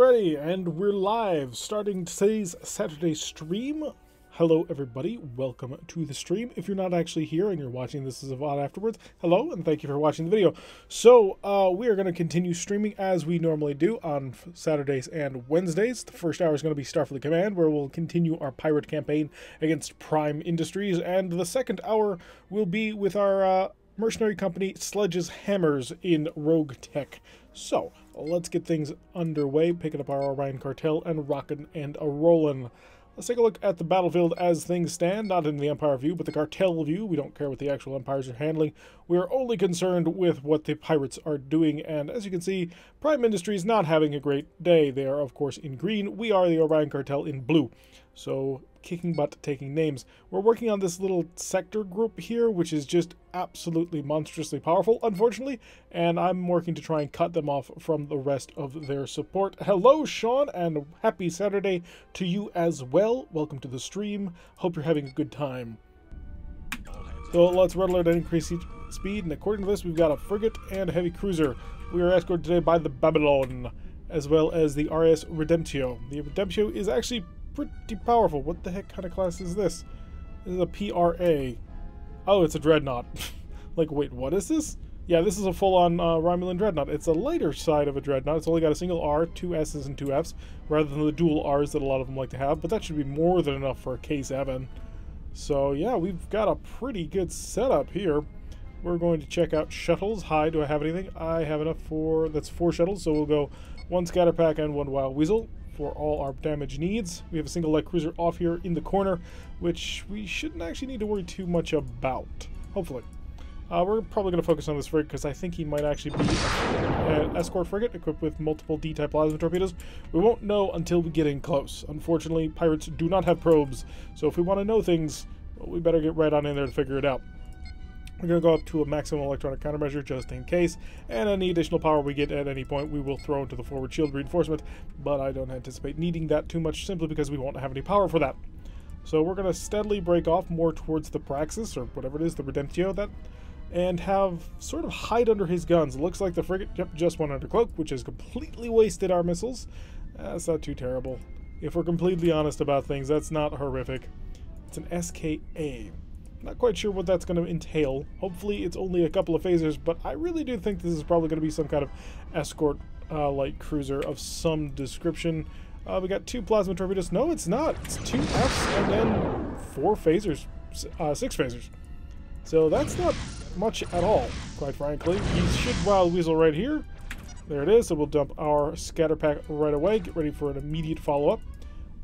Alrighty, and we're live, starting today's Saturday stream. Hello everybody, welcome to the stream. If you're not actually here and you're watching this as a VOD afterwards, hello and thank you for watching the video. So, we are going to continue streaming as we normally do on Saturdays and Wednesdays. The first hour is going to be Starfleet Command, where we'll continue our pirate campaign against Prime Industries, and the second hour will be with our mercenary company Sledge's Hammers in RogueTech. So, let's get things underway, picking up our Orion cartel and rockin' and a-rollin'. Let's take a look at the battlefield as things stand, not in the Empire view, but the cartel view. We don't care what the actual empires are handling. We are only concerned with what the pirates are doing, and as you can see, Prime Industries not having a great day. They are, of course, in green. We are the Orion cartel in blue. So, kicking butt, taking names. We're working on this little sector group here, which is just absolutely monstrously powerful, unfortunately, and I'm working to try and cut them off from the rest of their support. Hello, Sean, and happy Saturday to you as well. Welcome to the stream. Hope you're having a good time. So let's red alert and increase speed, and according to this, we've got a frigate and a heavy cruiser. We are escorted today by the Babylon, as well as the RS Redemptio. The Redemptio is actually pretty powerful. What the heck kind of class is this? This is a PRA. Oh, it's a dreadnought. Like, wait, what is this? Yeah, this is a full-on Romulan dreadnought. It's a lighter side of a dreadnought. It's only got a single R, two S's, and two F's, rather than the dual R's that a lot of them like to have, but that should be more than enough for a K7. So, yeah, we've got a pretty good setup here. We're going to check out shuttles. Hi, do I have anything? I have enough for... That's 4 shuttles, so we'll go 1 scatter pack and 1 wild weasel for all our damage needs. We have a single light cruiser off here in the corner, which we shouldn't actually need to worry too much about, hopefully. We're probably going to focus on this frigate because I think he might actually be an escort frigate equipped with multiple D-type plasma torpedoes. We won't know until we get in close. Unfortunately, pirates do not have probes, so if we want to know things, well, we better get right on in there to figure it out. We're going to go up to a maximum electronic countermeasure just in case, and any additional power we get at any point we will throw into the forward shield reinforcement, but I don't anticipate needing that too much simply because we won't have any power for that. So we're going to steadily break off more towards the Praxis, or whatever it is, the Redemptio, and have sort of hide under his guns. It looks like the frigate, yep, just went under cloak, which has completely wasted our missiles. That's not too terrible. If we're completely honest about things, that's not horrific. It's an SKA. Not quite sure what that's going to entail. Hopefully it's only a couple of phasers, but I really do think this is probably going to be some kind of escort light cruiser of some description. We got 2 plasma torpedoes. No, it's not. It's 2 Fs and then 4 phasers, 6 phasers. So that's not much at all, quite frankly. He should wild weasel right here. There it is. So we'll dump our scatter pack right away. Get ready for an immediate follow-up.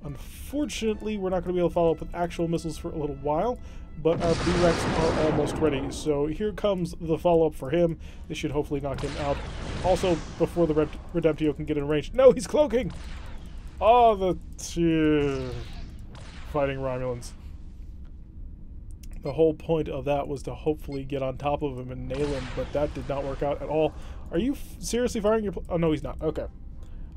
Unfortunately, we're not going to be able to follow up with actual missiles for a little while, but our B-Rex are almost ready. So here comes the follow-up for him. This should hopefully knock him out. Also, before the Redemptio can get in range. No, he's cloaking! Oh, the... fighting Romulans. The whole point of that was to hopefully get on top of him and nail him, but that did not work out at all. Are you seriously firing your... Oh, no, he's not. Okay.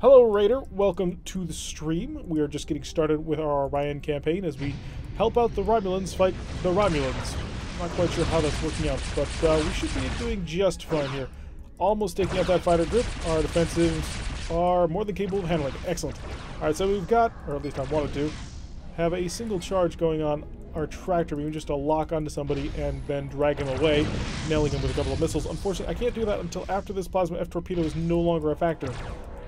Hello, Raider. Welcome to the stream. We are just getting started with our Orion campaign as we help out the Romulans fight the Romulans. Not quite sure how that's working out, but we should be doing just fine here. Almost taking out that fighter group. Our defensives are more than capable of handling it. Excellent. Alright, so we've got, or at least I wanted to, have a single charge going on our tractor beam just to lock onto somebody and then drag him away, nailing him with a couple of missiles. Unfortunately, I can't do that until after this plasma F torpedo is no longer a factor.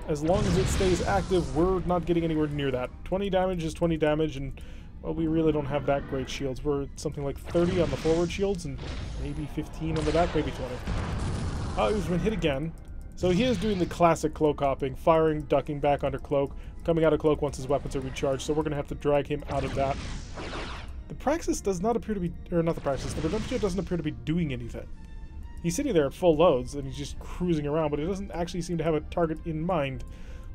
As long as it stays active, we're not getting anywhere near that. 20 damage is 20 damage, and, well, we really don't have that great shields. We're at something like 30 on the forward shields, and maybe 15 on the back, maybe 20. Oh, he's been hit again. So he is doing the classic cloak hopping, firing, ducking back under cloak, coming out of cloak once his weapons are recharged, so we're going to have to drag him out of that. The Praxis does not appear to be, or not the Praxis, the Redemptio doesn't appear to be doing anything. He's sitting there at full loads, and he's just cruising around, but he doesn't actually seem to have a target in mind,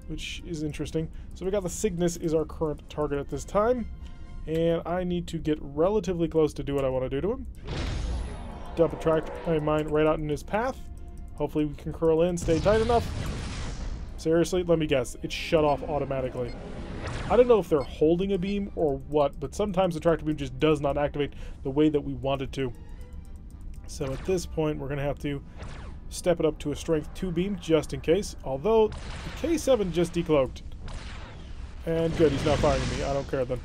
which is interesting. So we got the Cygnus is our current target at this time, and I need to get relatively close to do what I want to do to him. Dump a tractor mine right out in his path. Hopefully we can curl in, stay tight enough. Seriously, let me guess, it's shut off automatically. I don't know if they're holding a beam or what, but sometimes the tractor beam just does not activate the way that we want it to. So at this point, we're going to have to step it up to a strength 2 beam just in case. Although the K7 just decloaked. And good, he's not firing at me. I don't care then.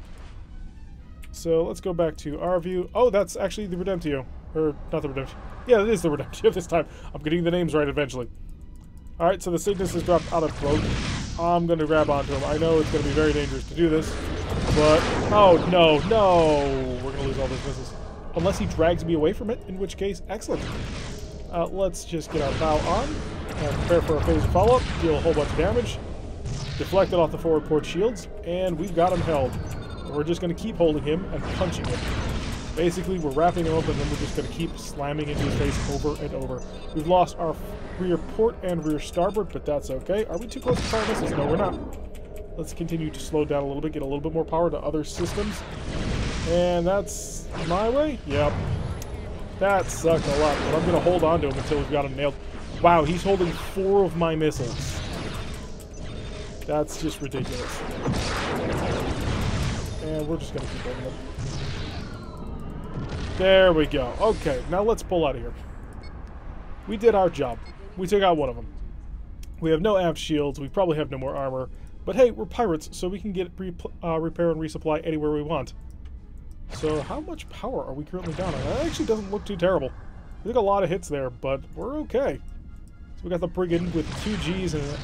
So let's go back to our view. Oh, that's actually the Redemptio. Or, not the Redemptio. Yeah, it is the Redemptio this time. I'm getting the names right eventually. Alright, so the Cygnus has dropped out of cloak. I'm going to grab onto him. I know it's going to be very dangerous to do this. But, oh, no, no! We're going to lose all those missiles. Unless he drags me away from it, in which case, excellent. Let's just get our bow on and prepare for a phaser follow-up, deal a whole bunch of damage, deflect it off the forward port shields, and we've got him held. We're just going to keep holding him and punching him. Basically, we're wrapping him up and then we're just going to keep slamming into his face over and over. We've lost our rear port and rear starboard, but that's okay. Are we too close to fire missiles? No, we're not. Let's continue to slow down a little bit, get a little bit more power to other systems. And that's my way? Yep. That sucked a lot, but I'm going to hold on to him until we've got him nailed. Wow, he's holding 4 of my missiles. That's just ridiculous. And we're just going to keep holding them. There we go. Okay, now let's pull out of here. We did our job. We took out one of them. We have no aft shields. We probably have no more armor. But hey, we're pirates, so we can get repair and resupply anywhere we want. So how much power are we currently down on? That actually doesn't look too terrible. We took a lot of hits there, but we're okay. So we got the Brigand with 2 Gs and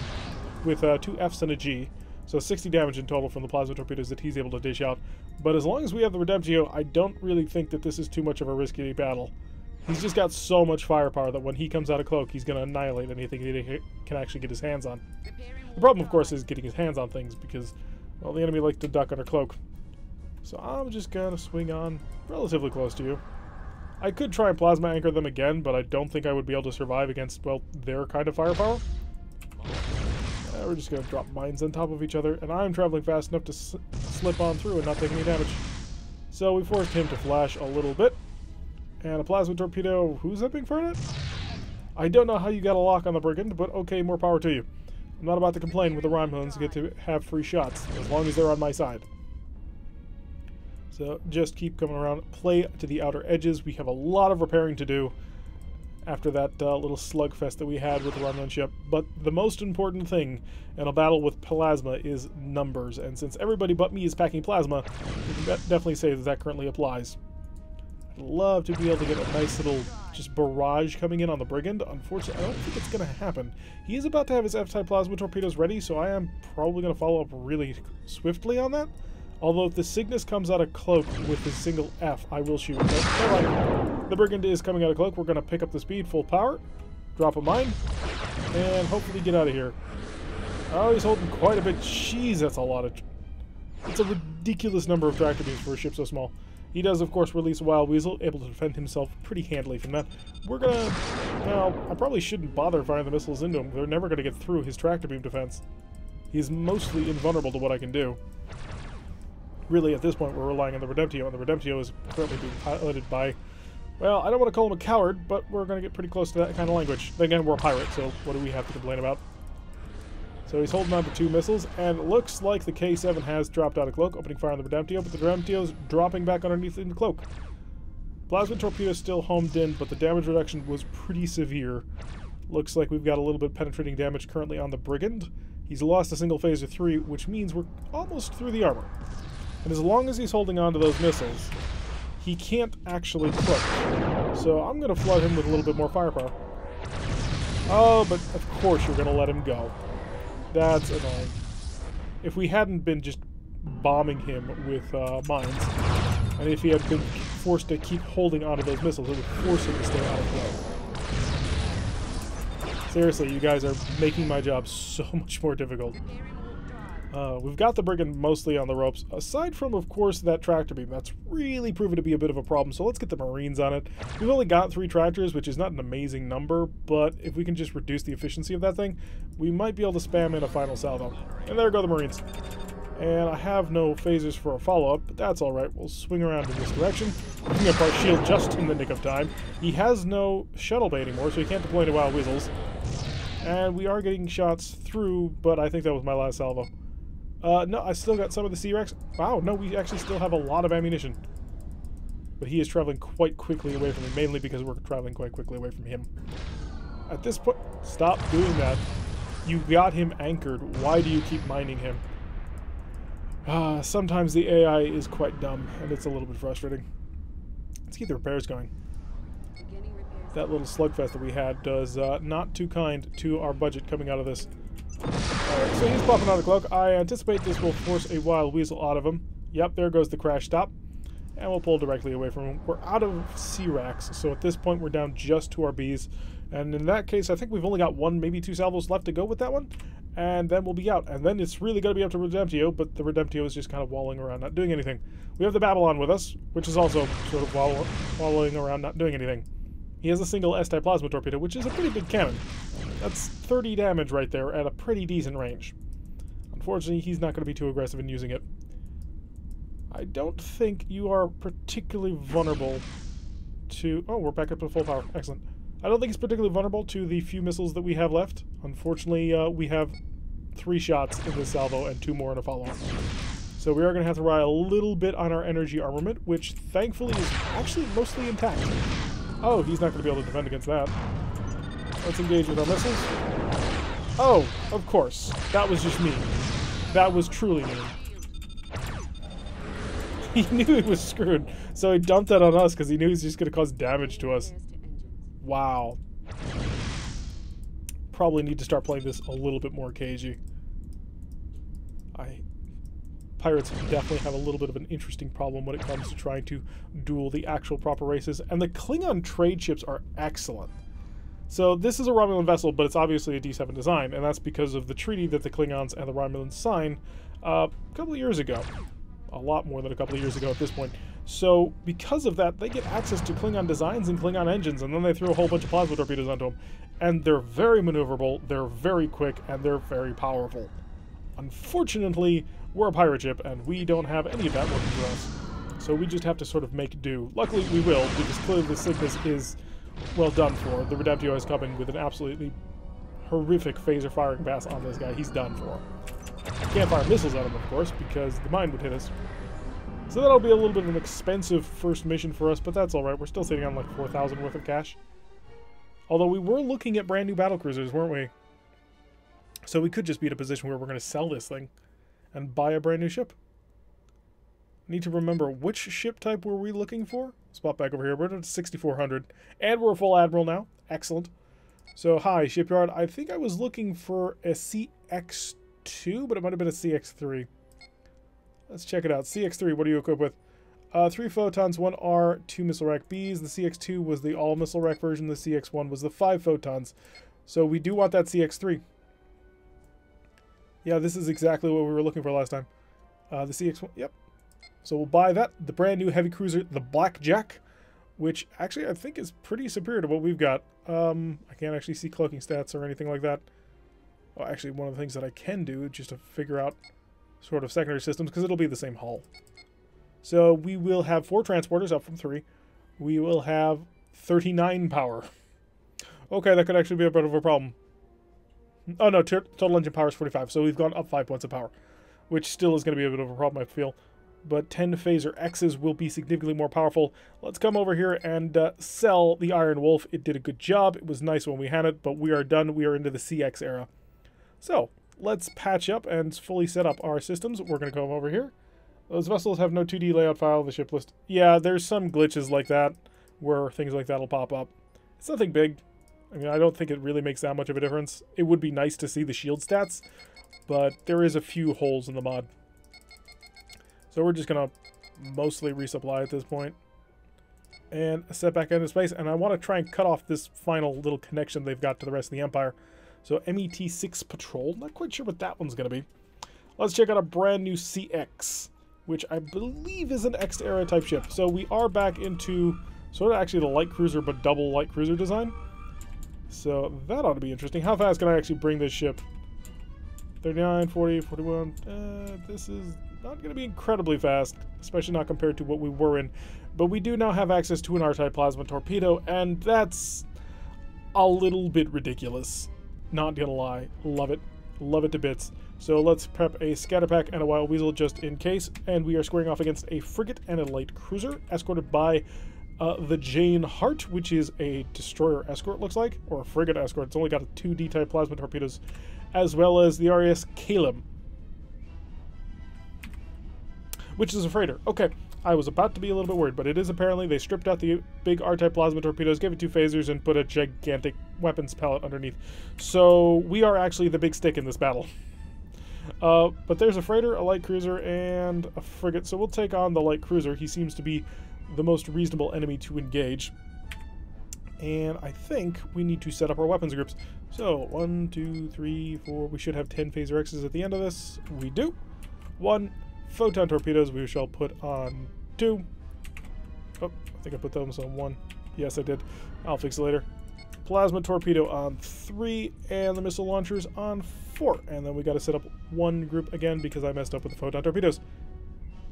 with 2 Fs and a G. So 60 damage in total from the plasma torpedoes that he's able to dish out. But as long as we have the Redemptio, I don't really think that this is too much of a risky battle. He's just got so much firepower that when he comes out of cloak, he's going to annihilate anything that he can actually get his hands on. The problem, of course, is getting his hands on things because, well, the enemy likes to duck under cloak. So I'm just going to swing on relatively close to you. I could try and plasma anchor them again, but I don't think I would be able to survive against, well, their kind of firepower. We're just going to drop mines on top of each other, and I'm traveling fast enough to slip on through and not take any damage. So we forced him to flash a little bit. And a plasma torpedo, who's that being fired at? I don't know how you got a lock on the Brigand, but okay, more power to you. I'm not about to complain with the Rhymehounds get to have free shots, as long as they're on my side. So just keep coming around, play to the outer edges. We have a lot of repairing to do after that little slugfest that we had with the Rhymehound ship. But the most important thing in a battle with plasma is numbers, and since everybody but me is packing plasma, we can definitely say that that currently applies. I'd love to be able to get a nice little just barrage coming in on the Brigand. Unfortunately, I don't think it's going to happen. He is about to have his F-type plasma torpedoes ready, so I am probably going to follow up really swiftly on that. Although if the Cygnus comes out of cloak with his single F, I will shoot. But the Brigand is coming out of cloak. We're going to pick up the speed, full power, drop a mine, and hopefully get out of here. Oh, he's holding quite a bit. Jeez, that's a lot of... It's a ridiculous number of tractor beams for a ship so small. He does, of course, release a Wild Weasel, able to defend himself pretty handily from that. We're gonna... Well, I probably shouldn't bother firing the missiles into him. They're never going to get through his tractor beam defense. He's mostly invulnerable to what I can do. Really, at this point, we're relying on the Redemptio, and the Redemptio is currently being piloted by... Well, I don't want to call him a coward, but we're going to get pretty close to that kind of language. Then again, we're a pirate, so what do we have to complain about? So he's holding on to 2 missiles, and it looks like the K7 has dropped out of cloak, opening fire on the Redemptio, but the Redemptio's dropping back underneath in the cloak. Plasma torpedo still homed in, but the damage reduction was pretty severe. Looks like we've got a little bit of penetrating damage currently on the Brigand. He's lost a single phaser 3, which means we're almost through the armor. And as long as he's holding on to those missiles, he can't actually cloak. So I'm going to flood him with a little bit more firepower. Oh, but of course you're going to let him go. That's annoying. If we hadn't been just bombing him with mines, and if he had been forced to keep holding onto those missiles, it would force him to stay out of play. Seriously, you guys are making my job so much more difficult. We've got the Brigand mostly on the ropes, aside from, of course, that tractor beam. That's really proven to be a bit of a problem, so let's get the Marines on it. We've only got 3 tractors, which is not an amazing number, but if we can just reduce the efficiency of that thing, we might be able to spam in a final salvo. And there go the Marines. And I have no phasers for a follow-up, but that's alright. We'll swing around in this direction, picking up our shield just in the nick of time. He has no shuttle bay anymore, so he can't deploy any Wild Weasels. And we are getting shots through, but I think that was my last salvo. No, I still got some of the C-Rex. Wow, no, we actually still have a lot of ammunition. But he is traveling quite quickly away from me, mainly because we're traveling quite quickly away from him. At this point, stop doing that. You got him anchored. Why do you keep mining him? Sometimes the AI is quite dumb, and it's a little bit frustrating. Let's keep the repairs going. That little slugfest that we had does not too kind to our budget coming out of this. Alright, so he's popping out a cloak. I anticipate this will force a wild weasel out of him. Yep, there goes the crash stop. And we'll pull directly away from him. We're out of C-racks, so at this point we're down just to our Bs. And in that case, I think we've only got 1, maybe 2 salvos left to go with that one. And then we'll be out. And then it's really going to be up to Redemptio, but the Redemptio is just kind of wallowing around, not doing anything. We have the Babylon with us, which is also sort of wallowing around, not doing anything. He has a single S-type plasma torpedo, which is a pretty big cannon. That's 30 damage right there at a pretty decent range. Unfortunately, he's not going to be too aggressive in using it. I don't think you are particularly vulnerable to... Oh, we're back up to full power. Excellent. I don't think it's particularly vulnerable to the few missiles that we have left. Unfortunately, we have 3 shots in this salvo and 2 more in a follow-up. So we are going to have to rely a little bit on our energy armament, which thankfully is actually mostly intact. Oh, he's not going to be able to defend against that. Let's engage with our missiles. Oh, of course. That was just mean. That was truly mean. He knew he was screwed, so he dumped that on us because he knew he was just going to cause damage to us. Wow. Probably need to start playing this a little bit more cagey. Pirates definitely have a little bit of an interesting problem when it comes to trying to duel the actual proper races, and the Klingon trade ships are excellent. So this is a Romulan vessel, but it's obviously a D7 design, and that's because of the treaty that the Klingons and the Romulans signed a couple of years ago. A lot more than a couple of years ago at this point. So because of that, they get access to Klingon designs and Klingon engines, and then they throw a whole bunch of plasma torpedoes onto them. And they're very maneuverable, they're very quick, and they're very powerful. Unfortunately, we're a pirate ship, and we don't have any of that working for us. So we just have to sort of make do. Luckily, we will, because clearly the sickness is well done for. The Redemptio has come in with an absolutely horrific phaser firing pass on this guy. He's done for. Can't fire missiles at him, of course, because the mine would hit us. So that'll be a little bit of an expensive first mission for us, but that's alright. We're still sitting on like 4,000 worth of cash. Although we were looking at brand new battlecruisers, weren't we? So we could just be in a position where we're going to sell this thing and buy a brand new ship. Need to remember, which ship type were we looking for? Spot back over here. We're at 6,400. And we're a full admiral now. Excellent. So, hi, shipyard. I think I was looking for a CX2, but it might have been a CX3. Let's check it out. CX3, what are you equipped with? 3 photons, 1 R, 2 missile rack Bs. The CX2 was the all missile rack version. The CX1 was the 5 photons. So we do want that CX3. Yeah, this is exactly what we were looking for last time. The CX1, yep. So we'll buy that. The brand new heavy cruiser, the Blackjack, which actually I think is pretty superior to what we've got. I can't actually see cloaking stats or anything like that. Oh, actually, one of the things that I can do just to figure out sort of secondary systems, because it'll be the same hull. So we will have 4 transporters up from 3. We will have 39 power. Okay, that could actually be a bit of a problem. Oh no, total engine power is 45, so we've gone up 5 points of power, which still is going to be a bit of a problem, I feel. But 10 phaser X's will be significantly more powerful. Let's come over here and sell the Iron Wolf. It did a good job. It was nice when we had it, but we are done. We are into the CX era. So, let's patch up and fully set up our systems. We're going to come over here. Those vessels have no 2D layout file, the ship list. Yeah, there's some glitches like that, where things like that will pop up. It's nothing big. I mean, I don't think it really makes that much of a difference. It would be nice to see the shield stats, but there is a few holes in the mod. So we're just going to mostly resupply at this point. And set back into space. And I want to try and cut off this final little connection they've got to the rest of the Empire. So MET6 Patrol. Not quite sure what that one's going to be. Let's check out a brand new CX, which I believe is an X-era type ship. So we are back into sort of actually the light cruiser, but double light cruiser design. So that ought to be interesting. How fast can I actually bring this ship? 39, 40, 41. This is not going to be incredibly fast, especially not compared to what we were in. But we do now have access to an R-type plasma torpedo, and that's a little bit ridiculous. Not gonna lie. Love it. Love it to bits. So let's prep a scatter pack and a wild weasel just in case. And we are squaring off against a frigate and a light cruiser, escorted by the Jane Hart, which is a destroyer escort, looks like, or a frigate escort. It's only got 2 D-type plasma torpedoes, as well as the RAS Caleb. which is a freighter. Okay, I was about to be a little bit worried, but it is apparently. They stripped out the big R-type plasma torpedoes, gave it 2 phasers, and put a gigantic weapons pellet underneath. So we are actually the big stick in this battle. But there's a freighter, a light cruiser, and a frigate. So we'll take on the light cruiser. He seems to be the most reasonable enemy to engage. And I think we need to set up our weapons groups. So 1, 2, 3, 4. We should have 10 phaser X's at the end of this. We do. 1. Photon torpedoes we shall put on 2. Oh, I think I put those on 1. Yes, I did. I'll fix it later. Plasma torpedo on 3, and the missile launchers on 4. And then we got to set up one group again because I messed up with the photon torpedoes.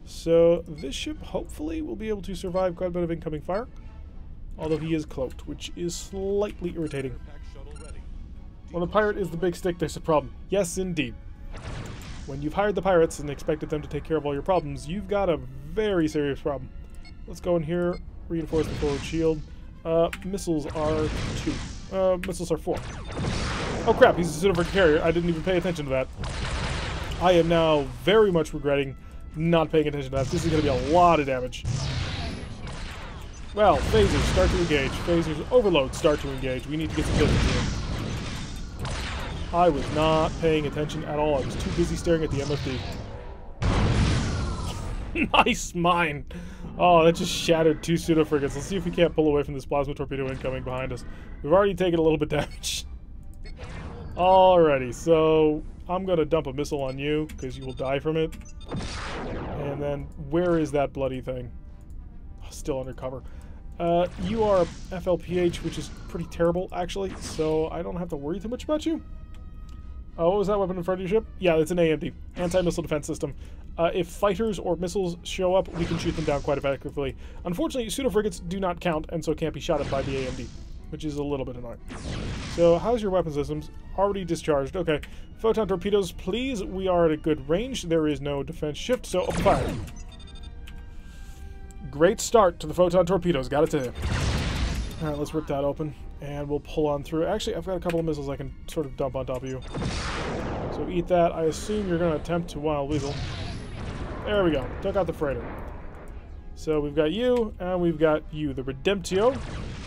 So this ship hopefully will be able to survive quite a bit of incoming fire. Although he is cloaked, which is slightly irritating. When the pirate is the big stick, there's a problem. Yes, indeed. When you've hired the pirates and expected them to take care of all your problems, you've got a very serious problem. Let's go in here, reinforce the forward shield. Missiles are 2. Missiles are 4. Oh crap, he's a pseudo-frigate carrier. I didn't even pay attention to that. I am now very much regretting not paying attention to that. This is going to be a lot of damage. Well, phasers start to engage. Phasers overload start to engage. We need to get some distance here. I was not paying attention at all. I was too busy staring at the MFD. Nice mine! Oh, that just shattered 2 pseudo-frigates. Let's see if we can't pull away from this plasma torpedo incoming behind us. We've already taken a little bit of damage. Alrighty, so I'm going to dump a missile on you, because you will die from it. And then, where is that bloody thing? Oh, still under cover. You are FLPH, which is pretty terrible, actually, so I don't have to worry too much about you. What was that weapon in front of your ship? Yeah, it's an AMD, anti-missile defense system. If fighters or missiles show up, we can shoot them down quite effectively. Unfortunately, pseudo-frigates do not count, and so can't be shot at by the AMD, which is a little bit annoying. So, how's your weapon systems? Already discharged. Okay. Photon torpedoes, please. We are at a good range. There is no defense shift, so open fire. Great start to the photon torpedoes, gotta tell you. Alright, let's rip that open, and we'll pull on through. Actually, I've got a couple of missiles I can sort of dump on top of you. So eat that. I assume you're going to attempt to Wild Weasel. There we go. Took out the freighter. So we've got you, and we've got you. The Redemptio,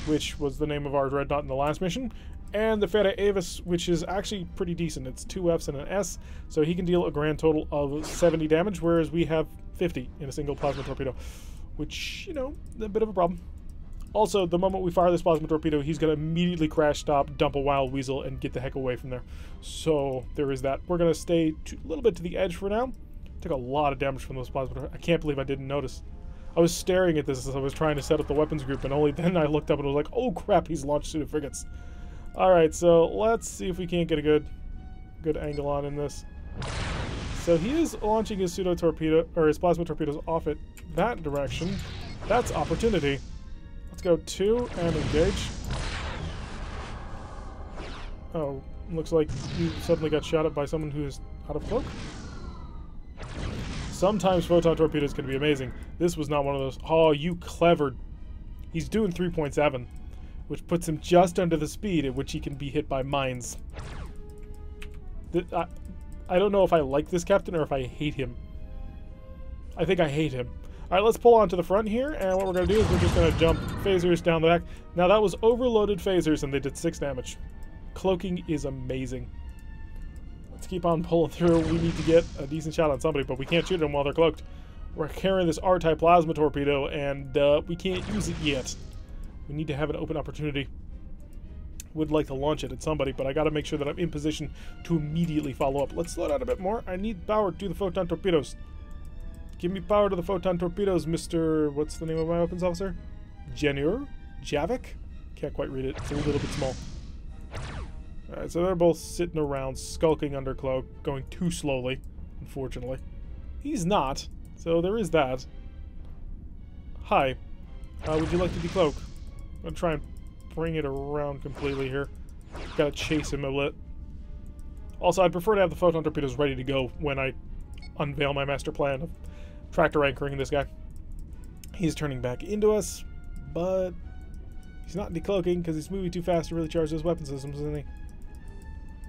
which was the name of our dreadnought in the last mission, and the Fera Avis, which is actually pretty decent. It's 2 Fs and an S, so he can deal a grand total of 70 damage, whereas we have 50 in a single plasma torpedo. Which, you know, a bit of a problem. Also, the moment we fire this plasma torpedo, he's going to immediately crash stop, dump a Wild Weasel, and get the heck away from there. So, there is that. We're going to stay a little bit to the edge for now. Took a lot of damage from those plasma torpedoes. I can't believe I didn't notice. I was staring at this as I was trying to set up the weapons group, and only then I looked up and was like, oh crap, he's launched pseudo-frigates. Alright, so let's see if we can't get a good angle on in this. So he is launching his pseudo-torpedo, or his plasma torpedoes off at that direction. That's opportunity. Let's go 2 and engage. Oh, looks like you suddenly got shot at by someone who's out of cloak. Sometimes photon torpedoes can be amazing. This was not one of those. Oh, you clever. He's doing 3.7, which puts him just under the speed at which he can be hit by mines. I don't know if I like this captain or if I hate him. I think I hate him. Alright, let's pull on to the front here, and what we're going to do is we're just going to jump phasers down the back. Now, that was overloaded phasers, and they did 6 damage. Cloaking is amazing. Let's keep on pulling through. We need to get a decent shot on somebody, but we can't shoot them while they're cloaked. We're carrying this R-type plasma torpedo, and we can't use it yet. We need to have an open opportunity. Would like to launch it at somebody, but I got to make sure that I'm in position to immediately follow up. Let's slow down a bit more. I need power to the photon torpedoes. Give me power to the photon torpedoes, Mr. What's the name of my weapons officer? Janur? Javik? Can't quite read it. It's a little bit small. Alright, so they're both sitting around, skulking under cloak, going too slowly, unfortunately. He's not, so there is that. Hi. Would you like to decloak? I'm going to try and bring it around completely here. Gotta chase him a bit. Also, I'd prefer to have the photon torpedoes ready to go when I unveil my master plan of tractor anchoring this guy. He's turning back into us, but he's not decloaking because he's moving too fast to really charge those weapon systems, isn't he?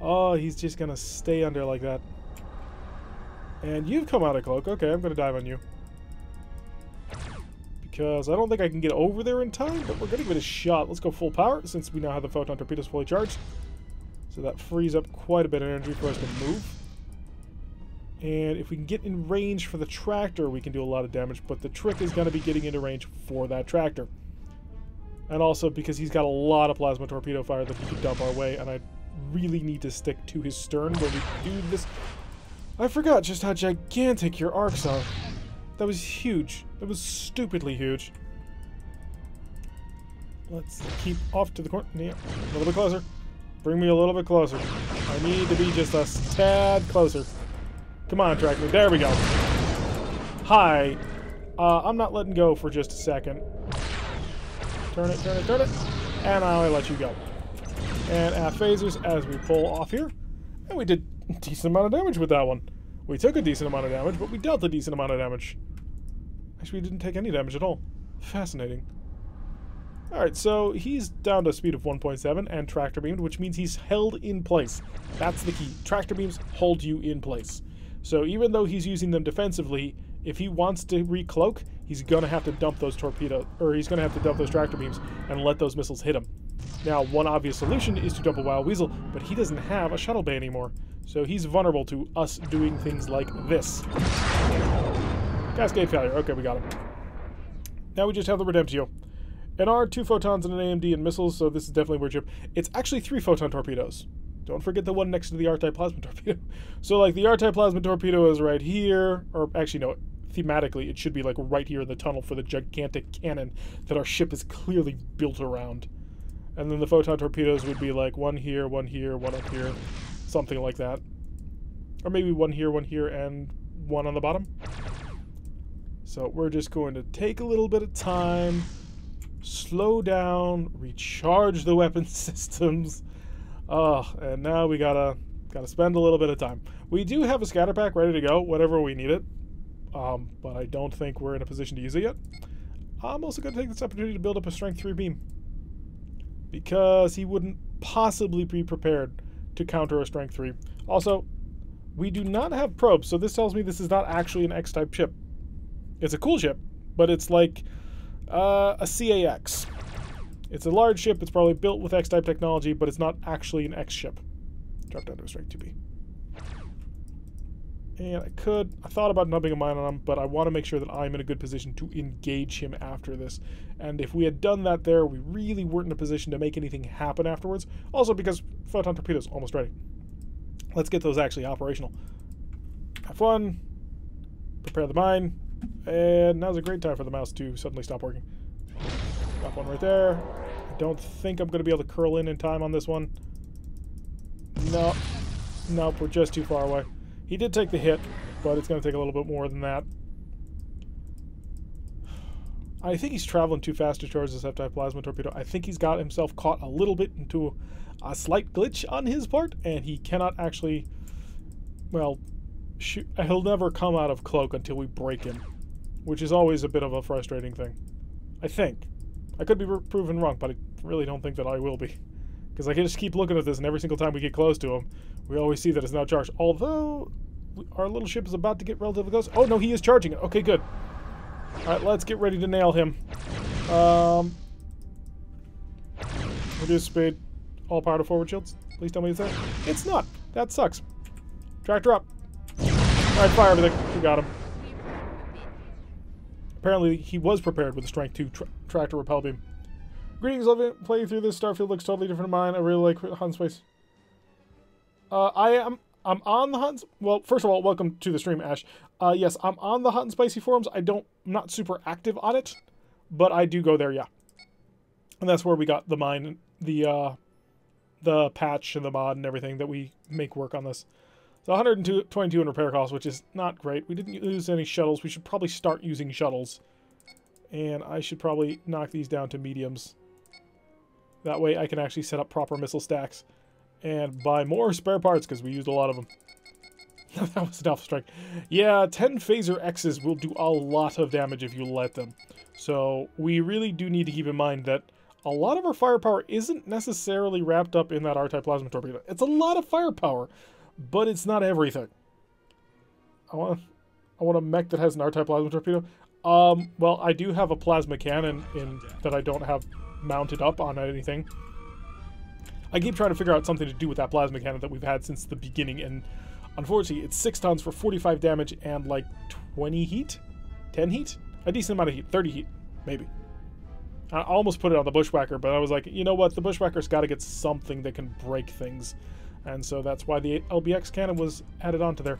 Oh, he's just gonna stay under like that. And you've come out of cloak. Okay, I'm gonna dive on you. because I don't think I can get over there in time, but we're going to give it a shot. Let's go full power, since we now have the photon torpedoes fully charged. So that frees up quite a bit of energy for us to move. And if we can get in range for the tractor, we can do a lot of damage, but the trick is going to be getting into range for that tractor. And also because he's got a lot of plasma torpedo fire that he can dump our way, and I really need to stick to his stern when we do this. I forgot just how gigantic your arcs are. That was huge. That was stupidly huge. Let's keep off to the corner. Yeah, a little bit closer. Bring me a little bit closer. I need to be just a tad closer. Come on, tractor. There we go. Hi. I'm not letting go for just a second. Turn it, turn it, turn it. And now I let you go. And phasers as we pull off here. And we did a decent amount of damage with that one. We took a decent amount of damage, but we dealt a decent amount of damage. Actually, we didn't take any damage at all. Fascinating. Alright, so he's down to a speed of 1.7 and tractor beamed, which means he's held in place. That's the key. Tractor beams hold you in place. So even though he's using them defensively, if he wants to recloak, he's going to have to dump those torpedoes, or he's going to have to dump those tractor beams and let those missiles hit him. Now, one obvious solution is to dump a Wild Weasel, but he doesn't have a shuttle bay anymore. So he's vulnerable to us doing things like this. Cascade failure. Okay, we got him. Now we just have the Redemptio. And our 2 photons and an AMD and missiles, so this is definitely weird ship. It's actually 3 photon torpedoes. Don't forget the one next to the R-type plasma torpedo. So, like, the R-type plasma torpedo is right here, or actually, no, thematically, it should be, like, right here in the tunnel for the gigantic cannon that our ship is clearly built around. And then the photon torpedoes would be, like, one here, one up here, something like that. Or maybe one here, and one on the bottom. So, we're just going to take a little bit of time, slow down, recharge the weapon systems. And now we gotta spend a little bit of time. We do have a scatter pack ready to go whenever we need it, but I don't think we're in a position to use it yet. I'm also going to take this opportunity to build up a strength 3 beam, because he wouldn't possibly be prepared to counter a strength 3. Also, we do not have probes, so this tells me this is not actually an X-type ship. It's a cool ship, but it's like a CAX. It's a large ship. It's probably built with X-type technology, but it's not actually an X ship. Drop down to a strength 2B. And I thought about nubbing a mine on him, but I want to make sure that I'm in a good position to engage him after this. And if we had done that there, we really weren't in a position to make anything happen afterwards. Also because photon torpedoes almost ready. Let's get those actually operational. F1. Prepare the mine. And now's a great time for the mouse to suddenly stop working. Got one right there. I don't think I'm going to be able to curl in time on this one. No. Nope, we're just too far away. He did take the hit, but it's going to take a little bit more than that. I think he's traveling too fast to charge this F-type plasma torpedo. I think he's got himself caught a little bit into a slight glitch on his part, and he cannot actually, well, shoot. He'll never come out of cloak until we break him, which is always a bit of a frustrating thing. I think. I could be proven wrong, but I really don't think that I will be. Because I can just keep looking at this, and every single time we get close to him, we always see that it's now charged. Although, our little ship is about to get relatively close. Oh, no, he is charging it. Okay, good. Alright, let's get ready to nail him. Reduce speed. All power to forward shields. Please tell me it's that. It's not. That sucks. Tractor up. Alright, fire everything. We got him. Apparently, he was prepared with a Strength 2 tractor repel beam. Greetings, love it. Playing through this, Starfield looks totally different from mine. I really like Hunt Space. I'm on the Hunt... Well, first of all, welcome to the stream, Ash. Yes, I'm on the Hot and Spicy forums. I'm not super active on it, but I do go there, yeah. And that's where we got the mine, the patch and the mod and everything that we make work on this. So 122 in repair costs, which is not great. We didn't use any shuttles. We should probably start using shuttles. And I should probably knock these down to mediums. That way I can actually set up proper missile stacks. And buy more spare parts, because we used a lot of them. That was an Alpha Strike. Yeah, 10 Phaser X's will do a lot of damage if you let them. So we really do need to keep in mind that a lot of our firepower isn't necessarily wrapped up in that R-type plasma torpedo. It's a lot of firepower, but it's not everything. I want a mech that has an R-type plasma torpedo. Well, I do have a plasma cannon that I don't have mounted up on anything. I keep trying to figure out something to do with that plasma cannon that we've had since the beginning, and unfortunately, it's 6 tons for 45 damage and like 20 heat? 10 heat? A decent amount of heat. 30 heat, maybe. I almost put it on the Bushwhacker, but I was like, you know what? The Bushwhacker's got to get something that can break things. And so that's why the LBX cannon was added onto there.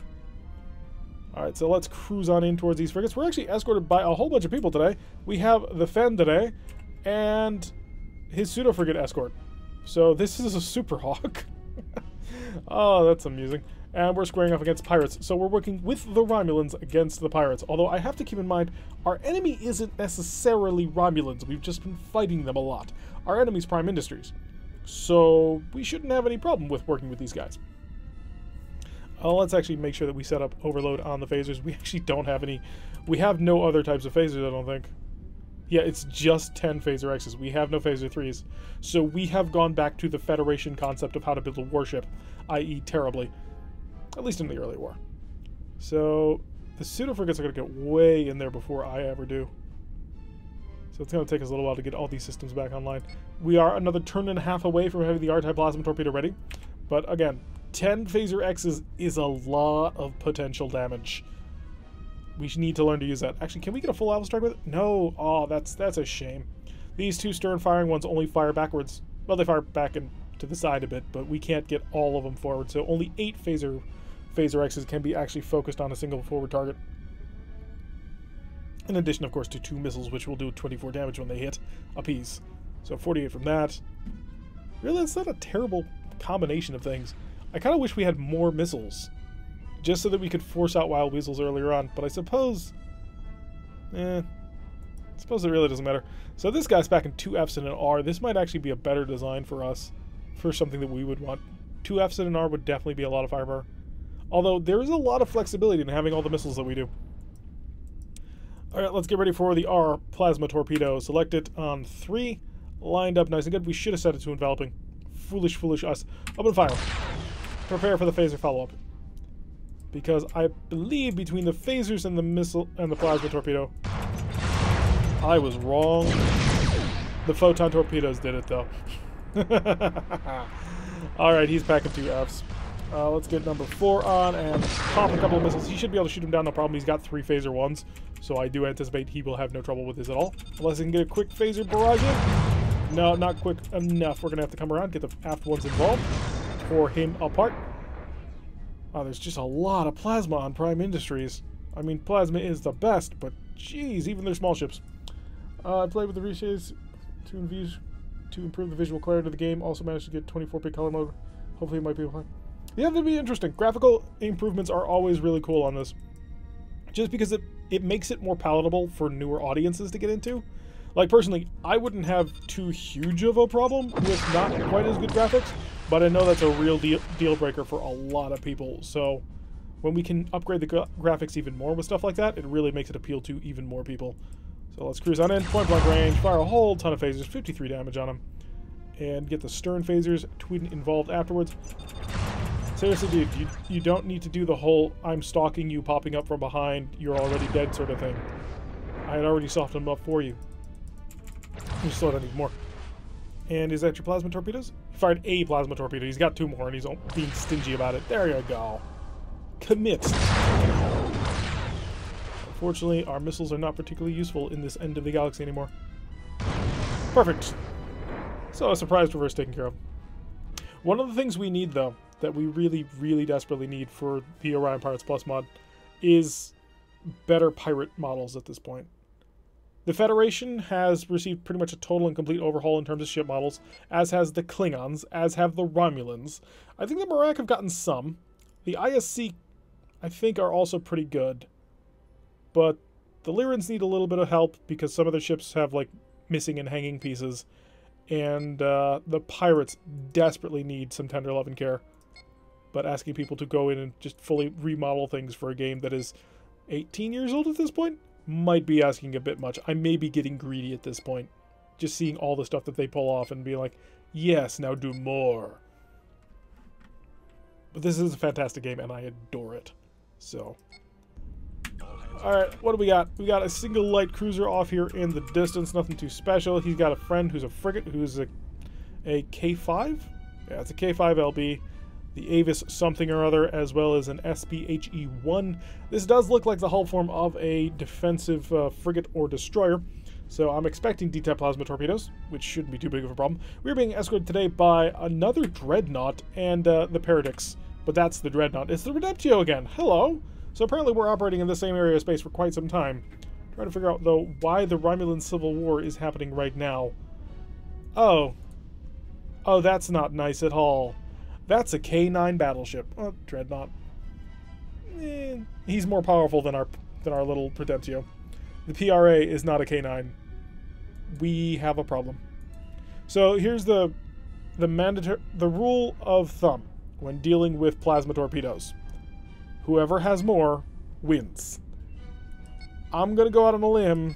Alright, so let's cruise on in towards these frigates. We're actually escorted by a whole bunch of people today. We have the Fen today, and his pseudo-frigate escort. So this is a Super Hawk. Oh, that's amusing. And we're squaring off against pirates. So we're working with the Romulans against the pirates. Although I have to keep in mind, our enemy isn't necessarily Romulans. We've just been fighting them a lot. Our enemy's Prime Industries. So we shouldn't have any problem with working with these guys. Let's actually make sure that we set up overload on the phasers. We actually don't have any. We have no other types of phasers, I don't think. Yeah, it's just 10 phaser X's. We have no phaser 3s. So we have gone back to the Federation concept of how to build a warship, i.e. terribly. At least in the early war. So the pseudo-frigates are going to get way in there before I ever do. So it's going to take us a little while to get all these systems back online. We are another turn and a half away from having the R-type plasma torpedo ready. But again, 10 phaser X's is a lot of potential damage. We need to learn to use that. Actually, can we get a full Alpha Strike with it? No. Oh, that's a shame. These 2 stern-firing ones only fire backwards. Well, they fire back and to the side a bit, but we can't get all of them forward. So only 8 phaser X's can be actually focused on a single forward target. In addition, of course, to 2 missiles, which will do 24 damage when they hit apiece. So 48 from that. Really, that's not a terrible combination of things. I kind of wish we had more missiles, just so that we could force out Wild Weasels earlier on, but I suppose it really doesn't matter. So this guy's packing 2 Fs and an R. This might actually be a better design for us, for something that we would want. 2 Fs and an R would definitely be a lot of firepower. Although, there is a lot of flexibility in having all the missiles that we do. Alright, let's get ready for the R plasma torpedo. Select it on 3, lined up nice and good. We should have set it to enveloping. Foolish, foolish us. Open fire. Prepare for the phaser follow-up. Because I believe between the phasers and the missile and the plasma torpedo, I was wrong. The photon torpedoes did it, though. Alright, he's packing 2 Fs. Let's get number 4 on and pop a couple of missiles. He should be able to shoot him down, no problem. He's got 3 phaser 1s, so I do anticipate he will have no trouble with this at all. Unless he can get a quick phaser barrage in. No, not quick enough. We're going to have to come around, get the aft ones involved, pour him apart. Oh, there's just a lot of plasma on Prime Industries. I mean, plasma is the best, but geez, even their small ships. I played with the reshades to improve the visual clarity of the game. Also managed to get 24p color mode. Hopefully it might be fine. Yeah, that'd be interesting. Graphical improvements are always really cool on this. Just because it makes it more palatable for newer audiences to get into. Like, personally, I wouldn't have too huge of a problem with not quite as good graphics, but I know that's a real deal breaker for a lot of people. So when we can upgrade the graphics even more with stuff like that, it really makes it appeal to even more people. So let's cruise on in, point blank range, fire a whole ton of phasers, 53 damage on them, and get the stern phasers involved afterwards. Seriously, dude, you don't need to do the whole I'm stalking you, popping up from behind, you're already dead sort of thing. I had already softened them up for you. You still don't need more. And is that your plasma torpedoes? He fired a plasma torpedo. He's got 2 more, and he's being stingy about it. There you go. Commit. Unfortunately, our missiles are not particularly useful in this end of the galaxy anymore. Perfect. So a surprise reverse taken care of. One of the things we need, though, that we really, really desperately need for the Orion Pirates Plus mod is better pirate models at this point. The Federation has received pretty much a total and complete overhaul in terms of ship models, as has the Klingons, as have the Romulans. I think the Marak have gotten some. The ISC, I think, are also pretty good. But the Lyrans need a little bit of help because some of their ships have, like, missing and hanging pieces. And the Pirates desperately need some tender love and care. But asking people to go in and just fully remodel things for a game that is 18 years old at this point might be asking a bit much. I may be getting greedy at this point. Just seeing all the stuff that they pull off and being like, yes, now do more. But this is a fantastic game and I adore it. So, Alright, what do we got? We got a single light cruiser off here in the distance. Nothing too special. He's got a friend who's a frigate, who's a K5? Yeah, it's a K5 LB. The Avis something or other, as well as an SPHE-1. This does look like the hull form of a defensive frigate or destroyer. So I'm expecting D-type plasma torpedoes, which shouldn't be too big of a problem. We're being escorted today by another Dreadnought and the Paradix. But that's the Dreadnought. It's the Redemptio again. Hello! So apparently we're operating in the same area of space for quite some time. Trying to figure out, though, why the Romulan Civil War is happening right now. Oh. Oh, that's not nice at all. That's a K9 battleship. Oh, Dreadnought. He's more powerful than our little Redemptio. The PRA is not a K9. We have a problem. So here's the rule of thumb when dealing with plasma torpedoes. Whoever has more wins. I'm gonna go out on a limb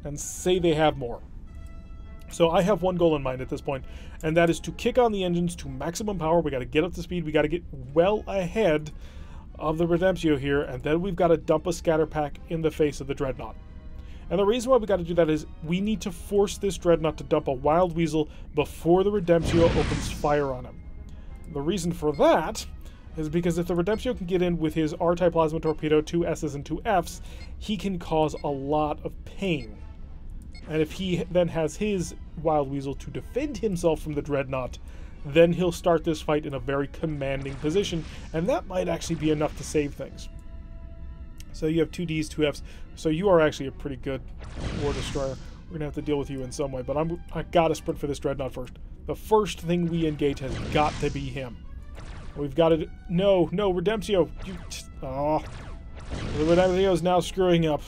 and say they have more. So I have one goal in mind at this point, and that is to kick on the engines to maximum power. We got to get up to speed. We got to get well ahead of the Redemptio here, and then we've got to dump a scatter pack in the face of the Dreadnought. And the reason why we got to do that is we need to force this Dreadnought to dump a Wild Weasel before the Redemptio opens fire on him. The reason for that is because if the Redemptio can get in with his R-type plasma torpedo, 2 S's and 2 F's, he can cause a lot of pain. And if he then has his Wild Weasel to defend himself from the Dreadnought, then he'll start this fight in a very commanding position, and that might actually be enough to save things. So you have 2 Ds, 2 Fs, so you are actually a pretty good war destroyer. We're going to have to deal with you in some way, but I got to sprint for this Dreadnought first. The first thing we engage has got to be him. We've got to... No, Redemptio! Oh, the Redemptio is now screwing up.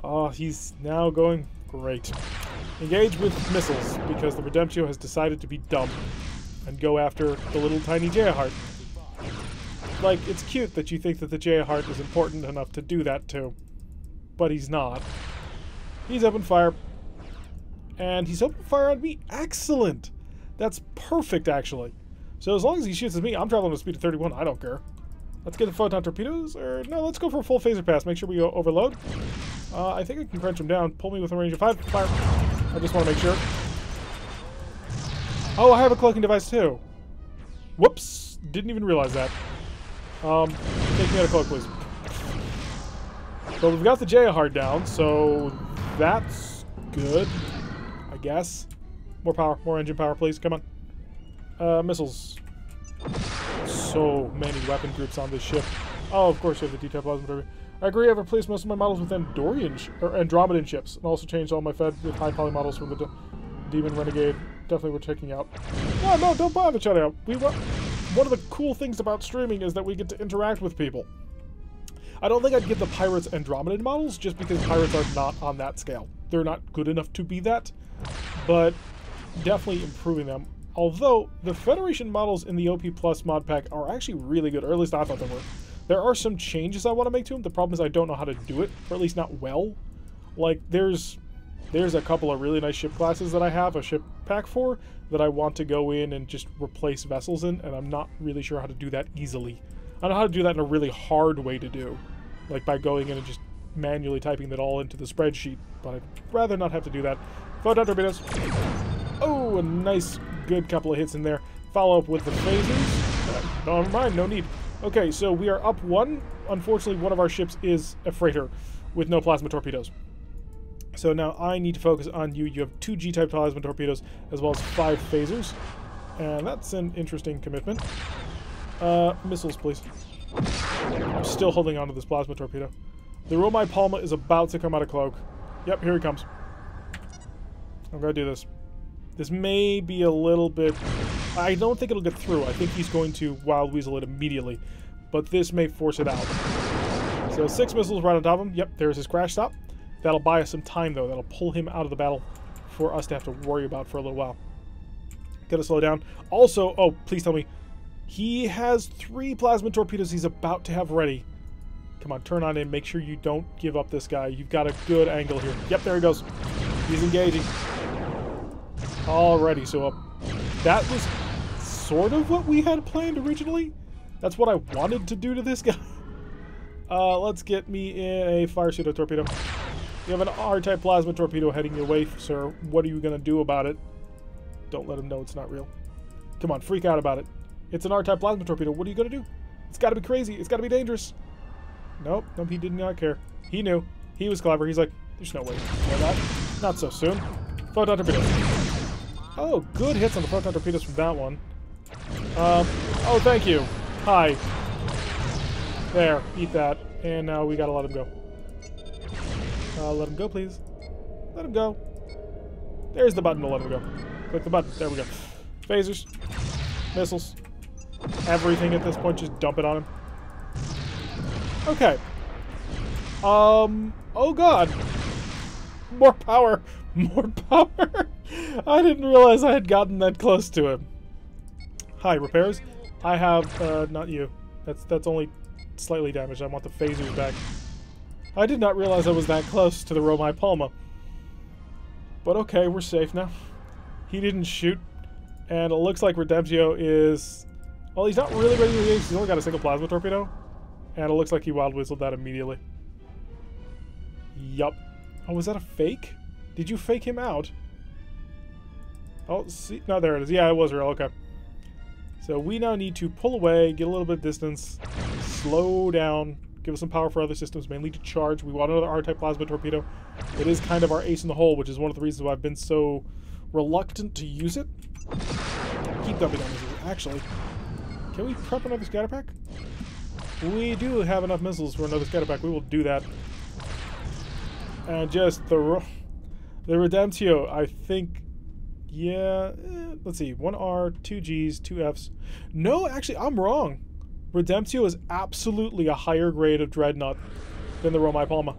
Oh, he's now going great. Engage with missiles, because the Redemptio has decided to be dumb and go after the little tiny J-Heart. Like, it's cute that you think that the J-Heart is important enough to do that too, but he's not. He's opened fire, and he's opened fire on me. Excellent! That's perfect, actually. So as long as he shoots at me, I'm traveling with a speed of 31. I don't care. Let's get the photon torpedoes, or no, let's go for a full phaser pass. Make sure we go overload. I think I can crunch him down. Pull me with a range of 5. Fire. I just want to make sure. Oh, I have a cloaking device too. Whoops. Didn't even realize that. Take me out of cloak, please. But we've got the J-Hard down, so that's good, I guess. More power. More engine power, please. Come on. Missiles. So many weapon groups on this ship. Oh, of course you have the D-type plasma torpedo. I agree, I've replaced most of my models with Andromedan ships, and also changed all my Fed with high poly models from the Demon Renegade. Definitely we're checking out. No, don't bother checking out. One of the cool things about streaming is that we get to interact with people. I don't think I'd give the Pirates Andromedan models, just because Pirates are not on that scale. They're not good enough to be that, but definitely improving them. Although, the Federation models in the OP Plus mod pack are actually really good, or at least I thought they were. There are some changes I want to make to them. The problem is I don't know how to do it, or at least not well. Like, there's a couple of really nice ship classes that I have a ship pack for that I want to go in and just replace vessels in, and I'm not really sure how to do that easily. I know how to do that in a really hard way to do, like by going in and just manually typing that all into the spreadsheet, but I'd rather not have to do that. Photon torpedoes. Oh, a nice, good couple of hits in there. Follow up with the phasers. No, never mind, no need. Okay, so we are up 1. Unfortunately, one of our ships is a freighter with no plasma torpedoes. So now I need to focus on you. You have 2 G-type plasma torpedoes as well as 5 phasers. And that's an interesting commitment. Missiles, please. I'm still holding on to this plasma torpedo. The Romai Palma is about to come out of cloak. Yep, here he comes. I'm going to do this. This may be a little bit... I don't think it'll get through. I think he's going to Wild Weasel it immediately. But this may force it out. So 6 missiles right on top of him. Yep, there's his crash stop. That'll buy us some time, though. That'll pull him out of the battle for us to have to worry about for a little while. Gotta slow down. Also, oh, please tell me. He has 3 plasma torpedoes he's about to have ready. Come on, turn on in. Make sure you don't give up this guy. You've got a good angle here. Yep, there he goes. He's engaging. Alrighty, so that was sort of what we had planned originally. That's what I wanted to do to this guy. Let's get me in a fire pseudo torpedo. You have an R-type plasma torpedo heading your way, sir. What are you going to do about it? Don't let him know it's not real. Come on, freak out about it. It's an R-type plasma torpedo. What are you going to do? It's got to be crazy. It's got to be dangerous. Nope, nope, he did not care. He knew. He was clever. He's like, there's no way to kill that. Not so soon. Photon torpedoes. Oh, good hits on the photon torpedoes from that one. Oh, thank you. Hi. There, eat that. And now we gotta let him go. Let him go, please. Let him go. There's the button to let him go. Click the button. There we go. Phasers. Missiles. Everything at this point, just dump it on him. Okay. Oh god. More power. More power. I didn't realize I had gotten that close to him. Hi, repairs. I have, not you. That's only slightly damaged. I want the phasers back. I did not realize I was that close to the Romi Palma. But okay, we're safe now. He didn't shoot. And it looks like Redemptio is... Well, he's not really ready to engage. He's only got a single plasma torpedo. And it looks like he wild whistled that immediately. Yup. Oh, was that a fake? Did you fake him out? Oh, see? No, there it is. Yeah, it was real. Okay. So we now need to pull away, get a little bit of distance, slow down, give us some power for other systems, mainly to charge. We want another R-type plasma torpedo. It is kind of our ace in the hole, which is one of the reasons why I've been so reluctant to use it. Keep dumping on missiles. Actually, can we prep another scatter pack? We do have enough missiles for another scatter pack. We will do that. And just the Redemptio, I think, yeah, let's see, 1 R, 2 Gs, 2 Fs. No, actually, I'm wrong. Redemptio is absolutely a higher grade of Dreadnought than the Romi Palma.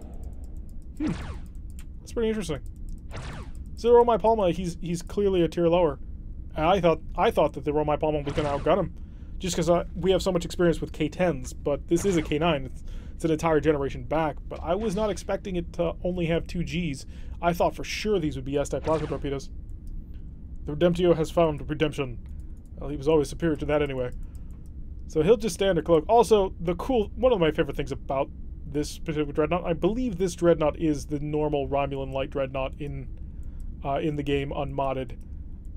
That's pretty interesting. So the Romi Palma, he's clearly a tier lower. And I thought that the Romi Palma was going to outgun him, just because we have so much experience with K10s, but this is a K9. It's an entire generation back, but I was not expecting it to only have 2 Gs. I thought for sure these would be S-type plasma torpedoes. The Redemptio has found redemption. Well, he was always superior to that anyway. So he'll just stay under cloak. Also, one of my favorite things about this particular Dreadnought, I believe this Dreadnought is the normal Romulan light Dreadnought in the game unmodded.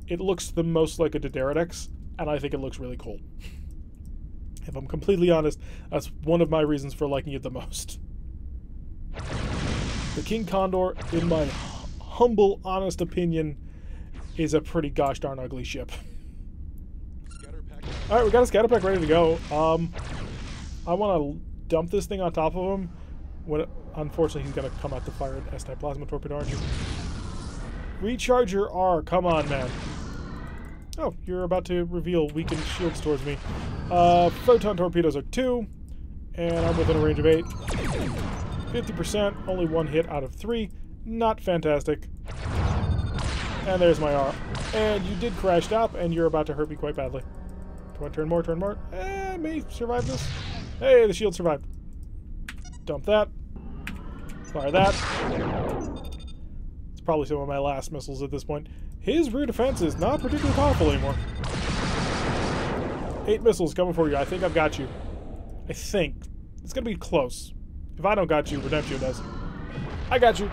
It looks the most like a D'Deridex, and I think it looks really cool. If I'm completely honest, that's one of my reasons for liking it the most. The King Condor, in my humble, honest opinion, is a pretty gosh darn ugly ship. Alright, we got a scatter pack ready to go. I want to dump this thing on top of him. Unfortunately, he's going to come out to fire an S-type plasma torpedo, aren't you? Recharge your R. Come on, man. Oh, you're about to reveal weakened shields towards me. Photon torpedoes are 2, and I'm within a range of 8. 50%, only 1 hit out of 3. Not fantastic. And there's my R. And you did crash stop, and you're about to hurt me quite badly. Do I want to turn more, turn more? May survive this. Hey, the shield survived. Dump that. Fire that. It's probably some of my last missiles at this point. His rear defense is not particularly powerful anymore. 8 missiles coming for you. I think I've got you. I think. It's going to be close. If I don't got you, Redemptio does. I got you.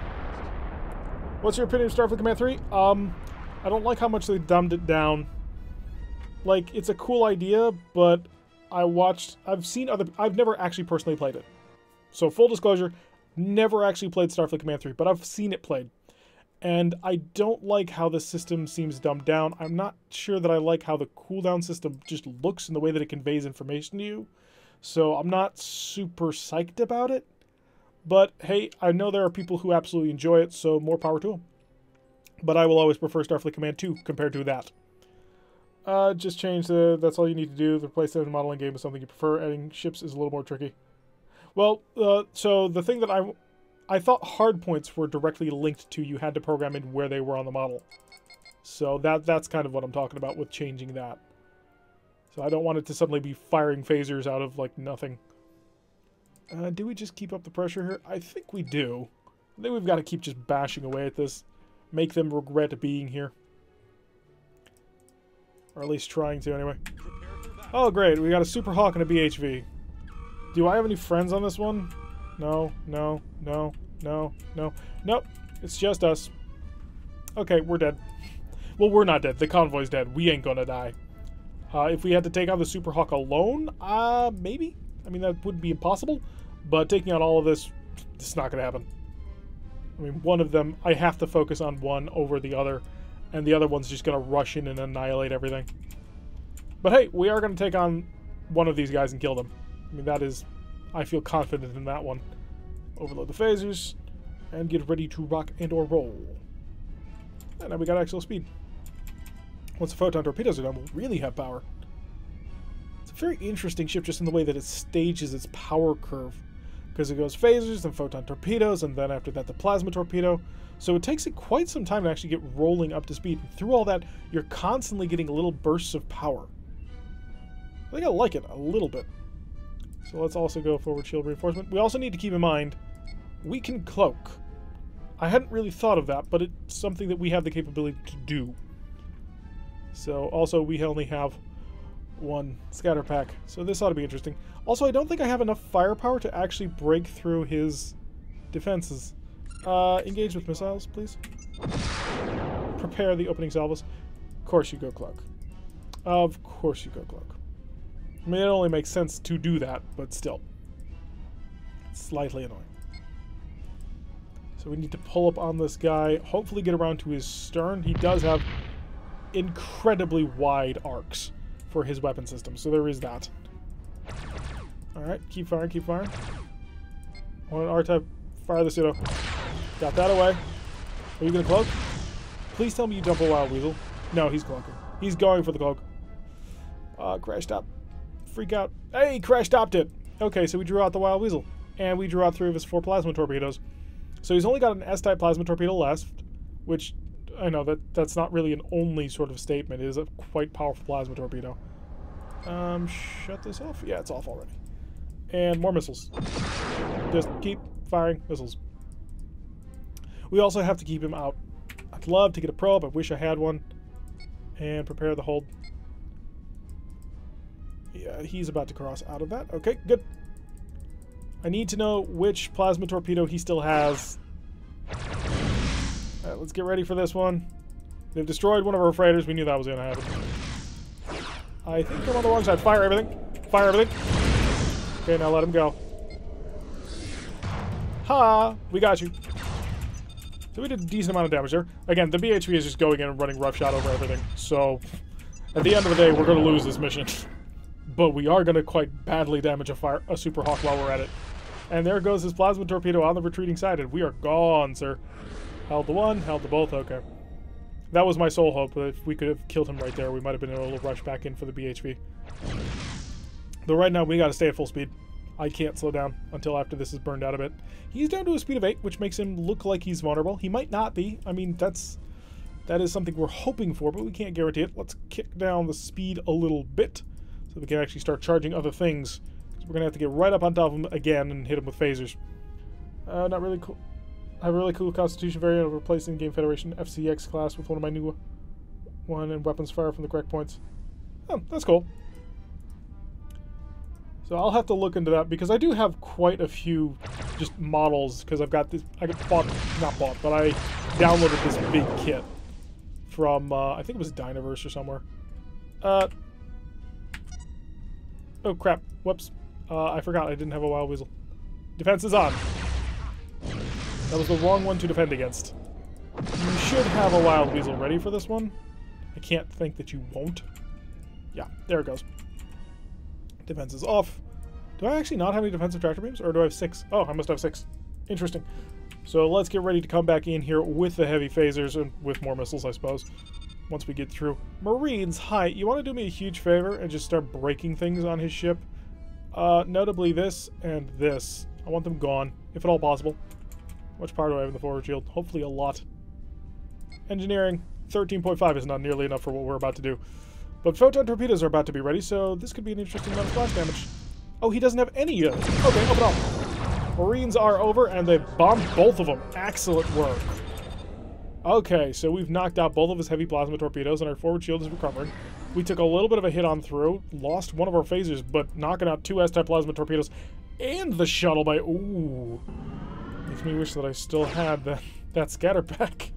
What's your opinion of Starfleet Command 3? I don't like how much they dumbed it down. Like, it's a cool idea, but I've never actually personally played it. So, full disclosure, never actually played Starfleet Command 3, but I've seen it played. And I don't like how the system seems dumbed down. I'm not sure that I like how the cooldown system just looks and the way that it conveys information to you. So I'm not super psyched about it. But hey, I know there are people who absolutely enjoy it, so more power to them. But I will always prefer Starfleet Command 2 compared to that. Just change that's all you need to do. The replace the modeling game is something you prefer. Adding ships is a little more tricky. Well, so the thing that I thought hardpoints were directly linked to you had to program in where they were on the model. So that's kind of what I'm talking about with changing that. So I don't want it to suddenly be firing phasers out of, like, nothing. Do we just keep up the pressure here? I think we do. I think we've got to keep just bashing away at this. Make them regret being here. Or at least trying to, anyway. Oh, great. We got a Super Hawk and a BHV. Do I have any friends on this one? No, no, no, no, no. Nope, it's just us. Okay, we're dead. Well, we're not dead. The convoy's dead. We ain't gonna die. If we had to take out the Super Hawk alone, maybe. I mean, that would be impossible. But taking out all of this, it's not gonna happen. I mean, one of them, I have to focus on one over the other. And the other one's just gonna rush in and annihilate everything. But hey, we are gonna take on one of these guys and kill them. I mean, that is... I feel confident in that one. Overload the phasers. And get ready to rock and or roll. And now we got actual speed. Once the photon torpedoes are done, we'll really have power. It's a very interesting ship just in the way that it stages its power curve. Because it goes phasers, then photon torpedoes, and then after that the plasma torpedo. So it takes it quite some time to actually get rolling up to speed. And through all that, you're constantly getting little bursts of power. I think I like it a little bit. So let's also go forward shield reinforcement. We also need to keep in mind, we can cloak. I hadn't really thought of that, but it's something that we have the capability to do. So also we only have one scatter pack, so this ought to be interesting. Also, I don't think I have enough firepower to actually break through his defenses. Engage with missiles, please. Prepare the opening salvos. Of course you go cloak. Of course you go cloak. I mean, it only makes sense to do that, but still. It's slightly annoying. So we need to pull up on this guy, hopefully get around to his stern. He does have incredibly wide arcs for his weapon system, so there is that. Alright, keep firing, keep firing. On an R-type, fire the pseudo. Got that away. Are you gonna cloak? Please tell me you dump a wild weasel. No, he's cloaking. He's going for the cloak. Crash stop. Freak out. Hey, crash stopped it! Okay, so we drew out the wild weasel. And we drew out 3 of his 4 plasma torpedoes. So he's only got an S-type plasma torpedo left, which I know that's not really an only sort of statement. It is a quite powerful plasma torpedo. Shut this off? Yeah, it's off already. And more missiles. Just keep firing missiles. We also have to keep him out. I'd love to get a probe. I wish I had one. And prepare the hold. Yeah, he's about to cross out of that. Okay, good. I need to know which plasma torpedo he still has. Alright, let's get ready for this one. They've destroyed one of our freighters. We knew that was going to happen. I think I'm on the wrong side. Fire everything. Fire everything. Okay, now let him go. Ha! We got you. So we did a decent amount of damage there. Again, the BHP is just going in and running roughshod over everything. So, at the end of the day, we're going to lose this mission. But we are going to quite badly damage a Super Hawk while we're at it. And there goes his plasma torpedo on the retreating side, and we are gone, sir. Held the one, held the both, okay. That was my sole hope, that if we could have killed him right there, we might have been able to rush back in for the BHP. Though right now, we got to stay at full speed. I can't slow down until after this is burned out a bit. He's down to a speed of 8, which makes him look like he's vulnerable. He might not be. I mean, that is something we're hoping for, but we can't guarantee it. Let's kick down the speed a little bit so we can actually start charging other things. So we're going to have to get right up on top of him again and hit him with phasers. Not really cool. I have a really cool Constitution variant of replacing Game Federation FCX class with one of my new one and weapons fire from the correct points. Oh, that's cool. So I'll have to look into that because I do have quite a few just models because I've got this, I downloaded this big kit from, I think it was Dynaverse or somewhere. Oh crap, whoops. I forgot I didn't have a wild weasel. Defense is on. That was the wrong one to defend against. You should have a wild weasel ready for this one. I can't think that you won't. Yeah, there it goes. Defense is off. Do I actually not have any defensive tractor beams? Or do I have 6? Oh, I must have 6. Interesting. So let's get ready to come back in here with the heavy phasers and with more missiles, I suppose. Once we get through. Marines, hi. You want to do me a huge favor and just start breaking things on his ship? Notably this and this. I want them gone, if at all possible. How much power do I have in the forward shield? Hopefully a lot. Engineering, 13.5 is not nearly enough for what we're about to do. But photon torpedoes are about to be ready, so this could be an interesting amount of splash damage. Oh, he doesn't have any yet. Okay, open up. Marines are over, and they've bombed both of them. Excellent work. Okay, so we've knocked out both of his heavy plasma torpedoes, and our forward shield is recovering. We took a little bit of a hit on through, lost one of our phasers, but knocking out 2 S-type plasma torpedoes and the shuttle by... Ooh. Makes me wish that I still had that scatter pack.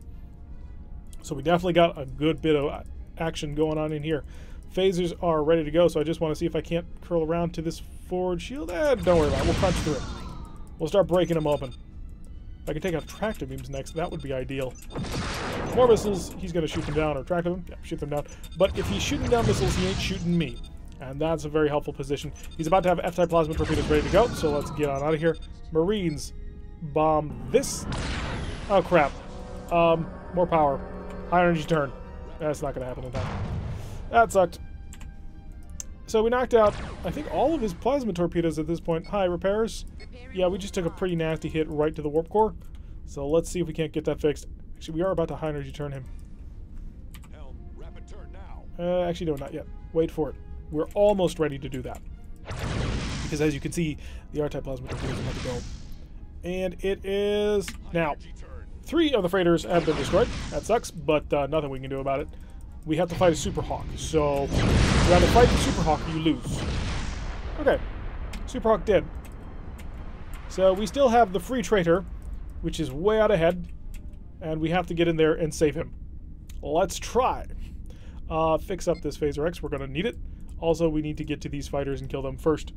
So we definitely got a good bit of action going on in here. Phasers are ready to go, so I just want to see if I can't curl around to this forward shield. Don't worry about it. We'll punch through it. We'll start breaking them open. If I can take out tractor beams next, that would be ideal. More missiles, he's going to shoot them down, or tractor them. Yeah, shoot them down. But if he's shooting down missiles, he ain't shooting me. And that's a very helpful position. He's about to have F-type plasma torpedoes ready to go, so let's get on out of here. Marines, bomb this. Oh, crap. More power. High energy turn. That's not going to happen in time. That sucked. So we knocked out, I think, all of his plasma torpedoes at this point. Hi, repairs? Yeah, we just took a pretty nasty hit right to the warp core. So let's see if we can't get that fixed. Actually, we are about to high energy turn him. Helm, rapid turn now. Actually, no, not yet. Wait for it. We're almost ready to do that. Because as you can see, the R-type plasma torpedoes are about to go. And it is now. 3 of the freighters have been destroyed. That sucks, but nothing we can do about it. We have to fight a Super Hawk. So, if you have to fight the Super Hawk, you lose. Okay. Super Hawk dead. So, we still have the Free Traitor, which is way out ahead. And we have to get in there and save him. Let's try. Fix up this Phaser X. We're going to need it. Also, we need to get to these fighters and kill them first.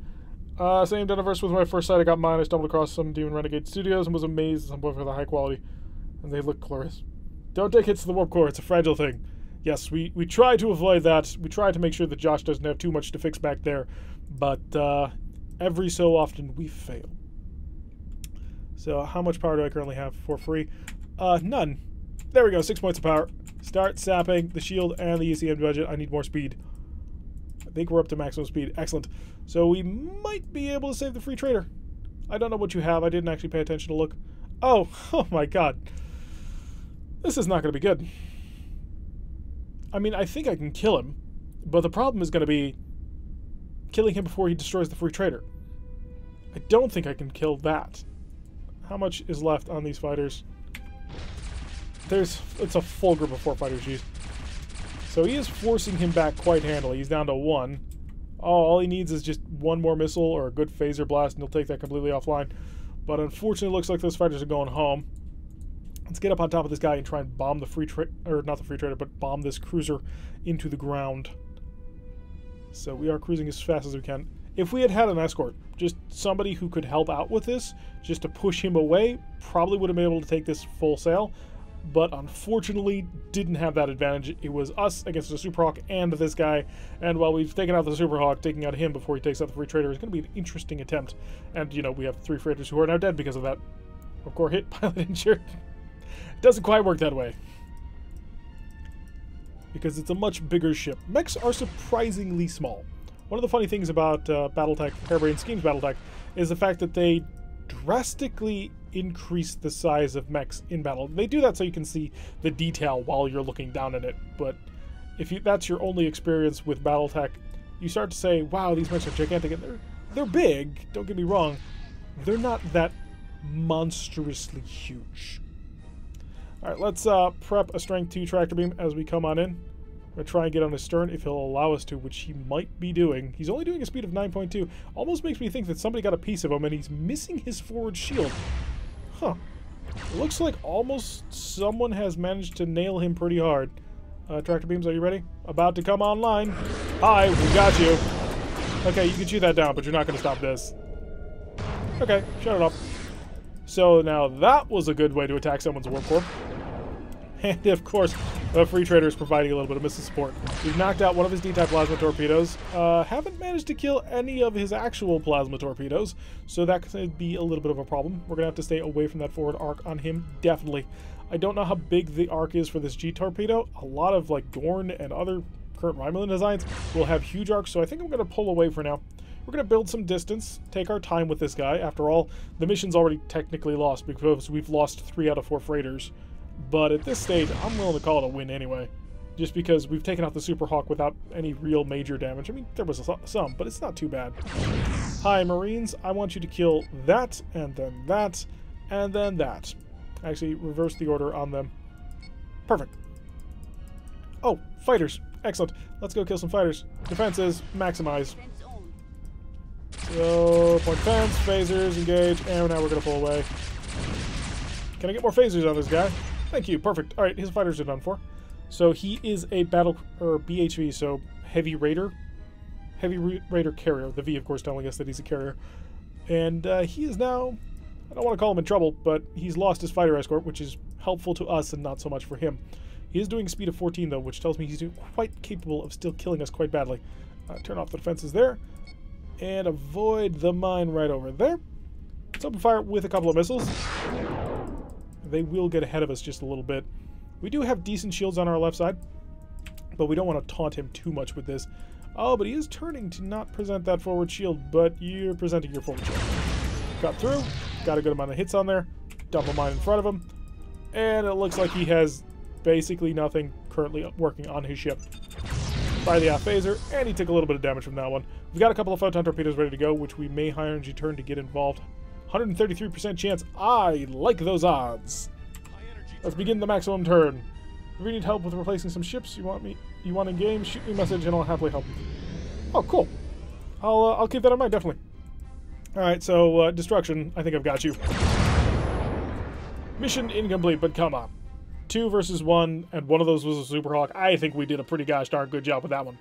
Same Deniverse with my first sight. I got mine. I stumbled across some Demon Renegade Studios and was amazed at some point for the high quality. And they look glorious. Don't take hits to the warp core. It's a fragile thing. Yes, we try to avoid that. We try to make sure that Josh doesn't have too much to fix back there. But every so often, we fail. So how much power do I currently have for free? None. There we go. 6 points of power. Start sapping the shield and the ECM budget. I need more speed. I think we're up to maximum speed. Excellent. So we might be able to save the Free Trader. I don't know what you have. I didn't actually pay attention to look. Oh my god. This is not going to be good. I mean, I think I can kill him, but the problem is going to be killing him before he destroys the Free Trader. I don't think I can kill that. How much is left on these fighters? It's a full group of 4 fighters, geez. So he is forcing him back quite handily. He's down to 1. Oh, all he needs is just 1 more missile or a good phaser blast, and he'll take that completely offline. But unfortunately, it looks like those fighters are going home. Let's get up on top of this guy and try and bomb the not the Free Trader, but bomb this cruiser into the ground. So we are cruising as fast as we can. If we had had an escort, just somebody who could help out with this, just to push him away, probably would have been able to take this full sail. But unfortunately, didn't have that advantage. It was us against the Super Hawk and this guy. And while we've taken out the Super Hawk, taking out him before he takes out the Free Trader is going to be an interesting attempt. And, you know, we have 3 freighters who are now dead because of that. Warp core hit, pilot injured. Doesn't quite work that way. Because it's a much bigger ship. Mechs are surprisingly small. One of the funny things about BattleTech, Harebrained Schemes BattleTech, is the fact that they drastically increase the size of mechs in battle. They do that so you can see the detail while you're looking down at it. But if that's your only experience with BattleTech, you start to say, wow, these mechs are gigantic. And they're big, don't get me wrong. They're not that monstrously huge. Alright, let's prep a Strength 2 tractor beam as we come on in. I'm going to try and get on his stern if he'll allow us to, which he might be doing. He's only doing a speed of 9.2. Almost makes me think that somebody got a piece of him and he's missing his forward shield. Huh. It looks like almost someone has managed to nail him pretty hard. Tractor beams, are you ready? About to come online. Hi, we got you. Okay, you can shoot that down, but you're not going to stop this. Okay, shut it off. So now that was a good way to attack someone's warp core. And of course, the Free Trader is providing a little bit of missile support. We've knocked out one of his D-type plasma torpedoes. Haven't managed to kill any of his actual plasma torpedoes, so that could be a little bit of a problem. We're going to have to stay away from that forward arc on him, definitely. I don't know how big the arc is for this G-torpedo. A lot of, like, Gorn and other current Romulan designs will have huge arcs, so I think I'm going to pull away for now. We're going to build some distance, take our time with this guy. After all, the mission's already technically lost because we've lost 3 out of 4 freighters. But at this stage, I'm willing to call it a win anyway. Just because we've taken out the Super Hawk without any real major damage. I mean, there was some, but it's not too bad. Hi, Marines. I want you to kill that, and then that, and then that. Actually, reverse the order on them. Perfect. Oh, fighters. Excellent. Let's go kill some fighters. Defenses, maximize. So, point fence, phasers, engage, and now we're going to pull away. Can I get more phasers on this guy? Thank you, perfect. Alright, his fighters are done for. So he is a battle, or BHV, so heavy raider. Heavy raider carrier. The V, of course, telling us that he's a carrier. And he is now, I don't want to call him in trouble, but he's lost his fighter escort, which is helpful to us and not so much for him. He is doing a speed of 14, though, which tells me he's quite capable of still killing us quite badly. Turn off the defenses there. And avoid the mine right over there. Let's open fire with a couple of missiles. They will get ahead of us just a little bit. We do have decent shields on our left side, but we don't want to taunt him too much with this. Oh, but he is turning to not present that forward shield, but you're presenting your forward shield. Got through. Got a good amount of hits on there. Dump a mine in front of him. And it looks like he has basically nothing currently working on his ship. By the phaser, and he took a little bit of damage from that one. We've got a couple of photon torpedoes ready to go, which we may high energy turn to get involved. 133% chance. I like those odds. Let's begin the maximum turn. If you need help with replacing some ships, you want in game, shoot me a message and I'll happily help. Oh, cool. I'll keep that in mind, definitely. Alright, so destruction, I think I've got you. Mission incomplete, but come on. 2 versus 1, and one of those was a Super Hawk. I think we did a pretty gosh darn good job with that one.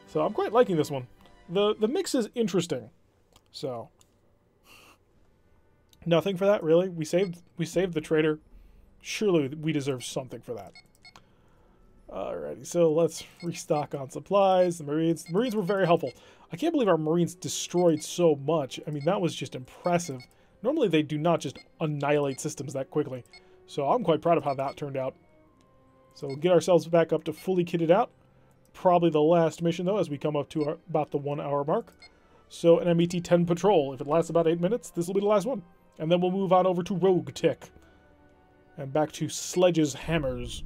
So I'm quite liking this one. The mix is interesting. So nothing for that, really. We saved the trader. Surely we deserve something for that. Alrighty, so let's restock on supplies. The Marines were very helpful. I can't believe our Marines destroyed so much. I mean, that was just impressive. Normally they do not just annihilate systems that quickly. So I'm quite proud of how that turned out. So we'll get ourselves back up to fully kitted out. Probably the last mission, though, as we come up to about the 1 hour mark. So an MET-10 patrol. If it lasts about 8 minutes, this will be the last one. And then we'll move on over to RogueTech. And back to Sledge's Hammers.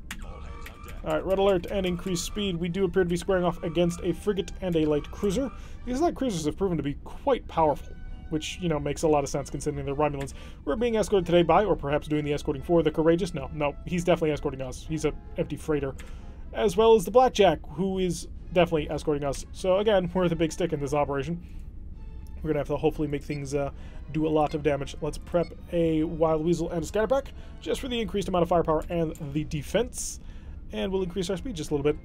Alright, red alert and increased speed. We do appear to be squaring off against a frigate and a light cruiser. These light cruisers have proven to be quite powerful, which, you know, makes a lot of sense considering they're Romulans. We're being escorted today by, or perhaps doing the escorting for, the Courageous. No, he's definitely escorting us. He's an empty freighter. As well as the Blackjack, who is definitely escorting us. So again, we're the big stick in this operation. We're going to have to hopefully make things do a lot of damage. Let's prep a Wild Weasel and a Scatterpack, just for the increased amount of firepower and the defense. And we'll increase our speed just a little bit.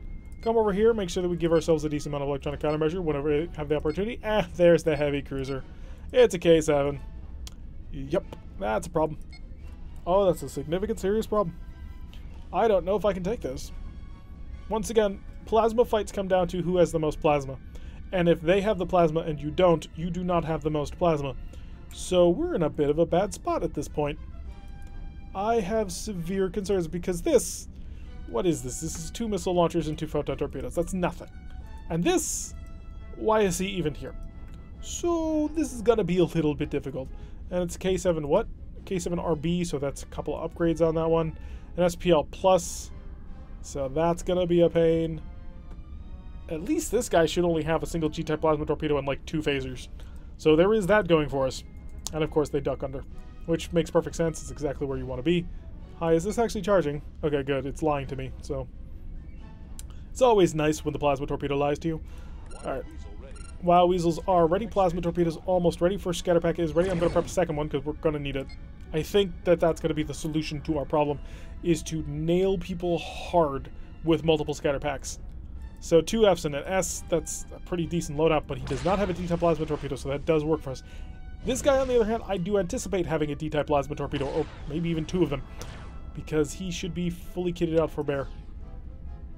Come over here, make sure that we give ourselves a decent amount of electronic countermeasure whenever we have the opportunity. There's the heavy cruiser. It's a K7. Yep, that's a problem. Oh, that's a significant, serious problem. I don't know if I can take this. Once again, plasma fights come down to who has the most plasma. And if they have the plasma and you don't, you do not have the most plasma. So we're in a bit of a bad spot at this point. I have severe concerns because this... What is this? This is 2 missile launchers and 2 photon torpedoes. That's nothing. And this... Why is he even here? So this is going to be a little bit difficult. And it's K7 what? K7RB, so that's a couple of upgrades on that one. An SPL Plus, so that's going to be a pain. At least this guy should only have a single G-type plasma torpedo and like 2 phasers. So there is that going for us. And of course they duck under, which makes perfect sense. It's exactly where you want to be. Hi, is this actually charging? Okay, good. It's lying to me, so... It's always nice when the plasma torpedo lies to you. Alright. Wild Weasels are ready. Plasma torpedoes almost ready. First Scatterpack is ready. I'm going to prep a second one because we're going to need it. I think that that's going to be the solution to our problem, is to nail people hard with multiple Scatterpacks. So 2 Fs and an S, that's a pretty decent loadout, but he does not have a D-type plasma torpedo, so that does work for us. This guy, on the other hand, I do anticipate having a D-type plasma torpedo, or maybe even 2 of them, because he should be fully kitted out for bear.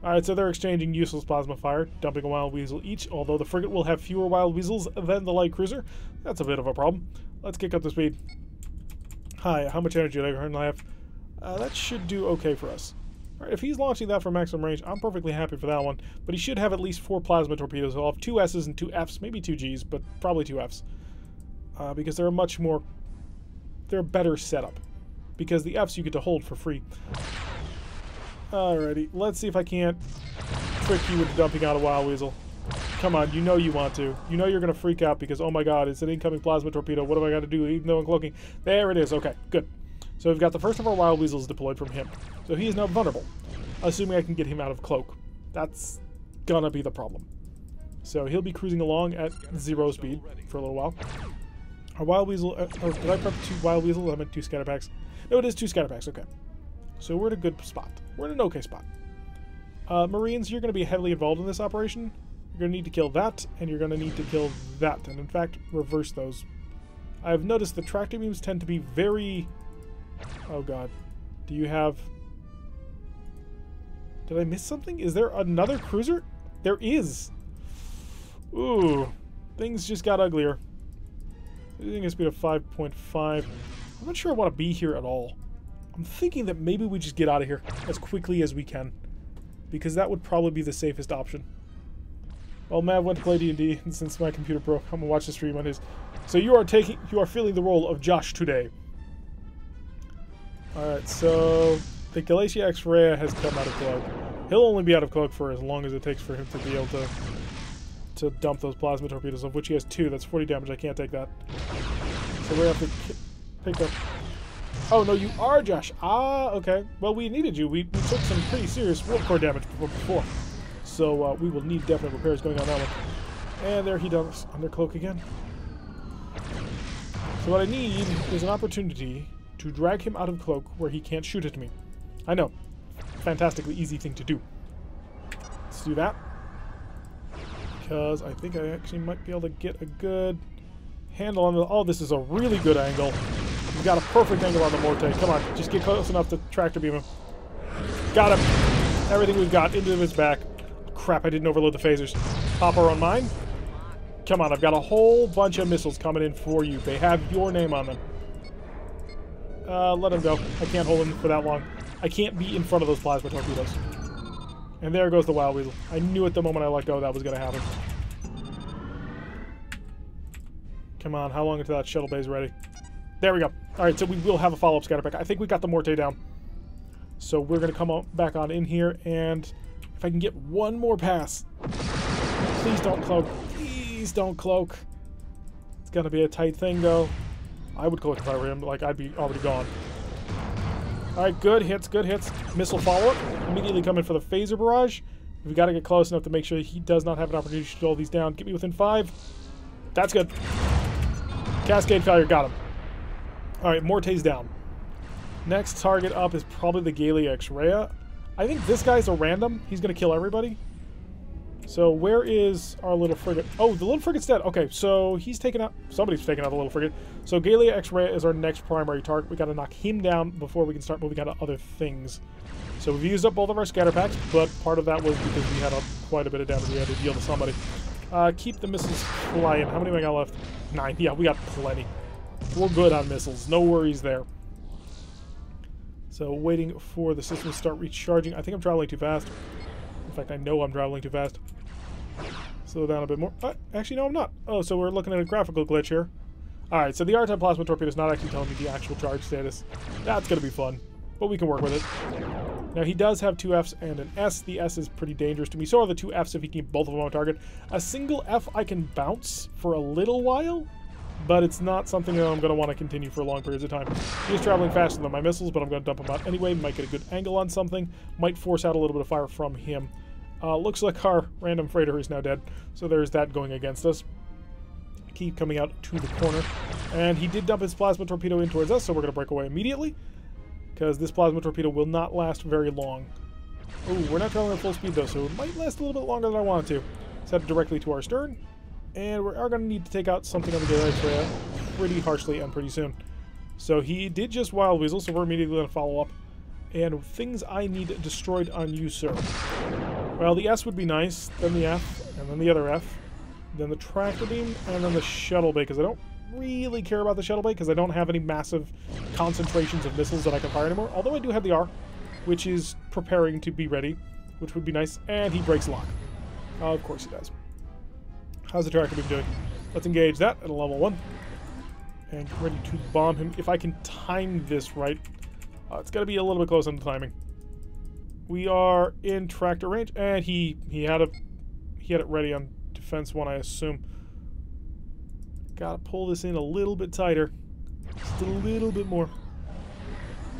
Alright, so they're exchanging useless plasma fire, dumping a Wild Weasel each, although the frigate will have fewer Wild Weasels than the light cruiser. That's a bit of a problem. Let's kick up the speed. Hi, how much energy do I currently have? That should do okay for us. Alright, if he's launching that for maximum range, I'm perfectly happy for that one, but he should have at least 4 plasma torpedoes. He'll have 2 S's and 2 F's, maybe 2 G's, but probably 2 F's. Because they're they're a better setup. Because the F's you get to hold for free. Alrighty, let's see if I can't trick you into dumping out a Wild Weasel. Come on, you know you want to. You know you're going to freak out because, oh my god, it's an incoming plasma torpedo. What have I got to do even though I'm cloaking? There it is. Okay, good. So we've got the first of our Wild Weasels deployed from him. So he is now vulnerable, assuming I can get him out of cloak. That's gonna be the problem. So he'll be cruising along at 0 speed for a little while. Our Wild Weasel... oh, did I prep 2 Wild Weasel? I meant 2 scatter packs. No, it is 2 scatter packs. Okay. So we're in a good spot. We're in an okay spot. Marines, you're going to be heavily involved in this operation. You're going to need to kill that, and you're going to need to kill that. And in fact, reverse those. I've noticed the tractor beams tend to be very... Oh god. Do you have... Did I miss something? Is there another cruiser? There is! Ooh. Things just got uglier. I think it's speed of 5.5. I'm not sure I want to be here at all. I'm thinking that maybe we just get out of here as quickly as we can. Because that would probably be the safest option. Well, Mav went to play D&D, and since my computer broke, I'm gonna watch the stream on his. So you are feeling the role of Josh today. Alright, so the Galatia X-Ray has come out of cloak. He'll only be out of cloak for as long as it takes for him to be able to dump those plasma torpedoes, of which he has 2. That's 40 damage. I can't take that. So we have to pick up... Oh, no, you are Josh. Ah, okay. Well, we needed you. We took some pretty serious warp core damage before. So we will need definite repairs going on that one. And there he does, under cloak again. So what I need is an opportunity to drag him out of cloak where he can't shoot at me. I know. Fantastically easy thing to do. Let's do that. Because I think I actually might be able to get a good handle on the... Oh, this is a really good angle. We've got a perfect angle on the Morte. Come on, just get close enough to tractor beam him. Got him. Everything we've got into his back. Crap, I didn't overload the phasers. Popper on mine. Come on, I've got a whole bunch of missiles coming in for you. They have your name on them. Let him go. I can't hold him for that long. I can't be in front of those plasma torpedoes. And there goes the Wild Weasel. I knew at the moment I let go that was going to happen. Come on, how long until that shuttle bay is ready? There we go. Alright, so we will have a follow-up scatter pack. I think we got the Morte down. So we're going to come back on in here, and if I can get one more pass. Please don't cloak. Please don't cloak. It's going to be a tight thing, though. I would cloak if I were him. Like, I'd be already gone. Alright, good hits, good hits. Missile follow-up. Immediately coming for the phaser barrage. We've got to get close enough to make sure he does not have an opportunity to shoot all these down. Get me within 5. That's good. Cascade failure, got him. Alright, Morte's down. Next target up is probably the Galia X-Ray. I think this guy's a random. He's going to kill everybody. So where is our little frigate? Oh, the little frigate's dead. Okay, so he's taken out... Somebody's taken out the little frigate. So Galia X-Ray is our next primary target. We got to knock him down before we can start moving on to other things. So we've used up both of our scatter packs, but part of that was because we had quite a bit of damage we had to deal to somebody. Keep the missiles flying. How many have I got left? 9. Yeah, we got plenty. We're good on missiles. No worries there. So waiting for the system to start recharging. I think I'm traveling too fast. In fact, I know I'm traveling too fast. Slow down a bit more. Actually, no, I'm not. Oh, so we're looking at a graphical glitch here. Alright, so the R-type plasma torpedo is not actually telling me the actual charge status. That's going to be fun, but we can work with it. Now, he does have 2 Fs and an S. The S is pretty dangerous to me. So are the 2 Fs if he can keep both of them on target. A single F I can bounce for a little while, but it's not something that I'm going to want to continue for long periods of time. He is traveling faster than my missiles, but I'm going to dump him out anyway. Might get a good angle on something. Might force out a little bit of fire from him. Looks like our random freighter is now dead, so there's that going against us. Keep coming out to the corner. And he did dump his plasma torpedo in towards us, so we're going to break away immediately, because this plasma torpedo will not last very long. Oh, we're not traveling at full speed, though, so it might last a little bit longer than I wanted to. Set it directly to our stern. And we are going to need to take out something on the Galia X-Ray pretty harshly and pretty soon. So he did just Wild Weasel, so we're immediately going to follow up. And things I need destroyed on you, sir. Well, the S would be nice, then the F, and then the other F, then the tractor beam, and then the shuttle bay, because I don't really care about the shuttle bay, because I don't have any massive concentrations of missiles that I can fire anymore. Although I do have the R, which is preparing to be ready, which would be nice. And he breaks lock. Of course he does. How's the tractor beam doing? Let's engage that at a level 1. And get ready to bomb him. If I can time this right. It's got to be a little bit close on the timing. We are in tractor range, and he had it ready on defense 1, I assume. Gotta pull this in a little bit tighter. Just a little bit more.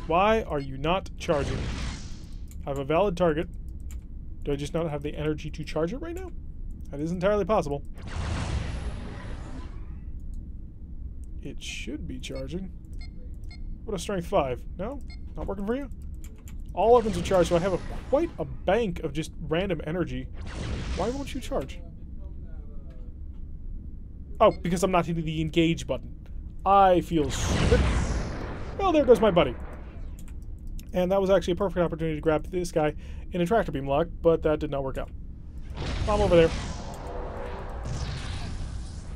Why are you not charging? I have a valid target. Do I just not have the energy to charge it right now? That is entirely possible. It should be charging. What a strength 5. No? Not working for you? All weapons are charged, so I have quite a bank of just random energy. Why won't you charge? Oh, because I'm not hitting the engage button. I feel stupid. Well, there goes my buddy. And that was actually a perfect opportunity to grab this guy in a tractor beam lock, but that did not work out. I'm over there.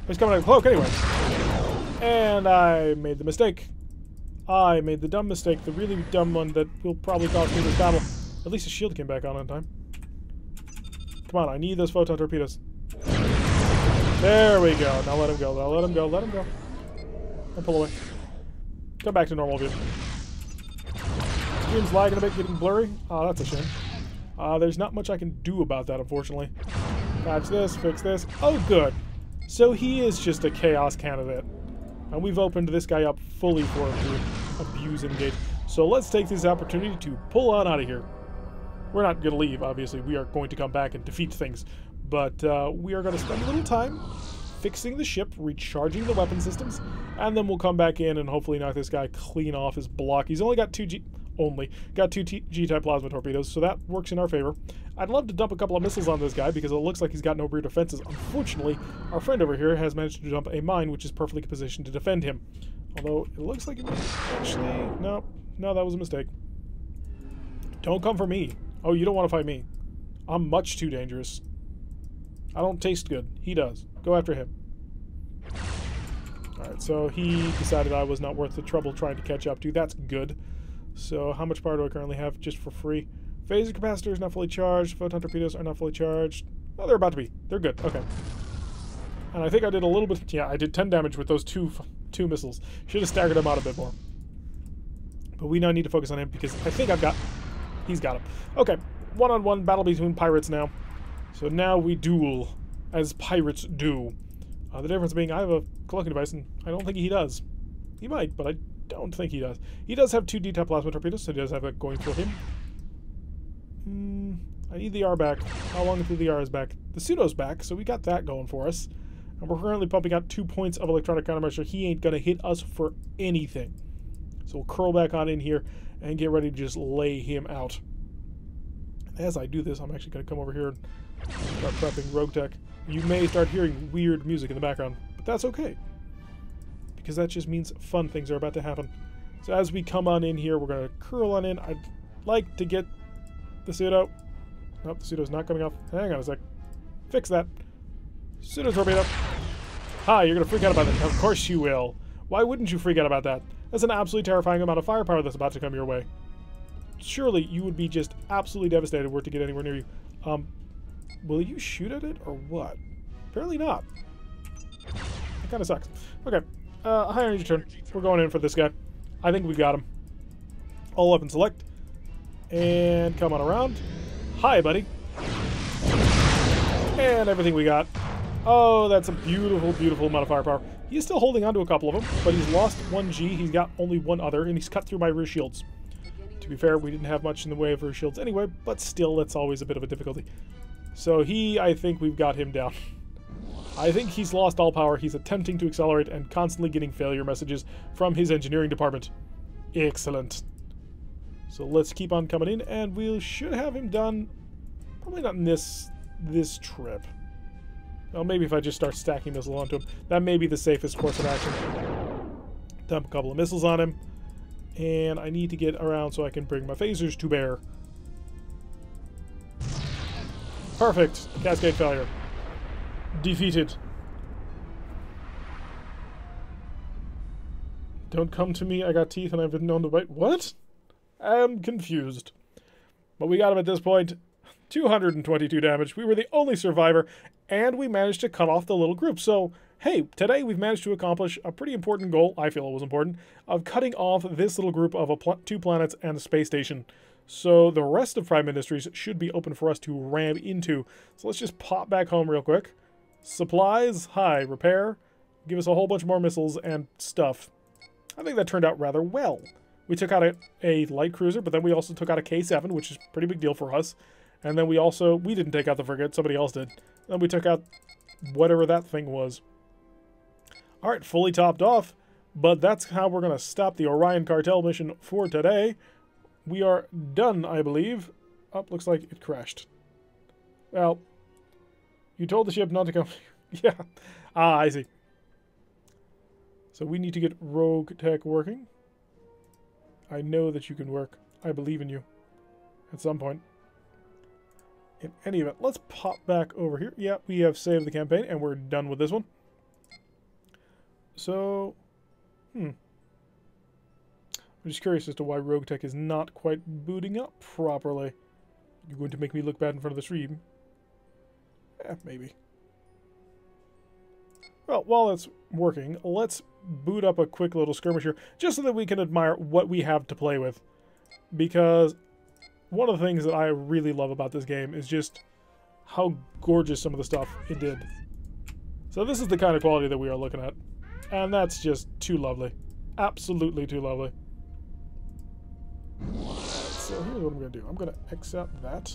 He's coming out of cloak anyway. And I made the mistake. I made the dumb mistake, the really dumb one that will probably cost me this battle. At least his shield came back on time. Come on, I need those photon torpedoes. There we go. Now let him go. Now let him go. Let him go. And pull away. Come back to normal view. Stream's lagging a bit, getting blurry. Oh, that's a shame. There's not much I can do about that, unfortunately. Patch this, fix this. Oh, good. So he is just a chaos candidate. And we've opened this guy up fully for him to abuse and engage. So let's take this opportunity to pull on out of here. We're not going to leave, obviously. We are going to come back and defeat things. But we are going to spend a little time fixing the ship, recharging the weapon systems, and then we'll come back in and hopefully knock this guy clean off his block. He's only got two G-type plasma torpedoes, so that works in our favor. I'd love to dump a couple of missiles on this guy because it looks like he's got no rear defenses. Unfortunately, our friend over here has managed to dump a mine which is perfectly positioned to defend him. Although, it looks like it might actually... No, that was a mistake. Don't come for me. Oh, you don't want to fight me. I'm much too dangerous. I don't taste good. He does. Go after him. Alright, so he decided I was not worth the trouble trying to catch up to. That's good. So how much power do I currently have just for free? Phaser capacitor is not fully charged. Photon torpedoes are not fully charged. Oh, they're about to be. They're good. Okay. And I think I did a little bit... Yeah, I did 10 damage with those two missiles. Should have staggered him out a bit more. But we now need to focus on him because I think I've got... He's got him. Okay. One-on-one battle between pirates now. So now we duel as pirates do. The difference being I have a cloaking device and I don't think he does. He might, but I don't think he does. He does have 2 D-type plasma torpedoes, so he does have that going for him. I need the R back. How long until the R is back? The pseudo's back, so we got that going for us. And we're currently pumping out 2 points of electronic countermeasure. He ain't gonna hit us for anything. So we'll curl back on in here and get ready to just lay him out. As I do this, I'm actually gonna come over here and start prepping RogueTech. You may start hearing weird music in the background, but that's okay. Because that just means fun things are about to happen. So as we come on in here, we're going to curl on in. I'd like to get the pseudo. Nope, the pseudo's not coming off. Hang on a sec. Fix that. Pseudo torpedo. Hi, you're going to freak out about that. Of course you will. Why wouldn't you freak out about that? That's an absolutely terrifying amount of firepower that's about to come your way. Surely you would be just absolutely devastated were it to get anywhere near you. Will you shoot at it or what? Apparently not. That kind of sucks. Okay. High energy turn. We're going in for this guy. I think we got him. All weapon select. And come on around. Hi, buddy. And everything we got. Oh, that's a beautiful, beautiful amount of firepower. He's still holding on to a couple of them, but he's lost 1 G. He's got only 1 other, and he's cut through my rear shields. To be fair, we didn't have much in the way of rear shields anyway, but still, that's always a bit of a difficulty. So I think we've got him down. I think he's lost all power. He's attempting to accelerate and constantly getting failure messages from his engineering department. Excellent. So let's keep on coming in, and we should have him done. Probably not in this trip. Well, maybe if I just start stacking missiles onto him. That may be the safest course of action. Dump a couple of missiles on him. And I need to get around so I can bring my phasers to bear. Perfect. Cascade failure. Defeated. Don't come to me. I got teeth and I've been known to bite. What? I'm confused. But we got him at this point. 222 damage. We were the only survivor, and we managed to cut off the little group. So, hey, today we've managed to accomplish a pretty important goal, I feel it was important, of cutting off this little group of 2 planets and a space station. So the rest of Prime Industries should be open for us to ram into. So let's just pop back home real quick. Supplies, hi, repair. Give us a whole bunch more missiles and stuff. I think that turned out rather well. We took out a light cruiser, but then we also took out a K-7, which is a pretty big deal for us. And then we didn't take out the frigate, somebody else did. Then we took out whatever that thing was. Alright, fully topped off. But that's how we're going to stop the Orion cartel mission for today. We are done, I believe. Oh, looks like it crashed. Well, you told the ship not to come. Yeah. Ah, I see. So we need to get RogueTech working. I know that you can work. I believe in you. At some point. In any event, let's pop back over here. Yeah, we have saved the campaign, and we're done with this one. So, I'm just curious as to why RogueTech is not quite booting up properly. You're going to make me look bad in front of the stream. Maybe. Well, while it's working, let's boot up a quick little skirmisher, just so that we can admire what we have to play with. Because one of the things that I really love about this game is just how gorgeous some of the stuff it did. So this is the kind of quality that we are looking at. And that's just too lovely. Absolutely too lovely. So here's what I'm going to do. I'm going to X out that.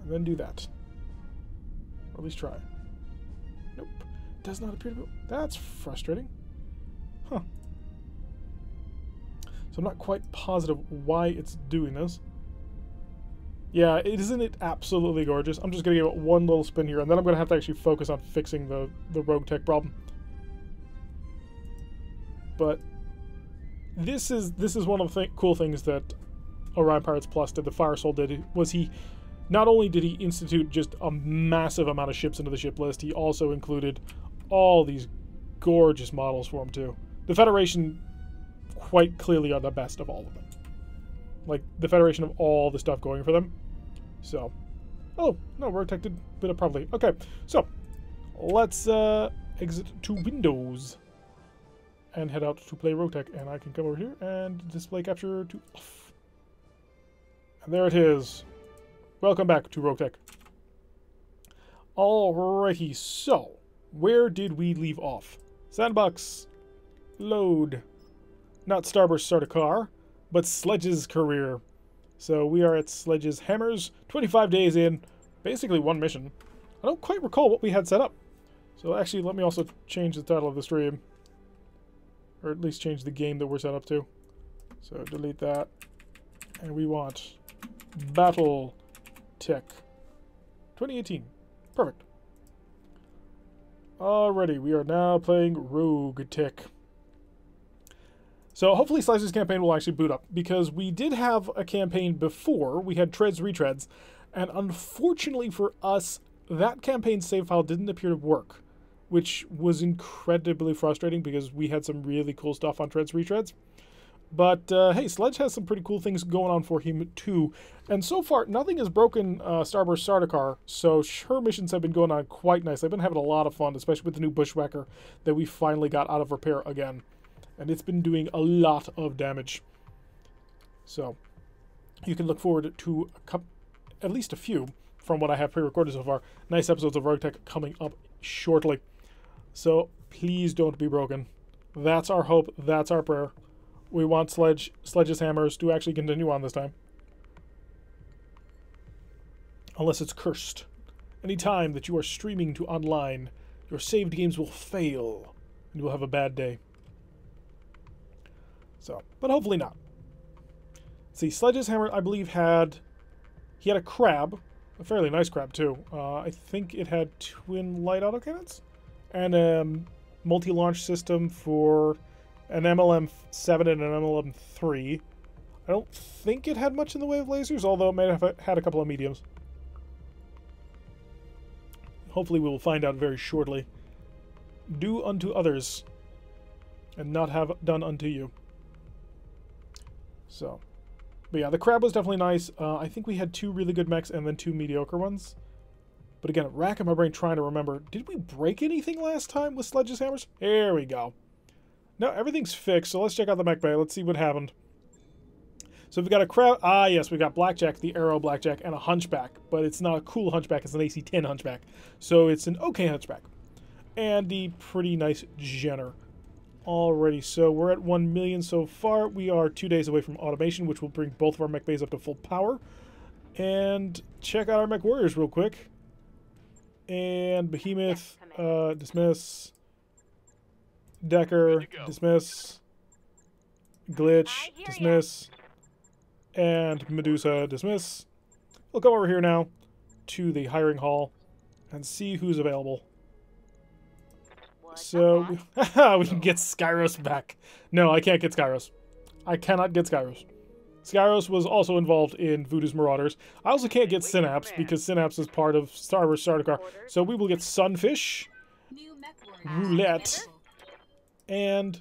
And then do that. Or at least try. Nope. Does not appear to be... That's frustrating. Huh. So I'm not quite positive why it's doing this. Yeah, isn't it absolutely gorgeous? I'm just going to give it one little spin here, and then I'm going to have to actually focus on fixing the RogueTech problem. But this is one of the cool things that Orion Pirates Plus did, the Fire Soul did, was he not only did he institute just a massive amount of ships into the ship list, he also included all these gorgeous models for him too. The Federation quite clearly are the best of all of them. Like, the Federation of all the stuff going for them. So, oh, no, RogueTech did bit up properly. Okay, so, let's exit to Windows and head out to play RogueTech. And I can come over here and display capture to off. And there it is. Welcome back to RogueTech. Alrighty, so, where did we leave off? Sandbox. Load. Not Starburst start a car, but Sledge's career. So we are at Sledge's Hammers, 25 days in, basically one mission. I don't quite recall what we had set up. So actually, let me also change the title of the stream. Or at least change the game that we're set up to. So delete that. And we want Battle Tech 2018. Perfect. Alrighty, we are now playing RogueTech. So hopefully Sledge's campaign will actually boot up, because we did have a campaign before. We had Treads Retreads, and unfortunately for us, that campaign save file didn't appear to work, which was incredibly frustrating because we had some really cool stuff on Treads Retreads. But hey, Sledge has some pretty cool things going on for him too, and so far nothing has broken Starburst Sardaukar, so her missions have been going on quite nice. I've been having a lot of fun, especially with the new Bushwhacker that we finally got out of repair again. And it's been doing a lot of damage. So, you can look forward to at least a few, from what I have pre-recorded so far, nice episodes of RogueTech coming up shortly. So, please don't be broken. That's our hope. That's our prayer. We want Sledge's Hammers to actually continue on this time. Unless it's cursed. Any time that you are streaming to online, your saved games will fail, and you will have a bad day. So, but hopefully not. See, Sledge's Hammer, I believe, he had a crab, a fairly nice crab too. I think it had twin light autocannons and a multi-launch system for an MLM-7 and an MLM-3. I don't think it had much in the way of lasers, although it may have had a couple of mediums. Hopefully we will find out very shortly. Do unto others, and not have done unto you. So, but yeah, the crab was definitely nice. I think we had 2 really good mechs and then 2 mediocre ones. But again, racking my brain trying to remember, did we break anything last time with Sledge's Hammers? Here we go. No, everything's fixed, so let's check out the mech bay. Let's see what happened. So we've got a crab. Ah, yes, we've got Blackjack, the Arrow Blackjack, and a Hunchback. But it's not a cool Hunchback, it's an AC-10 Hunchback. So it's an okay Hunchback. And the pretty nice Jenner. Alrighty, so we're at 1 million so far. We are 2 days away from automation, which will bring both of our mech bays up to full power. And check out our mech warriors real quick. And Behemoth, dismiss. Decker, dismiss. Glitch, dismiss. And Medusa, dismiss. We'll come over here now to the hiring hall and see who's available. So, we can get Skyros back. No, I can't get Skyros. I cannot get Skyros. Skyros was also involved in Voodoo's Marauders. I also can't get Synapse because Synapse is part of Star Wars Sardaukar. So we will get Sunfish, Roulette, and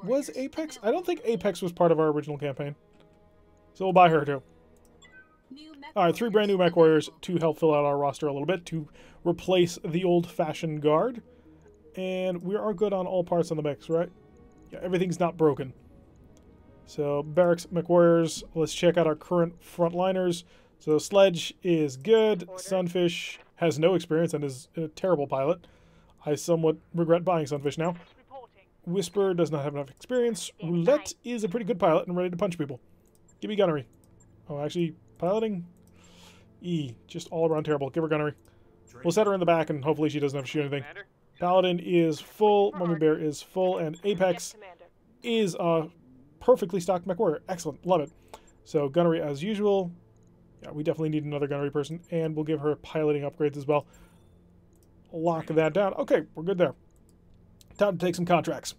was Apex? I don't think Apex was part of our original campaign. So we'll buy her too. Alright, 3 brand new mech warriors to help fill out our roster a little bit to replace the old-fashioned guard. And we are good on all parts on the mechs, right? Yeah, everything's not broken. So, Barracks, mech warriors. Let's check out our current frontliners. So, Sledge is good. Sunfish has no experience and is a terrible pilot. I somewhat regret buying Sunfish now. Whisper does not have enough experience. Roulette is a pretty good pilot and ready to punch people. Give me gunnery. Oh, actually, piloting? Just all around terrible. Give her gunnery. We'll set her in the back and hopefully she doesn't have to shoot anything. Paladin is full. Mummy Bear is full. And Apex is a perfectly stocked mech warrior. Excellent. Love it. So, gunnery as usual. Yeah, we definitely need another gunnery person. And we'll give her piloting upgrades as well. Lock that down. Okay, we're good there. Time to take some contracts.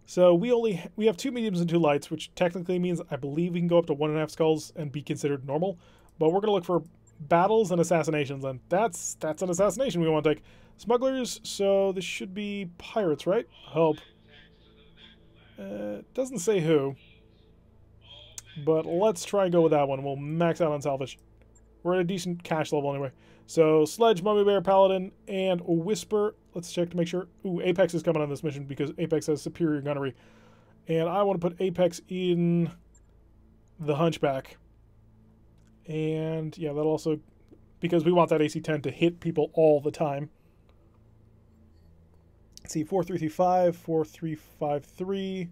So we have 2 mediums and 2 lights, which technically means I believe we can go up to 1.5 skulls and be considered normal. But we're going to look for battles and assassinations, and that's an assassination we want to take. Smugglers, so this should be pirates, right? Hope. Doesn't say who. But let's try and go with that one. We'll max out on salvage. We're at a decent cash level anyway. So, Sledge, Mummy Bear, Paladin, and Whisper. Let's check to make sure. Ooh, Apex is coming on this mission because Apex has superior gunnery. And I want to put Apex in the Hunchback. And, yeah, that'll also... because we want that AC-10 to hit people all the time. Let's see, 4335, 4353.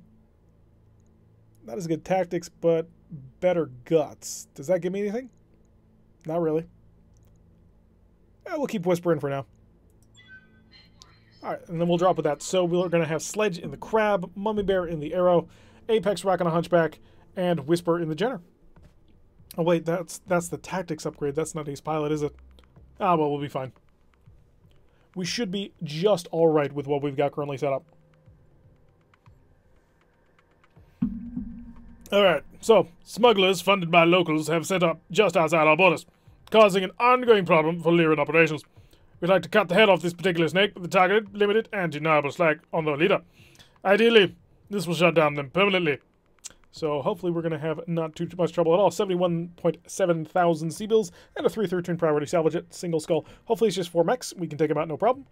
Not as good tactics, but better guts. Does that give me anything? Not really. We'll keep Whispering for now. Alright, and then we'll drop with that. So we're going to have Sledge in the Crab, Mummy Bear in the Arrow, Apex rocking a Hunchback, and Whisper in the Jenner. Oh wait, that's the tactics upgrade. That's not Ace Pilot, is it? Ah, well, we'll be fine. We should be just alright with what we've got currently set up. Alright, so, smugglers funded by locals have set up just outside our borders, causing an ongoing problem for Lyran operations. We'd like to cut the head off this particular snake with a targeted, limited, and deniable slag on the leader. Ideally, this will shut down them permanently. So hopefully we're going to have not too much trouble at all. 71.7 thousand C-bills and a 313 priority salvage at single skull. Hopefully it's just 4 mechs. We can take him out no problem.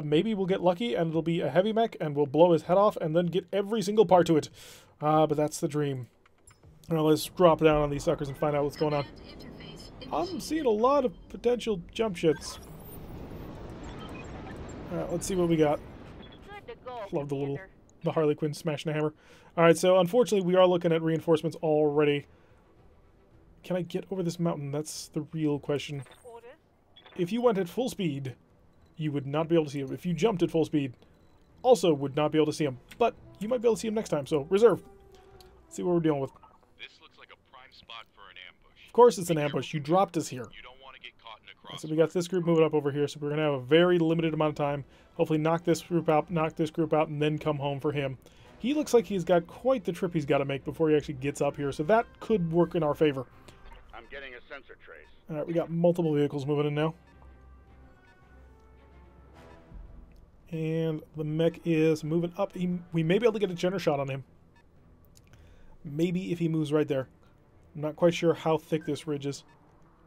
Maybe we'll get lucky and it'll be a heavy mech and we'll blow his head off and then get every single part to it. But that's the dream. Now let's drop down on these suckers and find out what's going on. I'm seeing a lot of potential jump shits. Alright, let's see what we got. Love the Harley Quinn smashing a hammer. Alright, so unfortunately we are looking at reinforcements already. Can I get over this mountain? That's the real question. If you went at full speed, you would not be able to see him. If you jumped at full speed, also would not be able to see him. But you might be able to see him next time, so reserve. Let's see what we're dealing with. This looks like a prime spot for an ambush. Of course it's an ambush. You dropped us here. You don't want to get caught in a cross. So we got this group moving up over here, so we're going to have a very limited amount of time. Hopefully knock this group out, and then come home for him. He looks like he's got quite the trip he's got to make before he actually gets up here, so that could work in our favor. I'm getting a sensor trace. Alright, we got multiple vehicles moving in now. And the mech is moving up. We may be able to get a Jenner shot on him. Maybe if he moves right there. I'm not quite sure how thick this ridge is.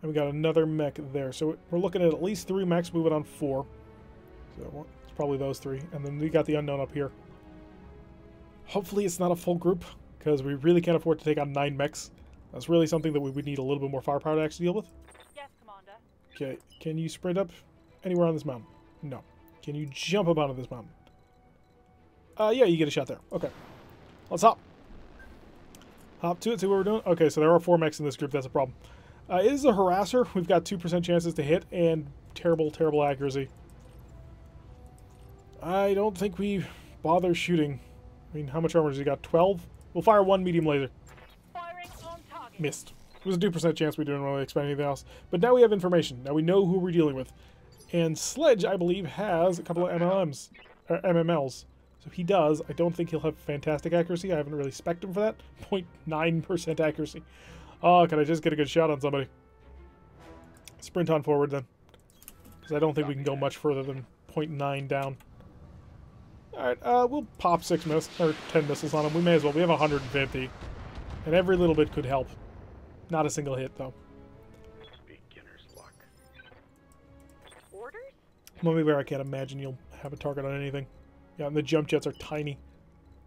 And we got another mech there. So we're looking at least 3 mechs moving on 4. So it's probably those 3. And then we got the unknown up here. Hopefully it's not a full group, because we really can't afford to take on 9 mechs. That's really something that we would need a little bit more firepower to actually deal with. Yes, Commander. Okay, can you sprint up anywhere on this mountain? No. Can you jump up onto this mountain? Yeah, you get a shot there. Okay. Let's hop. Hop to it, see what we're doing. Okay, so there are 4 mechs in this group. That's a problem. It is a harasser. We've got 2% chances to hit and terrible, terrible accuracy. I don't think we bother shooting. I mean, how much armor has he got? 12? We'll fire 1 medium laser. Firing on target. Missed. It was a 2% chance. We didn't really expect anything else. But now we have information. Now we know who we're dealing with. And Sledge, I believe, has a couple of MLMs. Or MMLs. So he does. I don't think he'll have fantastic accuracy. I haven't really spec'd him for that. 0.9% accuracy. Oh, can I just get a good shot on somebody? Sprint on forward then. Because I don't think we can go much further than 0.9 down. Alright, we'll pop 10 missiles on him. We may as well. We have 150. And every little bit could help. Not a single hit, though. Beginner's luck. Orders? Maybe where I can't imagine you'll have a target on anything. Yeah, and the jump jets are tiny.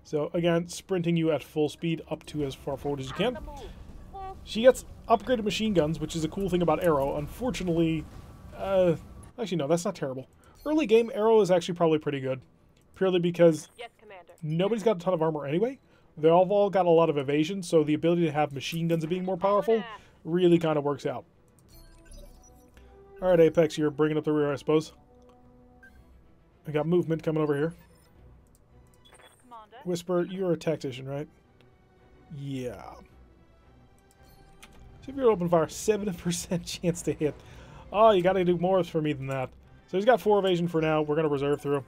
So, again, sprinting you at full speed up to as far forward as you can. She gets upgraded machine guns, which is a cool thing about Arrow. Unfortunately, actually, no, that's not terrible. Early game, Arrow is actually probably pretty good. Purely because Yes, Commander. nobody's got a ton of armor anyway. They've all got a lot of evasion, so the ability to have machine guns being more powerful really kind of works out. Alright, Apex, you're bringing up the rear, I suppose. I got movement coming over here. Commander. Whisper, you're a tactician, right? Yeah. So if you're open fire, 7% chance to hit. Oh, you gotta do more for me than that. So he's got 4 evasion for now. We're gonna reserve through.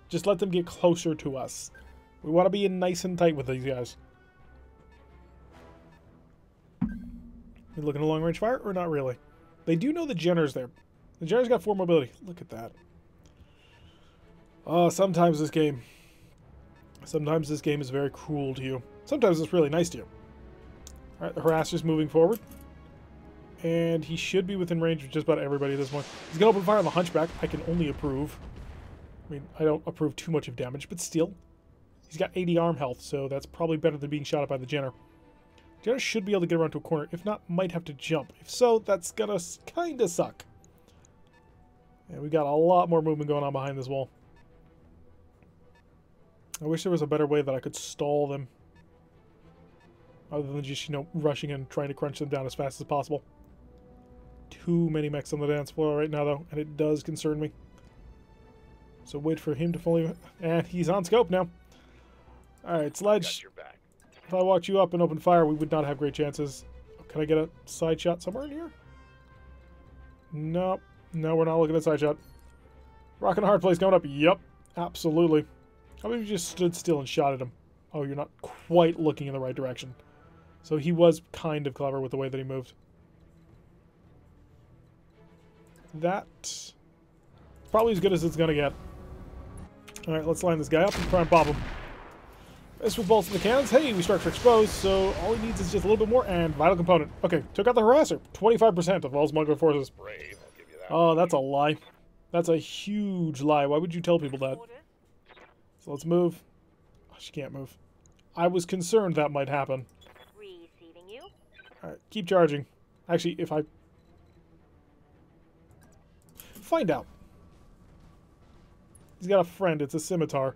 Just let them get closer to us. We want to be in nice and tight with these guys. You looking at long range fire or not really? They do know the Jenner's there. The Jenner's got 4 mobility. Look at that. Oh, sometimes this game is very cruel to you. Sometimes it's really nice to you. Alright, the harasser's moving forward. And he should be within range of just about everybody at this point. He's going to open fire on the Hunchback. I can only approve. I mean, I don't approve too much of damage, but still. He's got 80 arm health, so that's probably better than being shot at by the Jenner. Jenner should be able to get around to a corner. If not, might have to jump. If so, that's going to kind of suck. And we got a lot more movement going on behind this wall. I wish there was a better way that I could stall them. Other than just, you know, rushing and trying to crunch them down as fast as possible. Too many mechs on the dance floor right now, though, and it does concern me. So wait for him to fully... And he's on scope now. Alright, Sledge. If I walked you up and opened fire, we would not have great chances. Can I get a side shot somewhere in here? Nope. No, we're not looking at side shot. Rockin' a hard place coming up. Yep. Absolutely. How about you just stood still and shot at him? Oh, you're not quite looking in the right direction. So he was kind of clever with the way that he moved. That's probably as good as it's going to get. Alright, let's line this guy up and try and pop him. This with bolts in the cannons. Hey, we structure exposed, so all he needs is just a little bit more and vital component. Okay, took out the harasser. 25% of all smuggler forces. Brave, I'll give you that. Oh, that's a lie. That's a huge lie. Why would you tell people that? So let's move. Oh, she can't move. I was concerned that might happen. Receiving you. Alright, keep charging. Actually, if I... Find out. He's got a friend. It's a scimitar.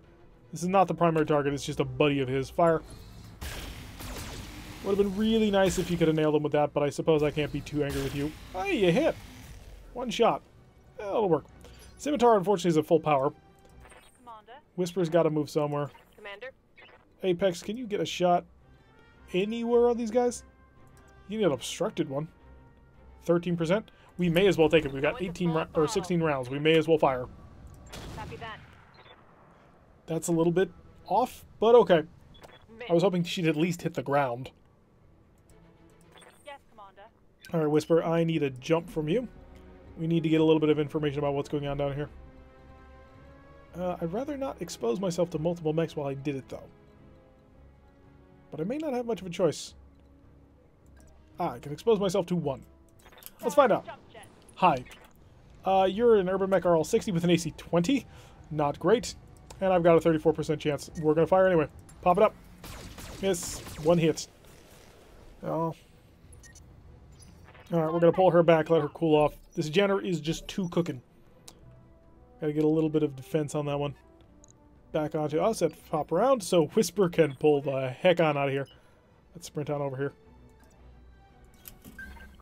This is not the primary target. It's just a buddy of his. Fire. Would have been really nice if you could have nailed him with that, but I suppose I can't be too angry with you. Hey, you hit. One shot. That'll work. Scimitar, unfortunately, is at full power. Commander. Whisper's got to move somewhere. Commander. Apex, can you get a shot anywhere on these guys? You need an obstructed one. 13%. We may as well take it. We've got 16 rounds. We may as well fire. Copy that. That's a little bit off, but okay. Miss. I was hoping she'd at least hit the ground. Yes, Commander. Alright, Whisper, I need a jump from you. We need to get a little bit of information about what's going on down here. I'd rather not expose myself to multiple mechs while I did it, though. But I may not have much of a choice. I can expose myself to one. Let's find out. Jump jet. Hi. You're an Urban Mech RL60 with an AC 20. Not great. And I've got a 34% chance. We're going to fire anyway. Pop it up. Miss. One hit. Oh. Alright, we're going to pull her back, let her cool off. This Jenner is just too cooking. Got to get a little bit of defense on that one. Back onto us at pop around, so Whisper can pull the heck on out of here. Let's sprint on over here.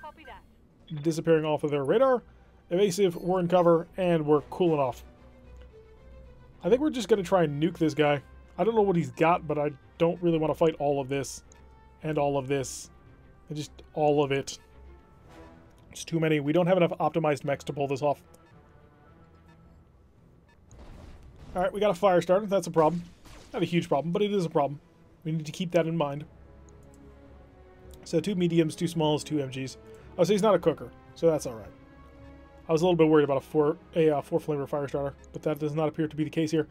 Copy that. Disappearing off of their radar. Evasive, we're in cover, and we're cooling off. I think we're just going to try and nuke this guy. I don't know what he's got, but I don't really want to fight all of this. And all of this. And just all of it. It's too many. We don't have enough optimized mechs to pull this off. Alright, we got a fire starter. That's a problem. Not a huge problem, but it is a problem. We need to keep that in mind. So 2 mediums, 2 smalls, 2 MGs. Oh, so he's not a cooker. So that's alright. I was a little bit worried about a 4-flavor fire starter, but that does not appear to be the case here.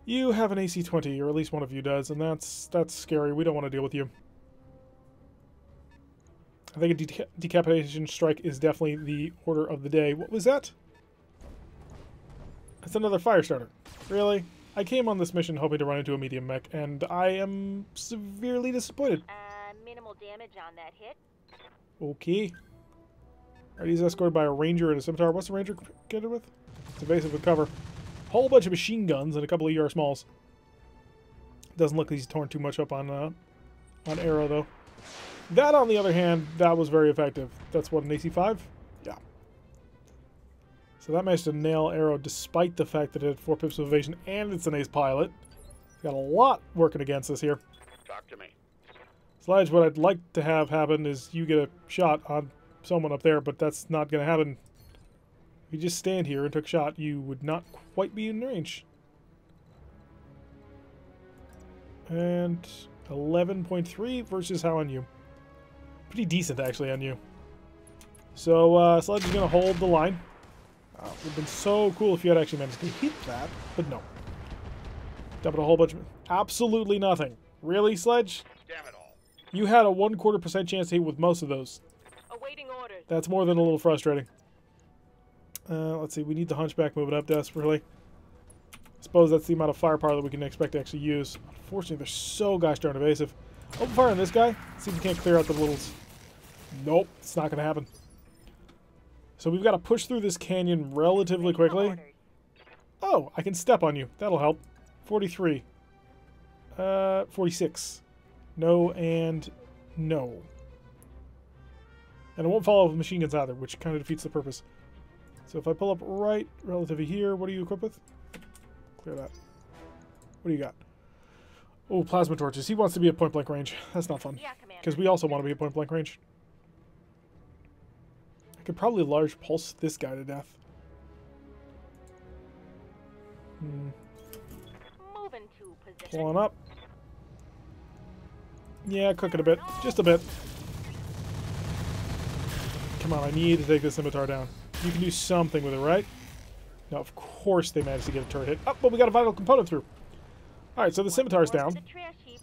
You have an AC-20, or at least one of you does, and that's scary. We don't want to deal with you. I think a decapitation strike is definitely the order of the day. What was that? That's another fire starter. Really? I came on this mission hoping to run into a medium mech, and I am severely disappointed. Minimal damage on that hit. Okay. Alright, he's escorted by a ranger and a scimitar. What's the ranger get it with? It's evasive with cover. Whole bunch of machine guns and a couple of ER smalls. Doesn't look like he's torn too much up on arrow, though. That, on the other hand, that was very effective. That's what, an AC-5? Yeah. So that managed to nail arrow despite the fact that it had 4 pips of evasion and it's an ace pilot. Got a lot working against us here. Talk to me. Sledge, what I'd like to have happen is you get a shot on someone up there, but that's not going to happen. If you just stand here and took a shot, you would not quite be in range. And 11.3 versus how on you? Pretty decent, actually, on you. So, Sledge is going to hold the line. It would have been so cool if you had actually managed to hit that, but no. Dumping a whole bunch of... Absolutely nothing. Really, Sledge? Damn it all. You had a 1/4% chance to hit with most of those. Awaiting orders. That's more than a little frustrating. Let's see, we need the hunchback moving up desperately. I suppose that's the amount of firepower that we can expect to actually use. Unfortunately, they're so gosh darn evasive. Open fire on this guy. See if we can't clear out the littles. Nope, it's not going to happen. So we've got to push through this canyon relatively quickly. Oh, I can step on you. That'll help. 43. 46. No and no. And it won't follow with machine guns either, which kind of defeats the purpose. So if I pull up right relatively here, what are you equipped with? Clear that. What do you got? Oh, plasma torches. He wants to be at point-blank range. That's not fun. Because we also want to be at point-blank range. I could probably large pulse this guy to death. Moving to position. Pulling up. Yeah, cook it a bit. Just a bit. Come on, I need to take this scimitar down. You can do something with it, right? No, of course they managed to get a turret hit. Oh, but we got a vital component through. Alright, so the scimitar's down.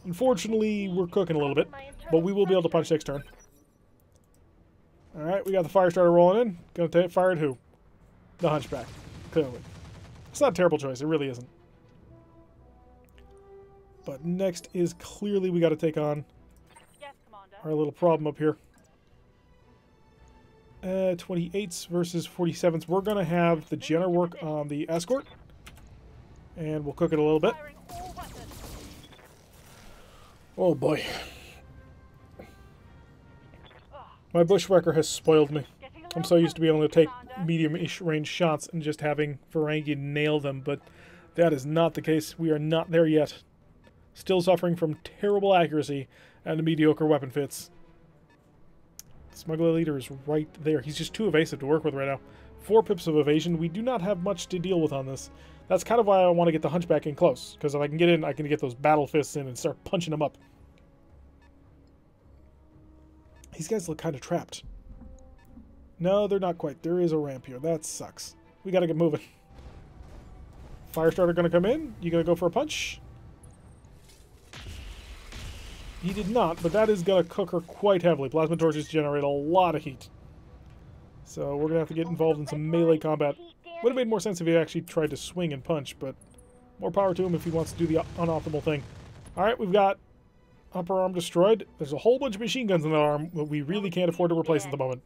Unfortunately, we're cooking a little bit, but we will be able to punch next turn. Alright, we got the fire starter rolling in. Gonna take fire at who? The hunchback, clearly. It's not a terrible choice, it really isn't. But next is clearly we got to take on Yes, Commander. our little problem up here. 28s versus 47s. We're going to have the Jenner work on the escort. And we'll cook it a little bit. Firing all weapons. Oh boy. My bushwhacker has spoiled me. Getting a I'm little so used to being able to take Commander. medium-ish range shots and just having Ferengi nail them, but that is not the case. We are not there yet. Still suffering from terrible accuracy and mediocre weapon fits. Smuggler leader is right there. He's just too evasive to work with right now. 4 pips of evasion. We do not have much to deal with on this. That's kind of why I want to get the hunchback in close, because if I can get in, I can get those battle fists in and start punching them up. These guys look kind of trapped. No, they're not quite. There is a ramp here. That sucks. We got to get moving. Firestarter going to come in. You going to go for a punch? He did not, but that is going to cook her quite heavily. Plasma torches generate a lot of heat. So we're going to have to get involved in some melee combat. Would have made more sense if he actually tried to swing and punch, but more power to him if he wants to do the unoptimal thing. Alright, we've got upper arm destroyed. There's a whole bunch of machine guns in that arm that we really can't afford to replace at the moment.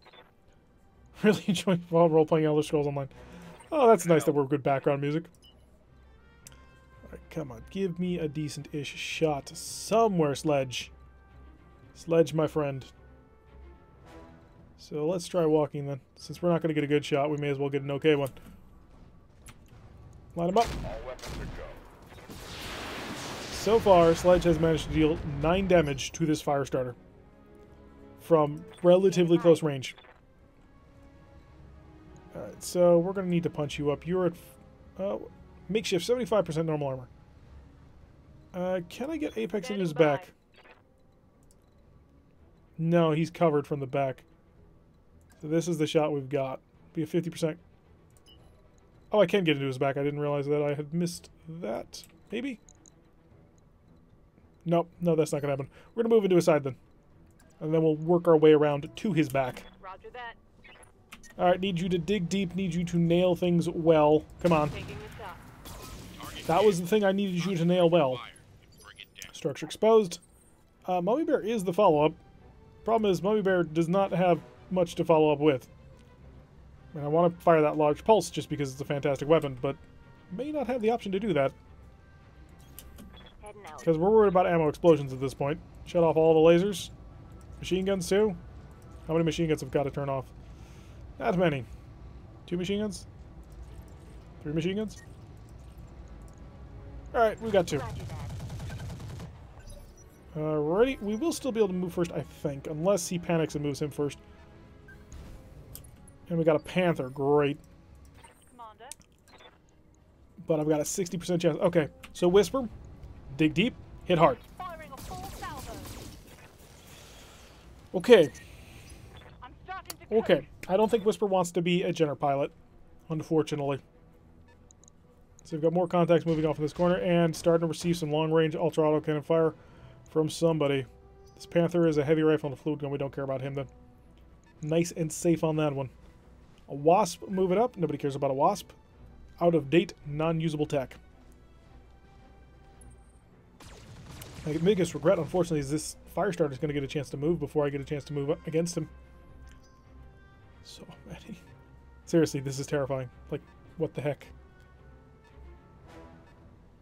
Really enjoying role-playing Elder Scrolls Online. Oh, that's nice that we're good background music. Alright, come on. Give me a decent-ish shot somewhere, Sledge. Sledge, my friend. So let's try walking then. Since we're not going to get a good shot, we may as well get an okay one. Line him up. All weapons are go. So far, Sledge has managed to deal 9 damage to this fire starter from relatively close range. Alright, so we're going to need to punch you up. You're at makeshift, 75% normal armor. Can I get Apex into his back? No, he's covered from the back. So this is the shot we've got. Be a 50%. Oh, I can get into his back. I didn't realize that I had missed that. Maybe? Nope. No, that's not going to happen. We're going to move into his side then. And then we'll work our way around to his back. Roger that. Alright, need you to dig deep. Need you to nail things well. Come on. Taking this up. That was the thing I needed you to nail well. Structure exposed. Mummy Bear is the follow-up. Problem is, Mummy Bear does not have much to follow up with. I mean, I want to fire that large pulse just because it's a fantastic weapon, but may not have the option to do that. Heading out. Because we're worried about ammo explosions at this point. Shut off all the lasers. Machine guns too? How many machine guns have got to turn off? Not many. 2 machine guns? 3 machine guns? Alright, we got 2. Roger that. Alrighty, we will still be able to move first, I think, unless he panics and moves him first. And we got a Panther, great. Commander. But I've got a 60% chance. Okay, so Whisper, dig deep, hit hard. Firing a full salvo. Okay, I'm starting to okay. I don't think Whisper wants to be a Jenner pilot, unfortunately. So we've got more contacts moving off in this corner and starting to receive some long-range ultra-auto cannon fire from somebody. This Panther is a heavy rifle and a fluid gun. We don't care about him then. Nice and safe on that one. A Wasp, move it up. Nobody cares about a Wasp. Out of date, non-usable tech. My biggest regret, unfortunately, is this fire starter is going to get a chance to move before I get a chance to move up against him. So many. Seriously, this is terrifying. Like, what the heck?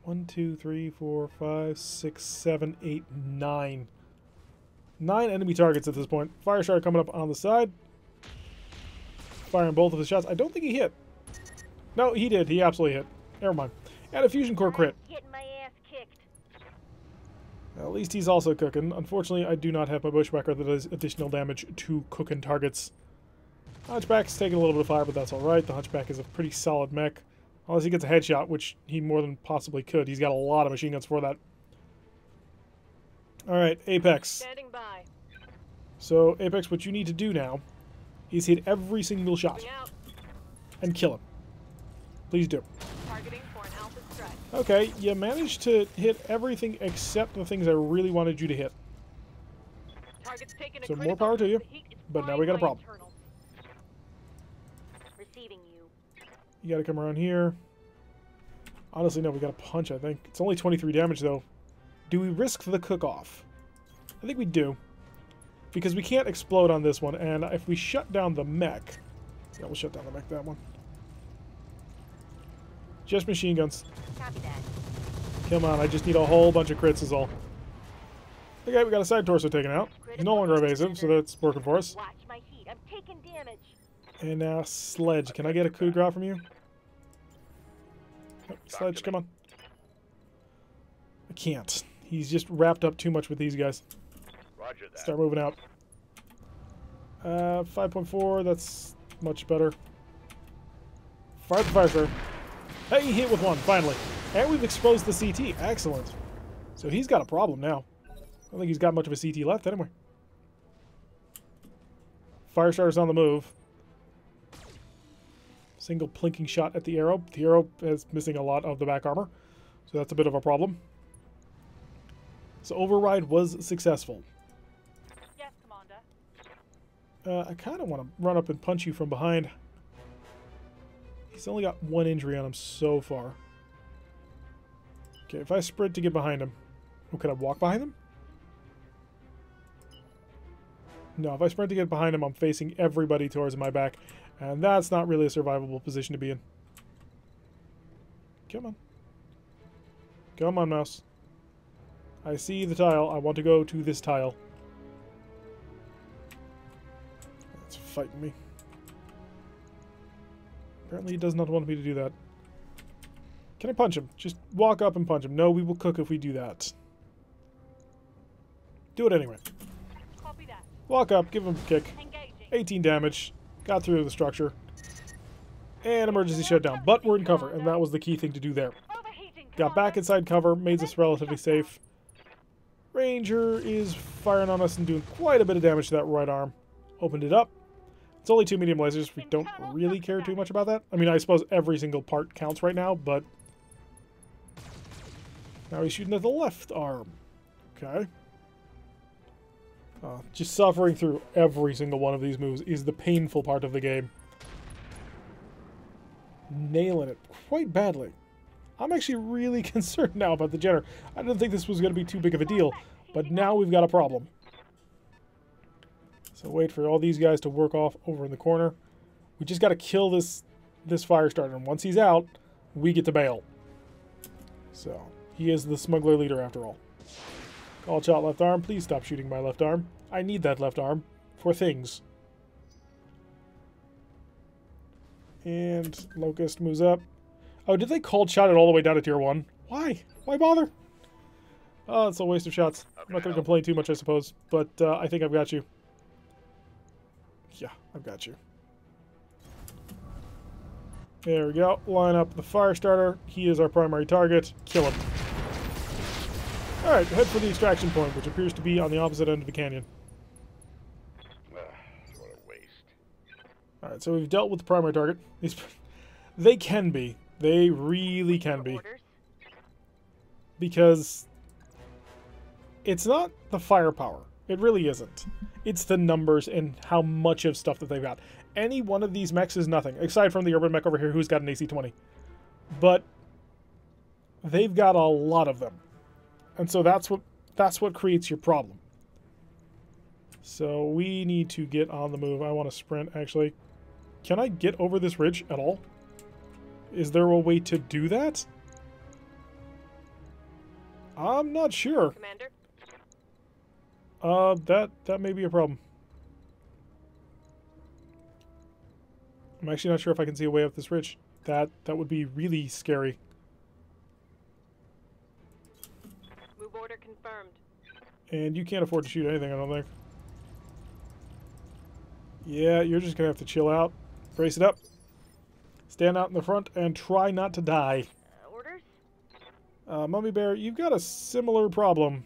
1, 2, 3, 4, 5, 6, 7, 8, 9. 9 enemy targets at this point. Fire starter coming up on the side. Firing both of his shots. I don't think he hit. No, he did. He absolutely hit. Never mind. And a fusion core crit. getting my ass kicked. At least he's also cooking. Unfortunately, I do not have my bushwhacker that does additional damage to cooking targets. Hunchback's taking a little bit of fire, but that's alright. The Hunchback is a pretty solid mech. Unless he gets a headshot, which he more than possibly could. He's got a lot of machine guns for that. Alright, Apex. Standing by. So, Apex, what you need to do now is hit every single shot Moving out. and kill him. Please do. Targeting for an alpha strike. Okay, you managed to hit everything except the things I really wanted you to hit. Target's taking a So more critical. power to you, The heat is but now frying we got a my problem. internals. Receiving you. You gotta come around here. Honestly, no, we gotta punch, I think. It's only 23 damage, though. Do we risk the cook-off? I think we do. Because we can't explode on this one, and if we shut down the mech... Yeah, we'll shut down the mech, that one. Just machine guns. Copy that. Come on, I just need a whole bunch of crits is all. Okay, we got a side torso taken out. He's no longer evasive, so that's working for us. Watch my heat. I'm taking damage. And now Sledge. Can I get a coup de grace from you? Oh, Sledge, come on. I can't. He's just wrapped up too much with these guys. Roger that. Start moving out. 5.4, that's much better. Fire the fire, sir. Hey, he hit with one, finally. And we've exposed the CT. Excellent. So he's got a problem now. I don't think he's got much of a CT left anyway. Firestarter's on the move. Single plinking shot at the arrow. The arrow is missing a lot of the back armor, so that's a bit of a problem. So override was successful. Yes, Commander. I kind of want to run up and punch you from behind. He's only got 1 injury on him so far. Okay, if I sprint to get behind him... Oh, can I walk behind him? No, if I sprint to get behind him, I'm facing everybody towards my back. And that's not really a survivable position to be in. Come on. Come on, mouse. I see the tile. I want to go to this tile. fighting me. Apparently he does not want me to do that. Can I punch him? Just walk up and punch him. No, we will cook if we do that. Do it anyway. Copy that. Walk up, give him a kick. Engaging. 18 damage. Got through the structure. And emergency shutdown. But we're in cover, and that was the key thing to do there. Overheating. Got back inside cover, made us relatively safe. Ranger is firing on us and doing quite a bit of damage to that right arm. Opened it up. It's only 2 medium lasers. We don't really care too much about that. I mean, I suppose every single part counts right now, but... Now he's shooting at the left arm. Okay. Just suffering through every single one of these moves is the painful part of the game. Nailing it quite badly. I'm actually really concerned now about the Jenner. I didn't think this was going to be too big of a deal, but now we've got a problem. So wait for all these guys to work off over in the corner. We just got to kill this fire starter, and once he's out, we get to bail. So, he is the smuggler leader after all. Call shot left arm. Please stop shooting my left arm. I need that left arm for things. And Locust moves up. Oh, did they cold shot it all the way down to tier 1? Why? Why bother? Oh, it's a waste of shots. I'm not going to complain too much, I suppose. But I think I've got you. Yeah, I've got you. There we go. Line up the fire starter. He is our primary target. Kill him. Alright, head for the extraction point, which appears to be on the opposite end of the canyon. What a waste. Alright, so we've dealt with the primary target. They can be. They really can be. Because it's not the firepower. It really isn't. It's the numbers and how much of stuff that they've got. Any one of these mechs is nothing, aside from the urban mech over here who's got an AC-20. But they've got a lot of them. And so that's what creates your problem. So we need to get on the move. I want to sprint, actually. Can I get over this ridge at all? Is there a way to do that? I'm not sure. Commander. That may be a problem. I'm actually not sure if I can see a way up this ridge. That would be really scary. Move order confirmed. And you can't afford to shoot anything, I don't think. Yeah, you're just gonna have to chill out. Brace it up. Stand out in the front and try not to die. Orders? Mummy Bear, you've got a similar problem.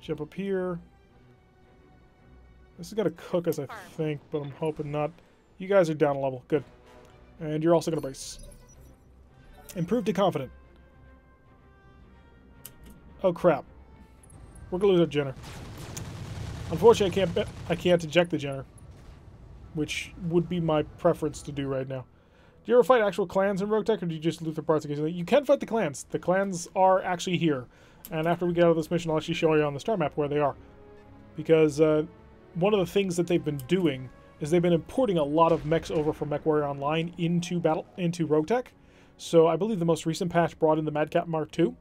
Jump up here. This is going to cook us, I think, but I'm hoping not. You guys are down a level. Good. And you're also going to brace. Improve to confident. Oh, crap. We're going to lose our Jenner. Unfortunately, I can't eject the Jenner, which would be my preference to do right now. Do you ever fight actual clans in RogueTech, or do you just loot their parts occasionally? You can fight the clans. The clans are actually here. And after we get out of this mission, I'll actually show you on the star map where they are. Because one of the things that they've been doing is they've been importing a lot of mechs over from MechWarrior Online into RogueTech. So I believe the most recent patch brought in the Madcap Mark II,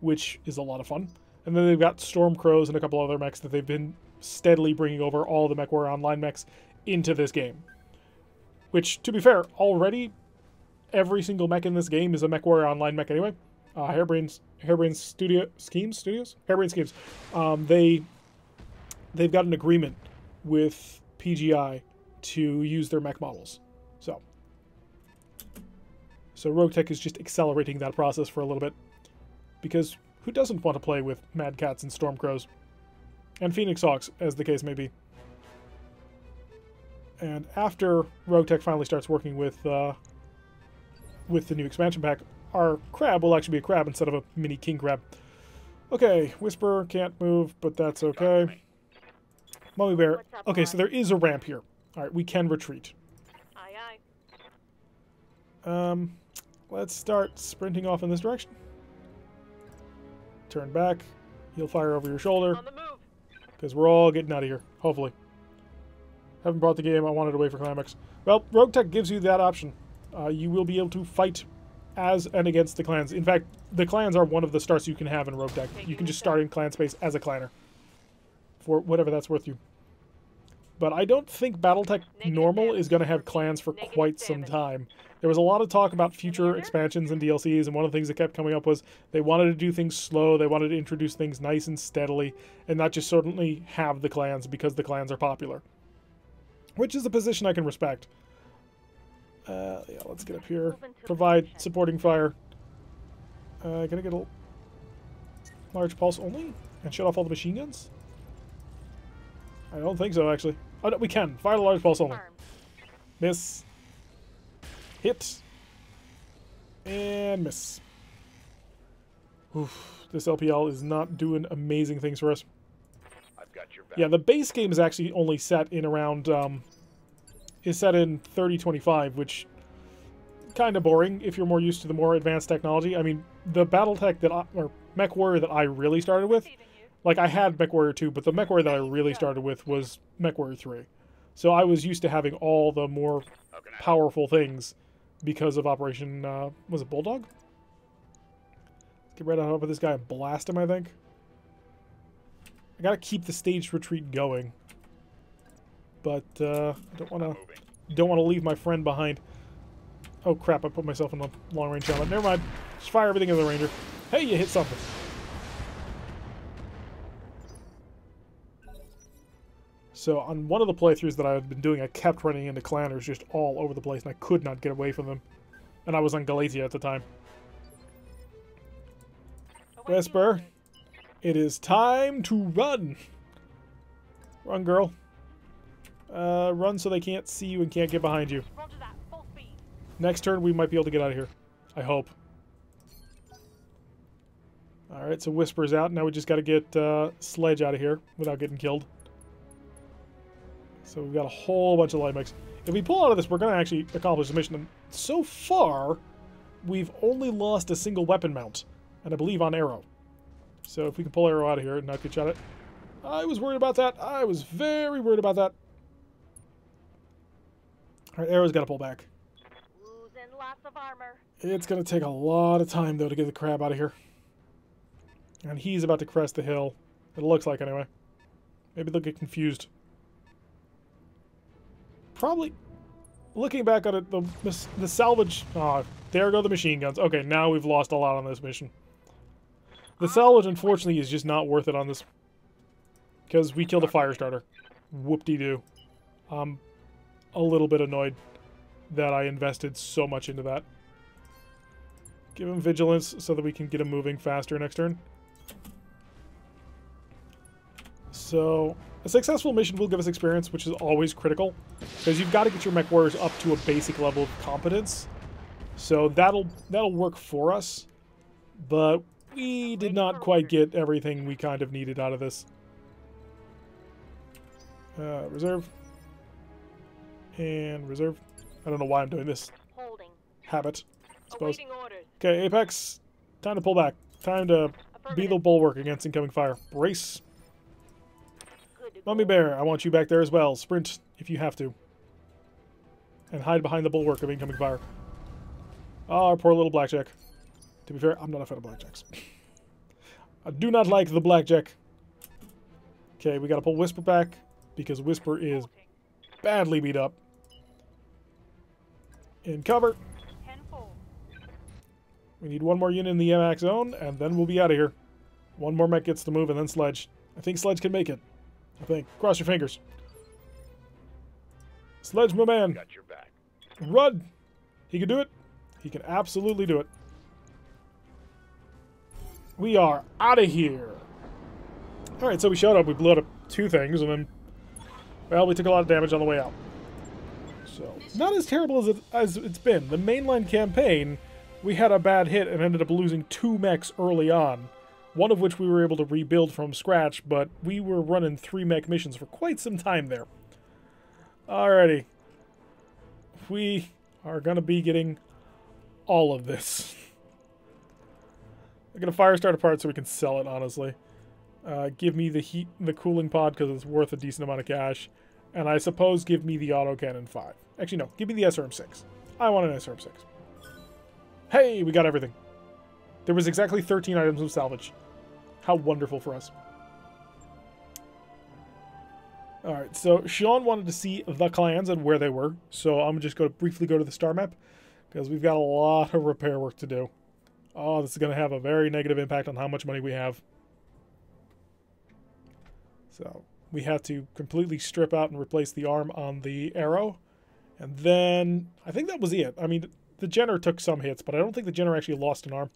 which is a lot of fun. And then they've got Stormcrows and a couple other mechs that they've been steadily bringing over all the MechWarrior Online mechs into this game. Which, to be fair, already every single mech in this game is a MechWarrior Online mech anyway. Harebrained Schemes. They've got an agreement with PGI to use their mech models. So RogueTech is just accelerating that process for a little bit. Because who doesn't want to play with Mad Cats and Stormcrows? And Phoenix Hawks, as the case may be. And after RogueTech finally starts working with the new expansion pack, our crab will actually be a crab instead of a mini king crab. Okay, Whisper can't move, but that's okay. Mummy Bear. Okay, so there is a ramp here. Alright, we can retreat. Aye, aye. Let's start sprinting off in this direction. Turn back. He'll fire over your shoulder. On the move. Because we're all getting out of here, hopefully. Haven't brought the game, I wanted to wait for climax. Well, RogueTech gives you that option. You will be able to fight as and against the clans. In fact, the clans are one of the starts you can have in RogueTech. You can just start in clan space as a clanner. for whatever that's worth you. But I don't think BattleTech Normal is going to have clans for quite some time. There was a lot of talk about future expansions and DLCs, and one of the things that kept coming up was they wanted to do things slow, they wanted to introduce things nice and steadily, and not just suddenly have the clans because the clans are popular. Which is a position I can respect. Yeah, let's get up here. Provide supporting fire. Gonna get a large pulse only? And shut off all the machine guns? I don't think so, actually. Oh, no, we can. Fire the large pulse only. Miss. Hit. And miss. Oof. This LPL is not doing amazing things for us. I've got your back. Yeah, the base game is actually only set in around, is set in 3025, which kind of boring if you're more used to the more advanced technology. I mean, the BattleTech that or MechWarrior that I really started with, like I had MechWarrior 2, but the MechWarrior that I really started with was MechWarrior 3. So I was used to having all the more powerful things because of Operation, was it Bulldog? Get right on top of this guy and blast him, I think. I gotta keep the staged retreat going. But, I don't wanna leave my friend behind. Oh crap, I put myself in a long-range helmet. Never mind. Just fire everything at the Ranger. Hey, you hit something. So on one of the playthroughs that I had been doing, I kept running into clanners just all over the place, and I could not get away from them. And I was on Galatia at the time. Whisper, it is time to run. Run, girl. Run so they can't see you and can't get behind you. Next turn, we might be able to get out of here. I hope. Alright, so Whisper's out. Now we just got to get Sledge out of here without getting killed. So we've got a whole bunch of light mechs. If we pull out of this, we're going to actually accomplish the mission. And so far, we've only lost a single weapon mount. And I believe on Arrow. So if we can pull Arrow out of here and not get shot at. I was worried about that. I was very worried about that. Alright, Arrow's got to pull back. Losing lots of armor. It's going to take a lot of time, though, to get the crab out of here. And he's about to crest the hill. It looks like, anyway. Maybe they'll get confused. Probably, looking back on it, the salvage... Oh, there go the machine guns. Okay, now we've lost a lot on this mission. The salvage, unfortunately, is just not worth it on this. Because we killed a fire starter. Whoop-de-doo. I'm a little bit annoyed that I invested so much into that. Give him vigilance so that we can get him moving faster next turn. So, a successful mission will give us experience, which is always critical, because you've got to get your mech warriors up to a basic level of competence. So that'll work for us, but we did not quite get everything we kind of needed out of this. Reserve. And reserve. I don't know why I'm doing this. Holding. Habit, I suppose. Awaiting orders. Okay, Apex. Time to pull back. Time to be the bulwark against incoming fire. Brace. Mummy Bear, I want you back there as well. Sprint, if you have to. And hide behind the bulwark of incoming fire. Oh, our poor little Blackjack. To be fair, I'm not a fan of Blackjacks. I do not like the Blackjack. Okay, we gotta pull Whisper back, because Whisper is badly beat up. In cover. We need one more unit in the MX zone, and then we'll be out of here. One more mech gets to move, and then Sledge. I think Sledge can make it. I think. Cross your fingers. Sledge, my man. Got your back. Run! He can do it. He can absolutely do it. We are out of here. Alright, so we showed up. We blew up 2 things, and then, well, we took a lot of damage on the way out. So, not as terrible as it's been. The mainline campaign, we had a bad hit and ended up losing 2 mechs early on. One of which we were able to rebuild from scratch, but we were running 3 mech missions for quite some time there. Alrighty. We are going to be getting all of this. I'm going to fire start apart so we can sell it, honestly. Give me the cooling pod because it's worth a decent amount of cash. And I suppose give me the autocannon 5. Actually, no. Give me the SRM-6. I want an SRM-6. Hey, we got everything. There was exactly 13 items of salvage. How wonderful for us. Alright, so Sean wanted to see the clans and where they were. So I'm just going to briefly go to the star map, because we've got a lot of repair work to do. Oh, this is going to have a very negative impact on how much money we have. So we had to completely strip out and replace the arm on the arrow. And then I think that was it. I mean, the Jenner took some hits, but I don't think the Jenner actually lost an arm.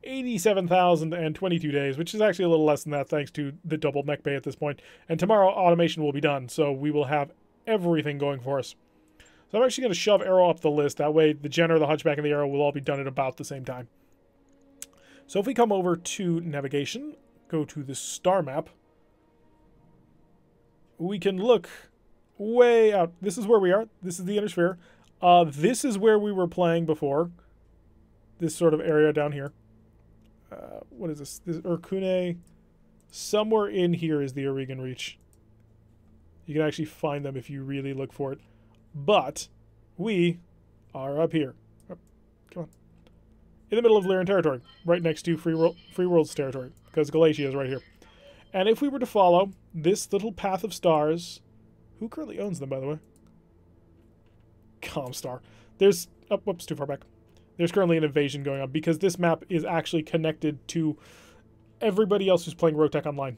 87,022 days, which is actually a little less than that thanks to the double mech bay at this point. And tomorrow automation will be done, so we will have everything going for us. So I'm actually going to shove Arrow up the list. That way the Jenner, the Hunchback, and the Arrow will all be done at about the same time. So if we come over to navigation, go to the star map, we can look way out. This is where we are. This is the inner sphere. This is where we were playing before. This sort of area down here. What is this? This Urkune. Somewhere in here is the Orion Reach. You can actually find them if you really look for it. But we are up here. Oh, come on. In the middle of Lyran territory. Right next to Free World's territory. Because Galatia is right here. And if we were to follow this little path of stars... Who currently owns them, by the way? Comstar. There's... Oh, whoops, too far back. There's currently an invasion going on because this map is actually connected to everybody else who's playing RogueTech Online.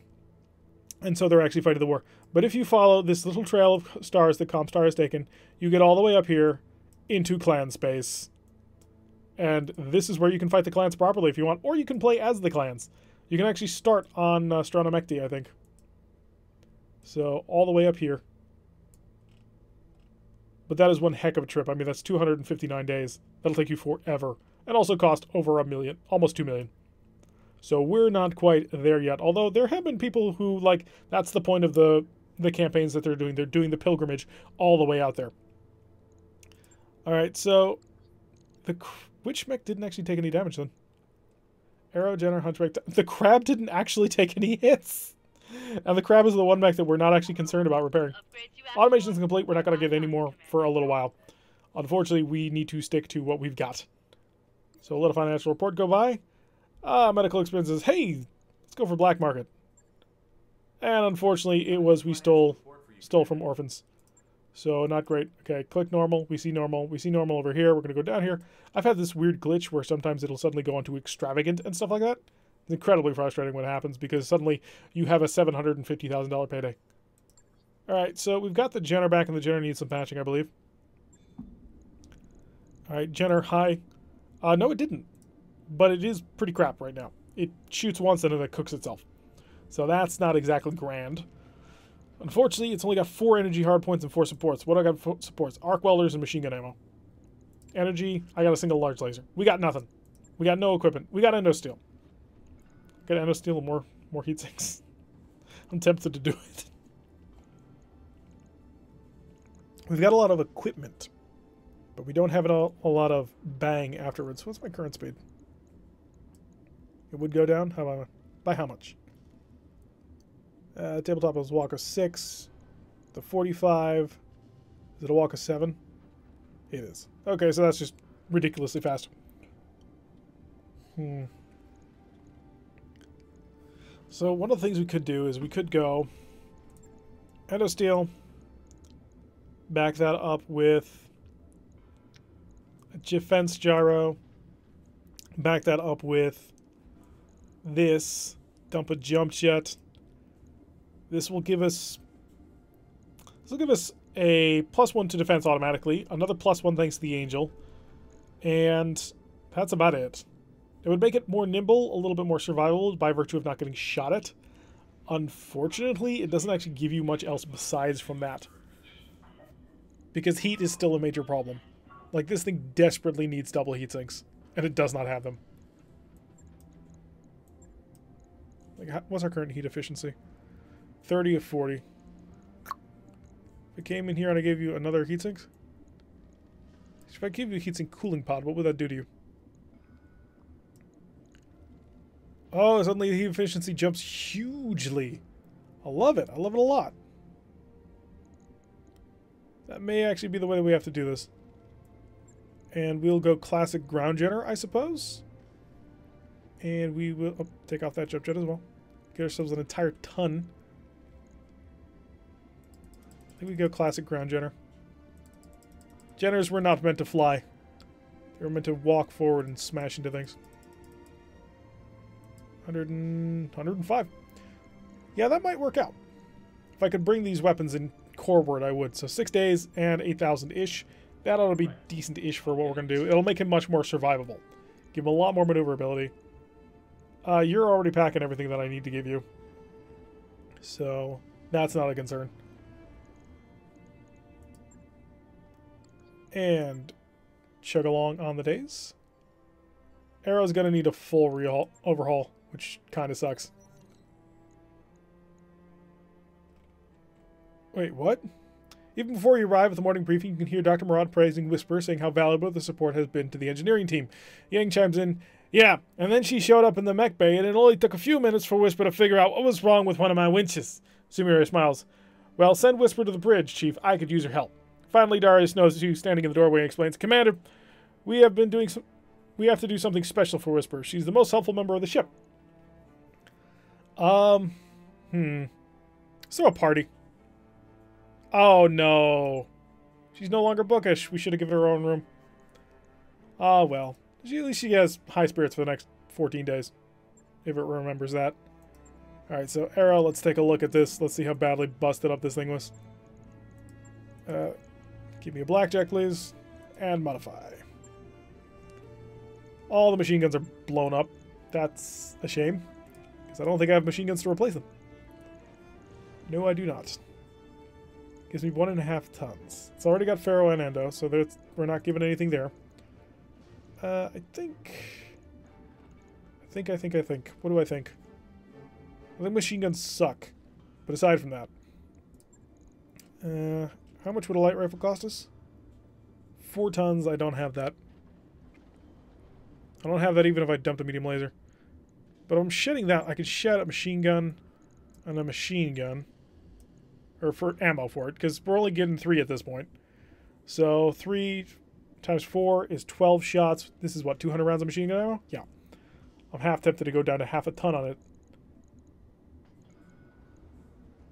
And so they're actually fighting the war. But if you follow this little trail of stars that Comstar has taken, you get all the way up here into clan space. And this is where you can fight the clans properly if you want. Or you can play as the clans. You can actually start on Stranomecti, I think. So all the way up here. But that is one heck of a trip. I mean, that's 259 days. That'll take you forever. And also cost over $1 million. Almost $2 million. So we're not quite there yet. Although there have been people who, like, that's the point of the campaigns that they're doing. They're doing the pilgrimage all the way out there. Alright, so... Which mech didn't actually take any damage then? Arrow, Jenner, Hunchback... The crab didn't actually take any hits! And the crab is the one mech that we're not actually concerned about repairing. Automation's complete. We're not going to get any more for a little while. Unfortunately, we need to stick to what we've got. So let a financial report go by. Medical expenses. Hey, let's go for black market. And unfortunately, it was we stole from orphans. So not great. Okay, click normal. We see normal. We see normal over here. We're going to go down here. I've had this weird glitch where sometimes it'll suddenly go into extravagant and stuff like that. It's incredibly frustrating when it happens because suddenly you have a $750,000 payday. Alright, so we've got the Jenner back, and the Jenner needs some patching, I believe. Alright, Jenner, hi. No, it didn't. But it is pretty crap right now. It shoots once and then it cooks itself. So that's not exactly grand. Unfortunately, it's only got 4 energy hardpoints and 4 supports. What do I got for supports? Arc welders and machine gun ammo. Energy, I got a single large laser. We got nothing. We got no equipment. We got endosteel. Got endosteel and more heat sinks. I'm tempted to do it. We've got a lot of equipment, but we don't have a lot of bang afterwards. What's my current speed? It would go down? By how much? Tabletop is a walk of 6. The 45. Is it a walk of 7? It is. Okay, so that's just ridiculously fast. So one of the things we could do is we could go endosteel, back that up with a defense gyro, back that up with this, dump a jump jet. This will give us a +1 to defense automatically, another +1 thanks to the Angel, and that's about it. It would make it more nimble, a little bit more survivable by virtue of not getting shot at. Unfortunately, it doesn't actually give you much else besides from that. Because heat is still a major problem. Like, this thing desperately needs double heat sinks, and it does not have them. Like, what's our current heat efficiency? 30 of 40. If it came in here and I gave you another heat sinks? If I gave you a heatsink cooling pod, what would that do to you? Oh, suddenly the heat efficiency jumps hugely. I love it. I love it a lot. That may actually be the way that we have to do this. And we'll go classic ground Jenner, I suppose. And we will take off that jump jet as well. Get ourselves an entire ton. think we go classic ground Jenner. Jenners were not meant to fly. They were meant to walk forward and smash into things. 105. Yeah, that might work out. If I could bring these weapons in coreward, I would. So 6 days and 8,000-ish. That ought to be decent-ish for what we're going to do. It'll make him much more survivable. Give him a lot more maneuverability. You're already packing everything that I need to give you. So that's not a concern. And chug along on the days. Arrow's going to need a full overhaul, which kind of sucks. Wait, what? Even before you arrive at the morning briefing, you can hear Dr. Murad praising Whisper, saying how valuable the support has been to the engineering team. Yang chimes in, yeah, and then she showed up in the mech bay, and it only took a few minutes for Whisper to figure out what was wrong with one of my winches. Sumire smiles. Well, send Whisper to the bridge, Chief. I could use her help. Finally, Darius knows you standing in the doorway and explains, Commander, we have to do something special for Whisper. She's the most helpful member of the ship. So a party. Oh, no. She's no longer bookish. We should have given her own room. Oh, well. At least she has high spirits for the next 14 days. If it remembers that. Alright, so Arrow, let's take a look at this. Let's see how badly busted up this thing was. Give me a blackjack, please. And modify. All the machine guns are blown up. That's a shame. Because I don't think I have machine guns to replace them. No, I do not. Gives me 1.5 tons. It's already got Pharaoh and Endo, so we're not giving anything there. I think. What do I think? I think machine guns suck. But aside from that. How much would a light rifle cost us? 4 tons, I don't have that. I don't have that even if I dumped a medium laser. But I'm shedding that. I could shed a machine gun and a machine gun. Or for ammo for it, because we're only getting 3 at this point. So 3 times 4 is 12 shots. This is what, 200 rounds of machine gun ammo? Yeah. I'm half tempted to go down to half a ton on it.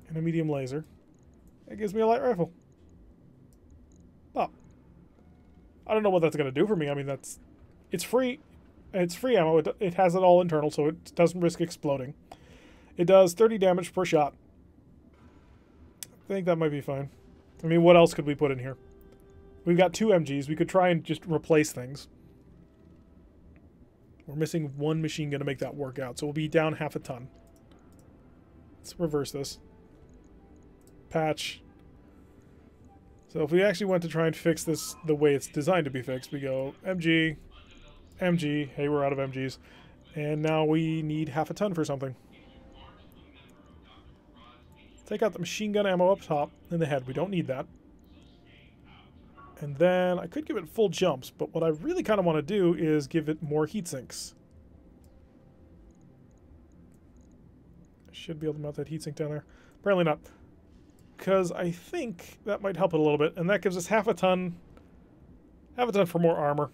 And a medium laser. That gives me a light rifle. Oh. I don't know what that's going to do for me. I mean, it's free. It's free ammo. It has it all internal, so it doesn't risk exploding. It does 30 damage per shot. I think that might be fine. I mean, what else could we put in here? We've got 2 MGs. We could try and just replace things. We're missing 1 machine gun to make that work out, so we'll be down half a ton. Let's reverse this. Patch. So if we actually went to try and fix this the way it's designed to be fixed, we go MG, MG, hey, we're out of MGs, and now we need half a ton for something. Take out the machine gun ammo up top in the head. We don't need that. And then I could give it full jumps, but what I really kind of want to do is give it more heat sinks. I should be able to mount that heat sink down there. Apparently not. Because I think that might help it a little bit, and that gives us half a ton for more armor.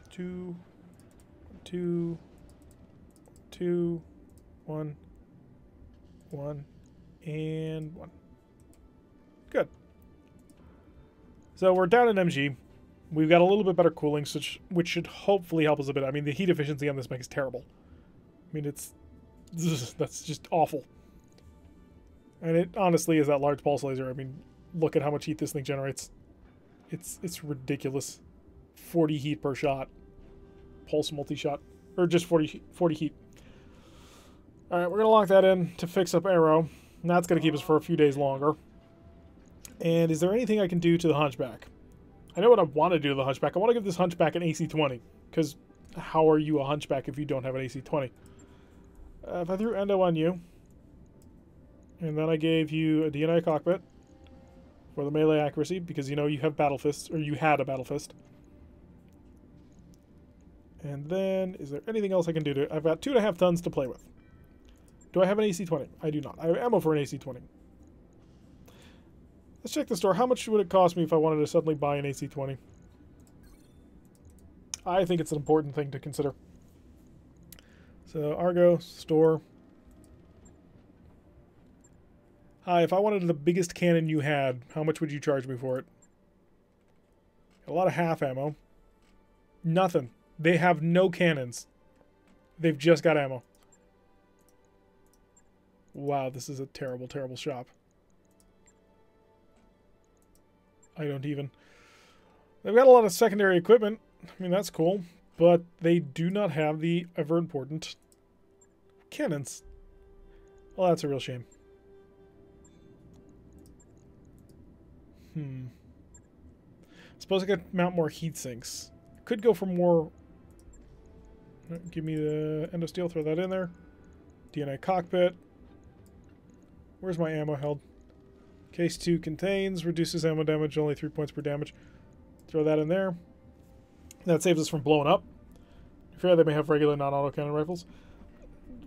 2, 2, 2, 1, 1, and 1. Good. So we're down in MG. We've got a little bit better cooling, which should hopefully help us a bit. I mean, the heat efficiency on this mech is terrible. I mean, that's just awful. And it honestly is that large pulse laser. I mean, look at how much heat this thing generates. It's ridiculous. 40 heat per shot. Pulse multi-shot. Or just 40 heat. Alright, we're going to lock that in to fix up Arrow. And that's going to keep us for a few days longer. And is there anything I can do to the Hunchback? I know what I want to do to the Hunchback. I want to give this Hunchback an AC-20. Because how are you a Hunchback if you don't have an AC-20? If I threw Endo on you, and then I gave you a DNI cockpit for the melee accuracy, because you know you have Battle Fists, or you had a Battle Fist. And then, is there anything else I can do to it? I've got 2.5 tons to play with. Do I have an AC-20? I do not. I have ammo for an AC-20. Let's check the store. How much would it cost me if I wanted to suddenly buy an AC-20? I think it's an important thing to consider. So, Argo, store. If I wanted the biggest cannon you had, how much would you charge me for it? A lot of half ammo. Nothing. They have no cannons. They've just got ammo. Wow, this is a terrible, terrible shop. I don't even... They've got a lot of secondary equipment. I mean, that's cool. But they do not have the ever-important cannons. Well, that's a real shame. Suppose I could mount more heat sinks. Could go for more... Give me the endosteel, throw that in there. DNA cockpit. Where's my ammo held? Case 2 contains, reduces ammo damage, only 3 points per damage. Throw that in there. That saves us from blowing up. Fair, they may have regular non-autocannon rifles.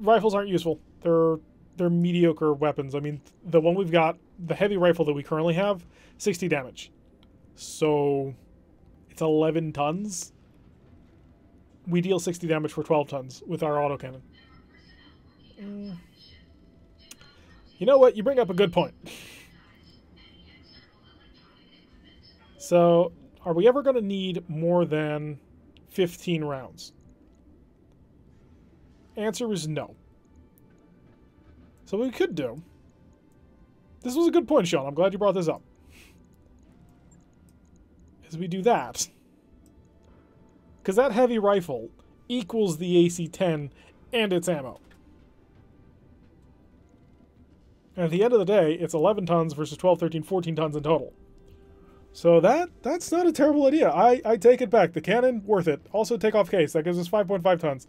Rifles aren't useful. They're mediocre weapons. I mean, the one we've got, the heavy rifle that we currently have, 60 damage. So, it's 11 tons. We deal 60 damage for 12 tons with our autocannon. You know what? You bring up a good point. So, are we ever going to need more than 15 rounds? Answer is no. So what we could do... This was a good point, Sean. I'm glad you brought this up. Is we do that. Because that heavy rifle equals the AC-10 and its ammo. And at the end of the day, it's 11 tons versus 12, 13, 14 tons in total. So that's not a terrible idea. I take it back. The cannon, worth it. Also take off case. That gives us 5.5 tons.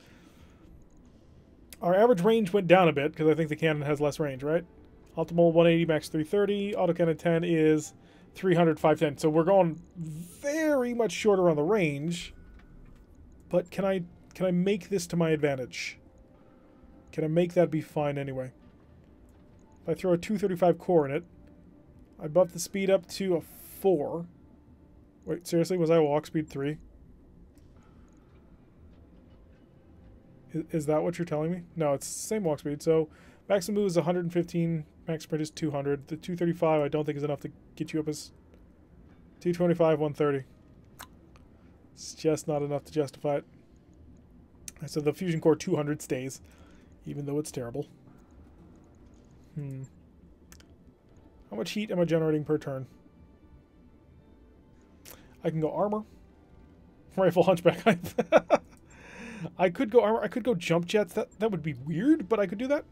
Our average range went down a bit because I think the cannon has less range, right? Optimal 180, max 330. Autocannon 10 is 300, 510. So we're going very much shorter on the range. But can I make this to my advantage? Can I make that be fine anyway? If I throw a 235 core in it, I buff the speed up to a 4. Wait, seriously? Was I walk speed 3? Is that what you're telling me? No, it's the same walk speed. So maximum move is 115. Max sprint is 200. The 235 I don't think is enough to get you up as 225, 130. It's just not enough to justify it. So the fusion core 200 stays, even though it's terrible. How much heat am I generating per turn? I can go armor. Rifle hunchback. I could go armor. I could go jump jets. That would be weird, but I could do that.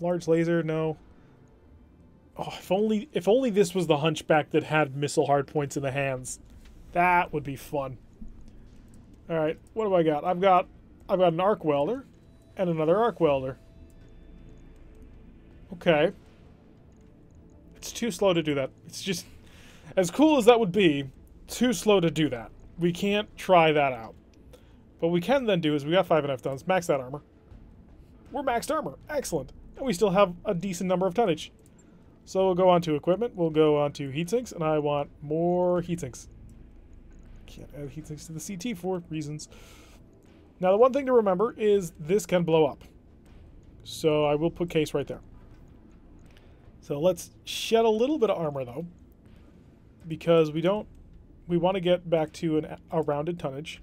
Large laser, no. Oh, if only this was the hunchback that had missile hardpoints in the hands. That would be fun. All right, what do I got? I've got an arc welder and another arc welder. Okay. It's too slow to do that. It's just, as cool as that would be, too slow to do that. We can't try that out. What we can then do is we got 5.5 tons. Max that armor. We're maxed armor. Excellent. And we still have a decent number of tonnage. So we'll go on to equipment. We'll go on to heat sinks. And I want more heat sinks. Can't add heat sinks to the CT for reasons. Now the one thing to remember is this can blow up. So I will put case right there. So let's shed a little bit of armor though. Because we want to get back to a rounded tonnage.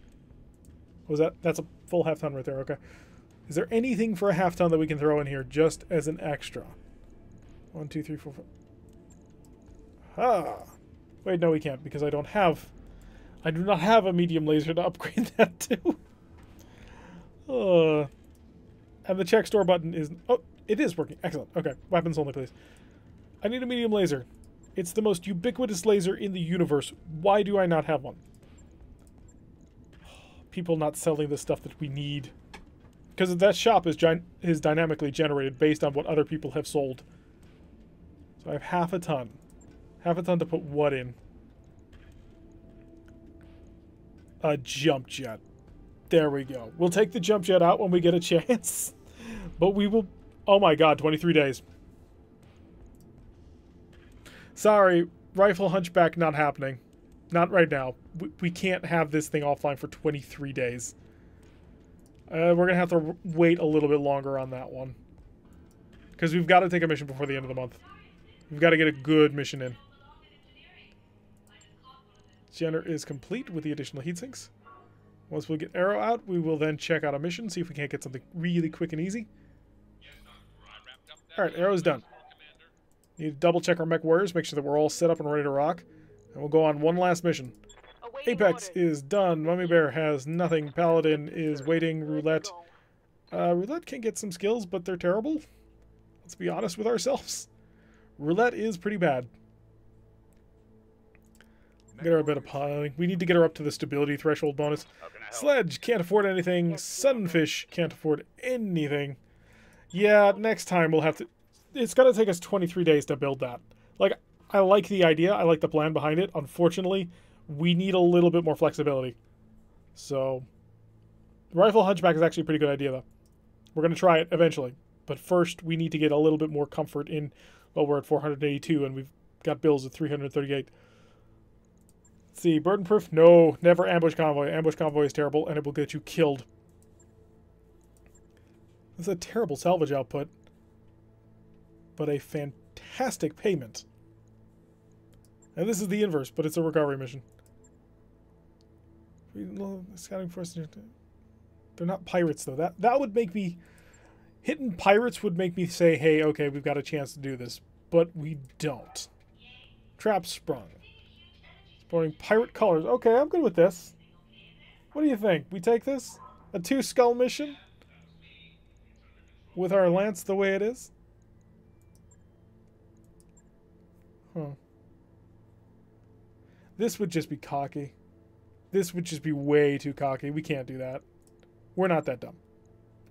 That's a full half ton right there, okay. Is there anything for a half ton that we can throw in here just as an extra? 1, 2, 3, 4, 5. Ah. Wait, no we can't because I do not have a medium laser to upgrade that to. And the check store button is, oh, it is working. Excellent. Okay, weapons only please. I need a medium laser. It's the most ubiquitous laser in the universe. Why do I not have one? People not selling the stuff that we need. Because that shop is dynamically generated based on what other people have sold. So I have half a ton. Half a ton to put what in? A jump jet. There we go. We'll take the jump jet out when we get a chance. But we will... Oh my god, 23 days. Sorry, rifle hunchback not happening. Not right now. We can't have this thing offline for 23 days. We're going to have to wait a little bit longer on that one. Because we've got to take a mission before the end of the month. We've got to get a good mission in. Jenner is complete with the additional heat sinks. Once we get Arrow out, we will then check out a mission, see if we can't get something really quick and easy. Alright, Arrow's done. Need to double check our mech warriors, make sure that we're all set up and ready to rock. And we'll go on one last mission. Apex is done. Mummy Bear has nothing. Paladin is waiting. Roulette. Roulette can get some skills, but they're terrible. Let's be honest with ourselves. Roulette is pretty bad. Get her a bit of piling. We need to get her up to the stability threshold bonus. Sledge can't afford anything. Sunfish can't afford anything. Yeah, next time we'll have to... It's going to take us 23 days to build that. Like, I like the idea. I like the plan behind it. Unfortunately, we need a little bit more flexibility. So, Rifle Hunchback is actually a pretty good idea, though. We're going to try it eventually. But first, we need to get a little bit more comfort in... Well, we're at 482, and we've got bills at 338. Let's see, burden proof? No, never ambush convoy. Ambush convoy is terrible, and it will get you killed. This is a terrible salvage output, but a fantastic payment. And this is the inverse, but it's a recovery mission. Scouting force. They're not pirates, though. That would make me... Hitting pirates would make me say, hey, okay, we've got a chance to do this. But we don't. Trap sprung. Sporting pirate colors. Okay, I'm good with this. What do you think? We take this? A 2-skull mission? With our lance the way it is? Huh. This would just be cocky. This would just be way too cocky. We can't do that. We're not that dumb.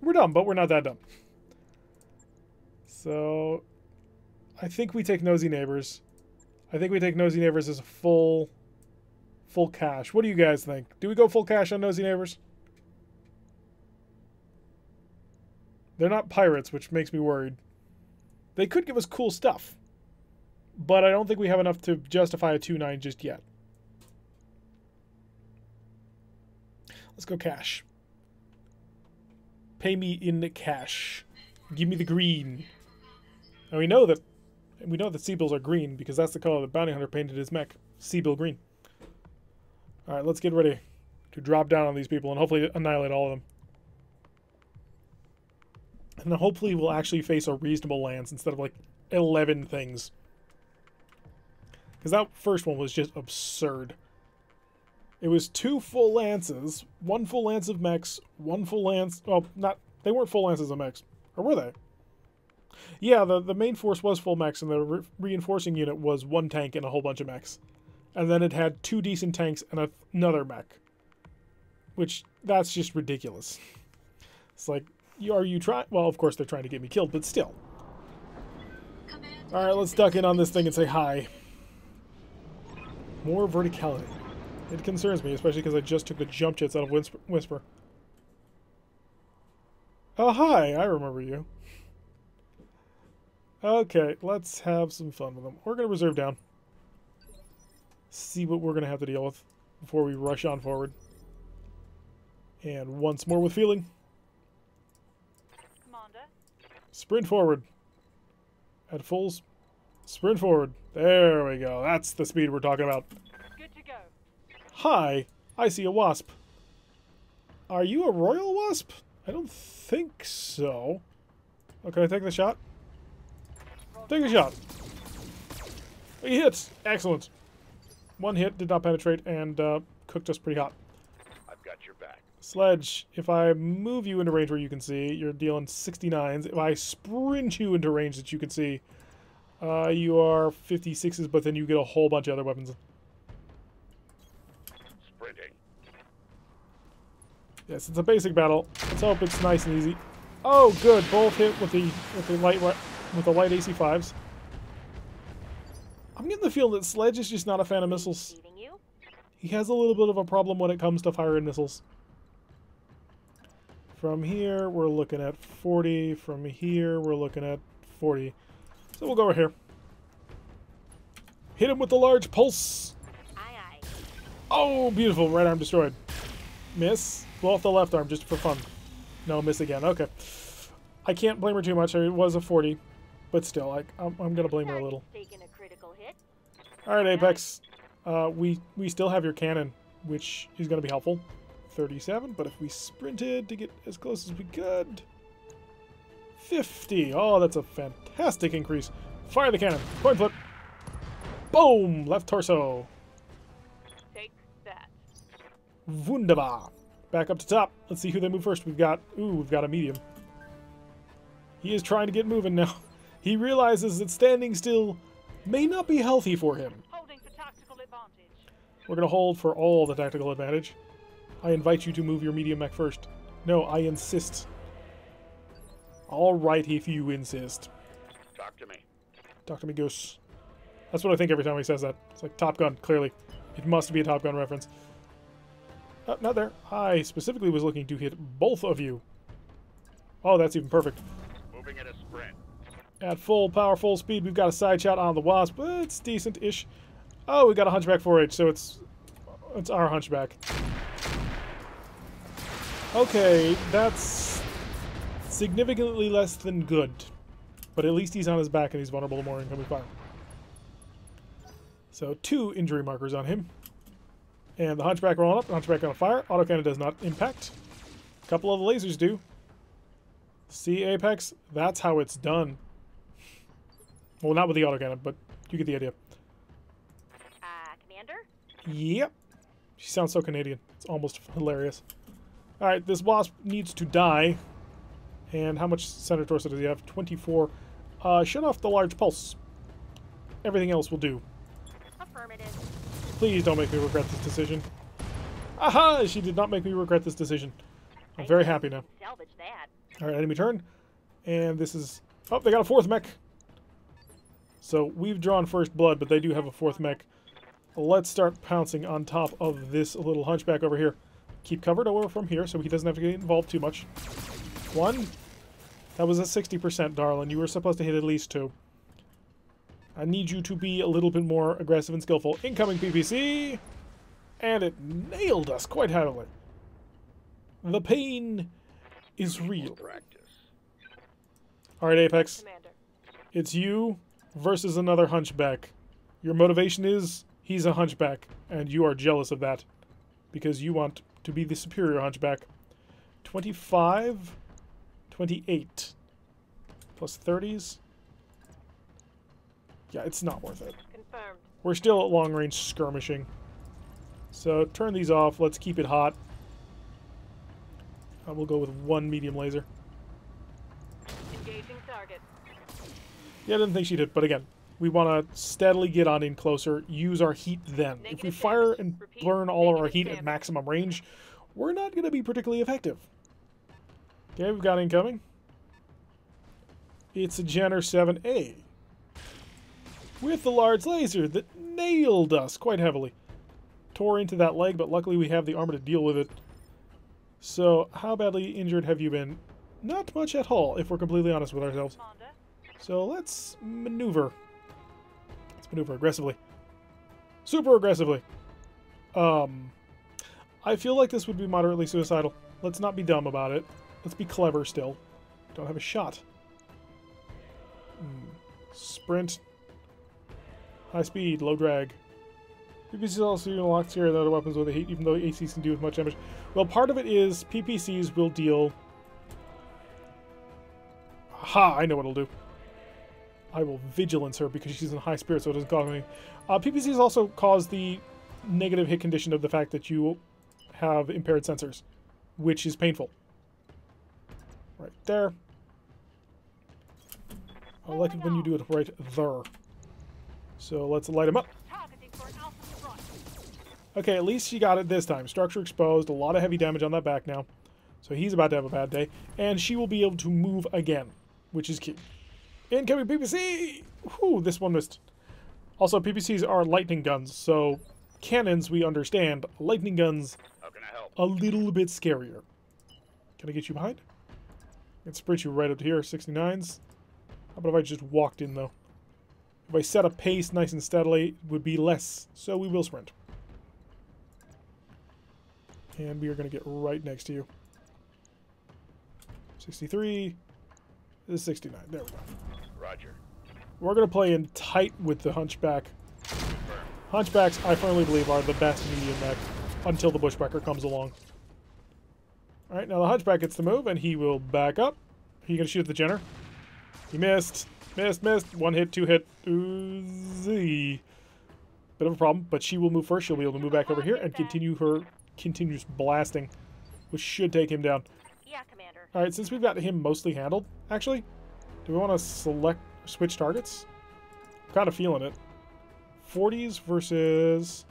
We're dumb, but we're not that dumb. So, I think we take Nosy Neighbors. I think we take Nosy Neighbors as a full cash. What do you guys think? Do we go full cash on Nosy Neighbors? They're not pirates, which makes me worried. They could give us cool stuff. But I don't think we have enough to justify a 2-9 just yet. Let's go cash. Pay me in cash. Give me the green. And we know that Seabills are green because that's the color the bounty hunter painted his mech. Seabill green. Alright, let's get ready to drop down on these people and hopefully annihilate all of them. And then hopefully we'll actually face a reasonable lance instead of like 11 things. Because that first one was just absurd. It was 2 full lances, 1 full lance of mechs, 1 full lance... Well, they weren't full lances of mechs. Or were they? Yeah, the main force was full mechs, and the reinforcing unit was 1 tank and a whole bunch of mechs. And then it had 2 decent tanks and another mech. Which, that's just ridiculous. It's like, are you trying... Well, of course they're trying to get me killed, but still. Alright, let's duck in on this thing and say hi. More verticality. It concerns me, especially because I just took the jump jets out of Whisper. Oh, hi! I remember you. Okay, let's have some fun with them. We're going to reserve down. See what we're going to have to deal with before we rush on forward. And once more with feeling. Commander. Sprint forward. At fulls. Sprint forward. There we go. That's the speed we're talking about. Good to go. Hi, I see a wasp. Are you a royal wasp? I don't think so. Oh, can I take the shot? Take a shot. He hits. Excellent. 1 hit, did not penetrate, and cooked us pretty hot. I've got your back. Sledge, if I move you into range where you can see, you're dealing 69s. If I sprint you into range that you can see, you are 56s, but then you get a whole bunch of other weapons. Sprinting. Yes, it's a basic battle. Let's hope it's nice and easy. Oh, good. Both hit with the light AC5s. I'm getting the feeling that Sledge is just not a fan of missiles. He has a little bit of a problem when it comes to firing missiles. From here, we're looking at 40. From here, we're looking at 40. So we'll go over here. Hit him with the large pulse. Aye, aye. Oh, beautiful. Right arm destroyed. Miss. Blow off the left arm just for fun. No, miss again. Okay. I can't blame her too much. It was a 40. But still, I'm going to blame her a little. Target's taken a critical hit. All right, Apex. We still have your cannon, which is going to be helpful. 37, but if we sprinted to get as close as we could... 50. Oh, that's a fantastic increase. Fire the cannon. Coin flip. Boom! Left torso. Take that. Wunderbar. Back up to top. Let's see who they move first. We've got a medium. He is trying to get moving now. He realizes that standing still may not be healthy for him. Holding for tactical advantage. We're going to hold for all the tactical advantage. I invite you to move your medium mech first. No, I insist. All right, if you insist. Talk to me. Talk to me, Goose. That's what I think every time he says that. It's like Top Gun, clearly. It must be a Top Gun reference. Not there. I specifically was looking to hit both of you. Oh, that's even perfect. Moving at a sprint. At full power, full speed, we've got a side shot on the Wasp, but it's decent-ish. Oh, we got a Hunchback 4H, so it's our Hunchback. Okay, that's significantly less than good. But at least he's on his back and he's vulnerable to more incoming fire. So 2 injury markers on him. And the Hunchback rolling up, the Hunchback on fire. Autocannon does not impact. A couple of the lasers do. See, Apex? That's how it's done. Well, not with the autocannon, but you get the idea. Commander? Yep. She sounds so Canadian. It's almost hilarious. Alright, this Wasp needs to die. And how much center torso does he have? 24. Shut off the large pulse. Everything else will do. Affirmative. Please don't make me regret this decision. Aha! She did not make me regret this decision. I'm very happy now. Salvage that. Alright, enemy turn. And this is... Oh, they got a 4th mech. So we've drawn first blood, but they do have a 4th mech. Let's start pouncing on top of this little Hunchback over here. Keep covered over from here so he doesn't have to get involved too much. 1. That was a 60%, darling. You were supposed to hit at least 2. I need you to be a little bit more aggressive and skillful. Incoming PPC! And it nailed us quite heavily. The pain is real. Practice. Alright, Apex. Commander. It's you versus another Hunchback. Your motivation is he's a Hunchback, and you are jealous of that. Because you want to be the superior Hunchback. 25, 28. Plus 30s. Yeah, it's not worth it. Confirmed. We're still at long range skirmishing. So turn these off. Let's keep it hot. We'll go with 1 medium laser. Engaging target. Yeah, I didn't think she did, but again, we want to steadily get on in closer, use our heat then. If we fire and burn all of our heat at maximum range, we're not going to be particularly effective. Okay, we've got incoming. It's a Jenner 7A. With the large laser that nailed us quite heavily. Tore into that leg, but luckily we have the armor to deal with it. So, how badly injured have you been? Not much at all, if we're completely honest with ourselves. So let's maneuver. Let's maneuver aggressively. Super aggressively. I feel like this would be moderately suicidal. Let's not be dumb about it. Let's be clever still. Don't have a shot. Sprint. High speed, low drag. PPCs also unlock scare and other weapons with the heat, even though ACs can do as much damage. Well, part of it is PPCs will deal... Aha! I know what it'll do. I will vigilance her because she's in high spirit, so it doesn't cause anything. PPCs also cause the negative hit condition of the fact that you have impaired sensors, which is painful. Right there. I like it when you do it right there. So let's light him up. Okay, at least she got it this time. Structure exposed, a lot of heavy damage on that back now. So he's about to have a bad day. And she will be able to move again, which is key. Incoming PPC! Whew, this one missed. Also, PPCs are lightning guns, so cannons we understand. Lightning guns, How can I help? a little bit scarier. Can I get you behind? I can sprint you right up to here, 69s. How about if I just walked in, though? If I set a pace nice and steadily, it would be less, so we will sprint. And we are going to get right next to you. 63. This is 69. There we go. Roger. We're going to play in tight with the Hunchback. Confirm. Hunchbacks, I firmly believe, are the best medium mech until the Bushwhacker comes along. Alright, now the Hunchback gets to move, and he will back up. He going to shoot at the Jenner. He missed. Missed. One hit, two hit. Ooh-zee. Bit of a problem, but she will move first. She'll be able to move back over here and continue her continuous blasting, which should take him down. Yeah, Commander. Alright, since we've got him mostly handled, actually, do we want to switch targets? I'm kind of feeling it. 40s versus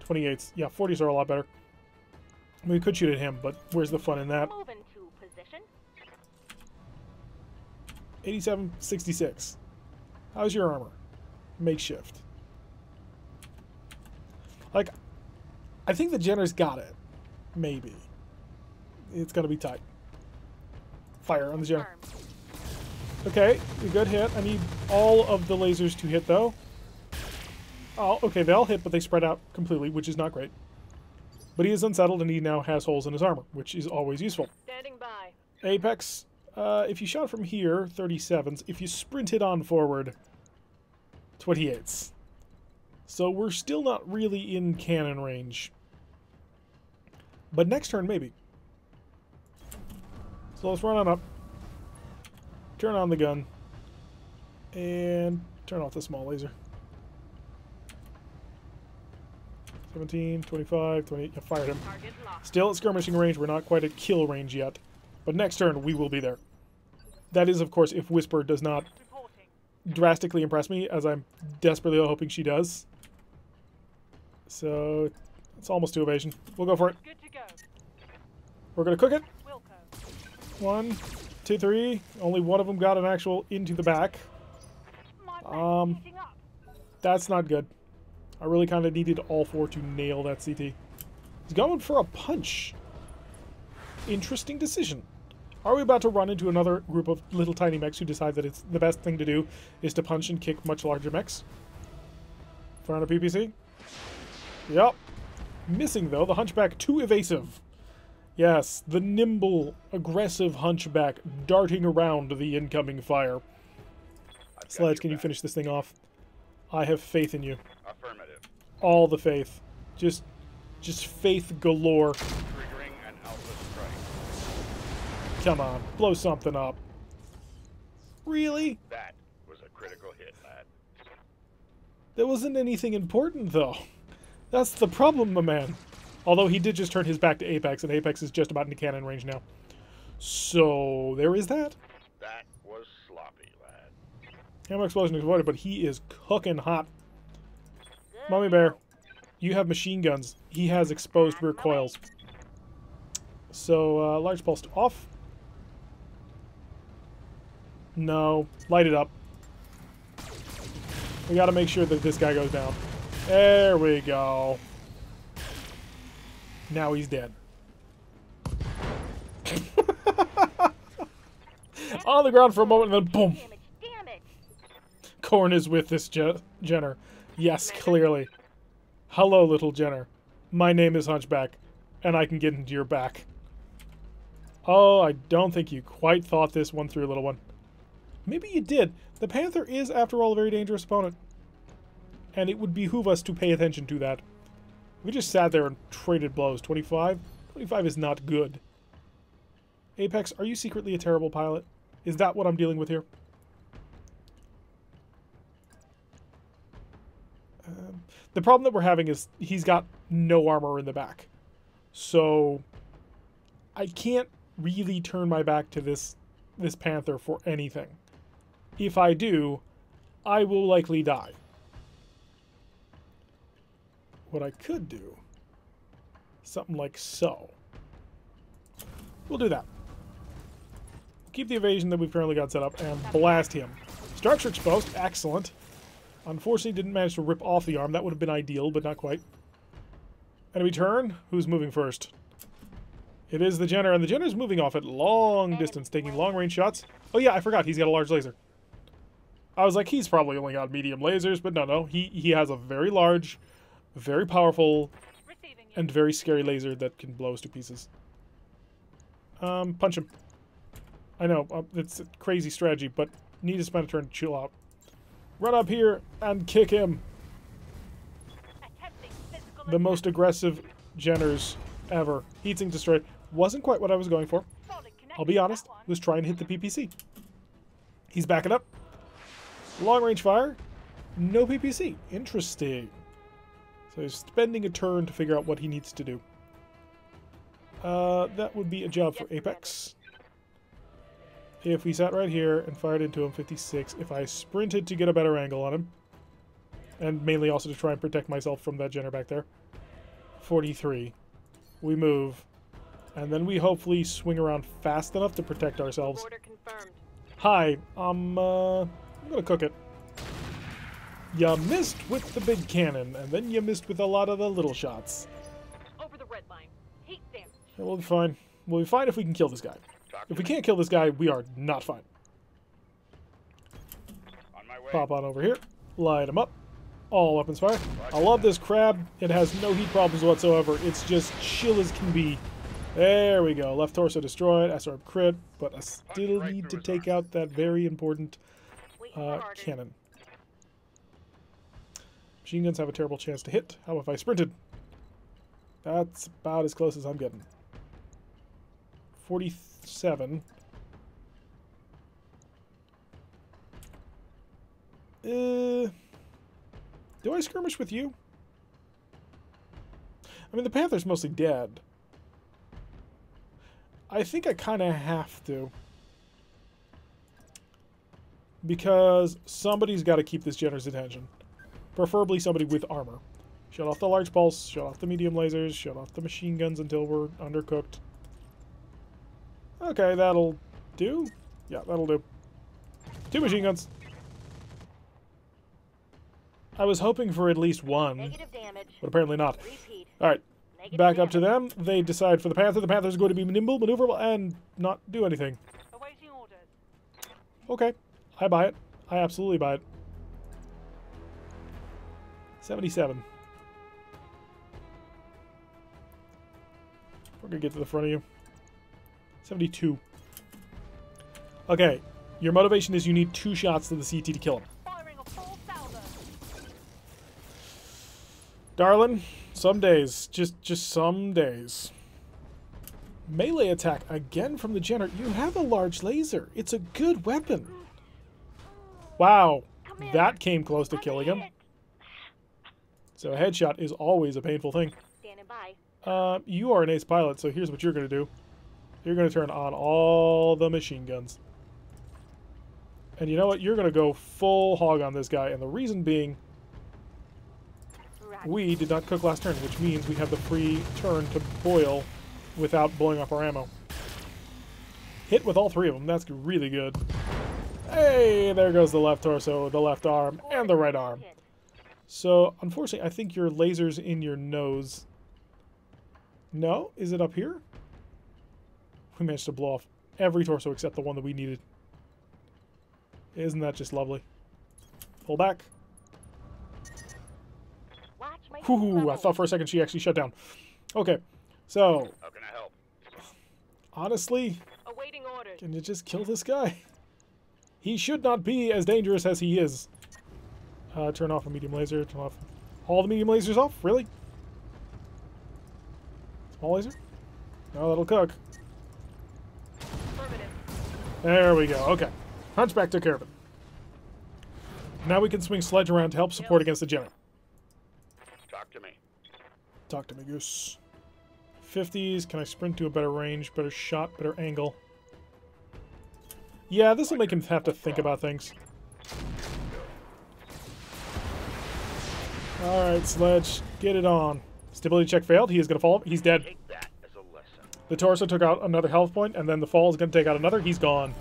28s. Yeah, 40s are a lot better. We could shoot at him, but where's the fun in that? Move into position. 87, 66. How's your armor? Makeshift. Like, I think the Jenner's got it. Maybe. It's gonna be tight. Fire on the Jenner. Confirmed. Okay, a good hit. I need all of the lasers to hit, though. Oh, okay, they all hit, but they spread out completely, which is not great. But he is unsettled, and he now has holes in his armor, which is always useful. Standing by. Apex, if you shot from here, 37s. If you sprinted on forward, 28s. So we're still not really in cannon range. But next turn, maybe. So let's run on up. Turn on the gun. And turn off the small laser. 17, 25, 20. Yeah, fired him. Target locked. Still at skirmishing range. We're not quite at kill range yet. But next turn, we will be there. That is, of course, if Whisper does not Reporting. drastically impress me, as I'm desperately hoping she does. So, it's almost to evasion. We'll go for it. Good to go. We're going to cook it. Wilco. 1, 2, 3. Only one of them got an actual into the back. My man's heating up. That's not good. I really kind of needed all four to nail that CT. He's going for a punch. Interesting decision. Are we about to run into another group of little tiny mechs who decide that it's the best thing to do is to punch and kick much larger mechs? Front of PPC? Yep. Missing, though. The Hunchback, too evasive. Yes, the nimble, aggressive Hunchback darting around the incoming fire. Sledge, can you finish this thing off? I have faith in you. Affirmative. All the faith. Just faith galore. Triggering an alpha strike. Come on, blow something up. Really? That was a critical hit, lad. There wasn't anything important, though. That's the problem, my man. Although he did just turn his back to Apex, and Apex is just about into cannon range now. So, there is that. That was sloppy, lad. Ammo explosion is avoided, but he is cooking hot. Good Mummy to Bear, go. you have machine guns. He has exposed rear coils. So, large pulse off. No. Light it up. We gotta make sure that this guy goes down. There we go. Now he's dead. On the ground for a moment, and then boom. Damage. Korn is with this Jenner. Yes, clearly. Hello, little Jenner. My name is Hunchback, and I can get into your back. Oh, I don't think you quite thought this one through, little one. Maybe you did. The Panther is, after all, a very dangerous opponent. And it would behoove us to pay attention to that. We just sat there and traded blows. 25? 25 is not good. Apex, are you secretly a terrible pilot? Is that what I'm dealing with here? The problem that we're having is he's got no armor in the back. So I can't really turn my back to this Panther for anything. If I do, I will likely die. What I could do, something like so. We'll do that. Keep the evasion that we've currently got set up and blast him. Structure exposed, excellent. Unfortunately, didn't manage to rip off the arm. That would have been ideal, but not quite. Enemy turn. Who's moving first? It is the Jenner, and the Jenner's moving off at long distance, taking long-range shots. Oh yeah, I forgot, he's got a large laser. I was like, he's probably only got medium lasers, but no, he has a very large, very powerful, Receiving you. and very scary laser that can blow us to pieces. Punch him. I know, it's a crazy strategy, but need to spend a turn to chill out. Run up here and kick him. Attempting physical The most aggressive Jenners ever. Heatsink destroyed. Wasn't quite what I was going for. solid I'll be honest. Was trying to hit the PPC. He's backing up. Long range fire. No PPC. Interesting. So he's spending a turn to figure out what he needs to do. That would be a job for Apex. If we sat right here and fired into him, 56. If I sprinted to get a better angle on him. And mainly also to try and protect myself from that Jenner back there. 43. We move. And then we hopefully swing around fast enough to protect ourselves. Order confirmed. Hi, I'm gonna cook it. You missed with the big cannon, and then you missed with a lot of the little shots. Over the red line. Heat damage. Yeah, we'll be fine. We'll be fine if we can kill this guy. Talk If to we me. can't kill this guy, we are not fine. On my way. Pop on over here. Light him up. All weapons fire. I love this crab. It has no heat problems whatsoever. It's just chill as can be. There we go. Left torso destroyed. Asteroid crit. But I still right need to through his take arm. out that very important Wait for orders. cannon. Machine guns have a terrible chance to hit. How if I sprinted? That's about as close as I'm getting. 47. Do I skirmish with you? I mean, the Panther's mostly dead. I think I kind of have to. Because somebody's got to keep this Jenner's attention. Preferably somebody with armor. Shut off the large pulse, shut off the medium lasers, shut off the machine guns until we're undercooked. Okay, that'll do. Yeah, that'll do. 2 machine guns. I was hoping for at least one, Negative damage. but apparently not. Repeat. Alright, Negative back up to damage. them. They decide for the Panther. The Panther's going to be nimble, maneuverable, and not do anything. Awaiting orders. Okay, I buy it. I absolutely buy it. 77. We're going to get to the front of you. 72. Okay, your motivation is you need 2 shots to the CT to kill him. Firing a full salvo. Darling, some days. Just some days. Melee attack again from the Jenner. You have a large laser. It's a good weapon. Wow, Come here. that came close to killing him. Hit. So a headshot is always a painful thing. Standing by. You are an ace pilot, so here's what you're going to do. You're going to turn on all the machine guns. And you know what? You're going to go full hog on this guy. And the reason being, Roger. we did not cook last turn, which means we have the free turn to boil without blowing up our ammo. Hit with all 3 of them. That's really good. Hey, there goes the left torso, the left arm, and the right arm. Hit. So, unfortunately, I think your laser's in your nose. No? Is it up here? We managed to blow off every torso except the one that we needed. Isn't that just lovely? Pull back. Watch my Whoo, I level. thought for a second she actually shut down. Okay, so, How can I help? honestly, Awaiting orders. can you just kill this guy? He should not be as dangerous as he is. Turn off a medium laser. Turn off all the medium lasers off? Really? Small laser? No, that'll cook. Affirmative. There we go. Okay. Hunchback took care of it. Now we can swing Sledge around to help support against the Jenner. Talk to me. Talk to me, Goose. 50s. Can I sprint to a better range, better shot, better angle? Yeah, this will make him have to think about things. Alright, Sledge. Get it on. Stability check failed. He is going to fall. He's dead. Take that as a lesson. The torso took out another health point, and then the fall is going to take out another. He's gone.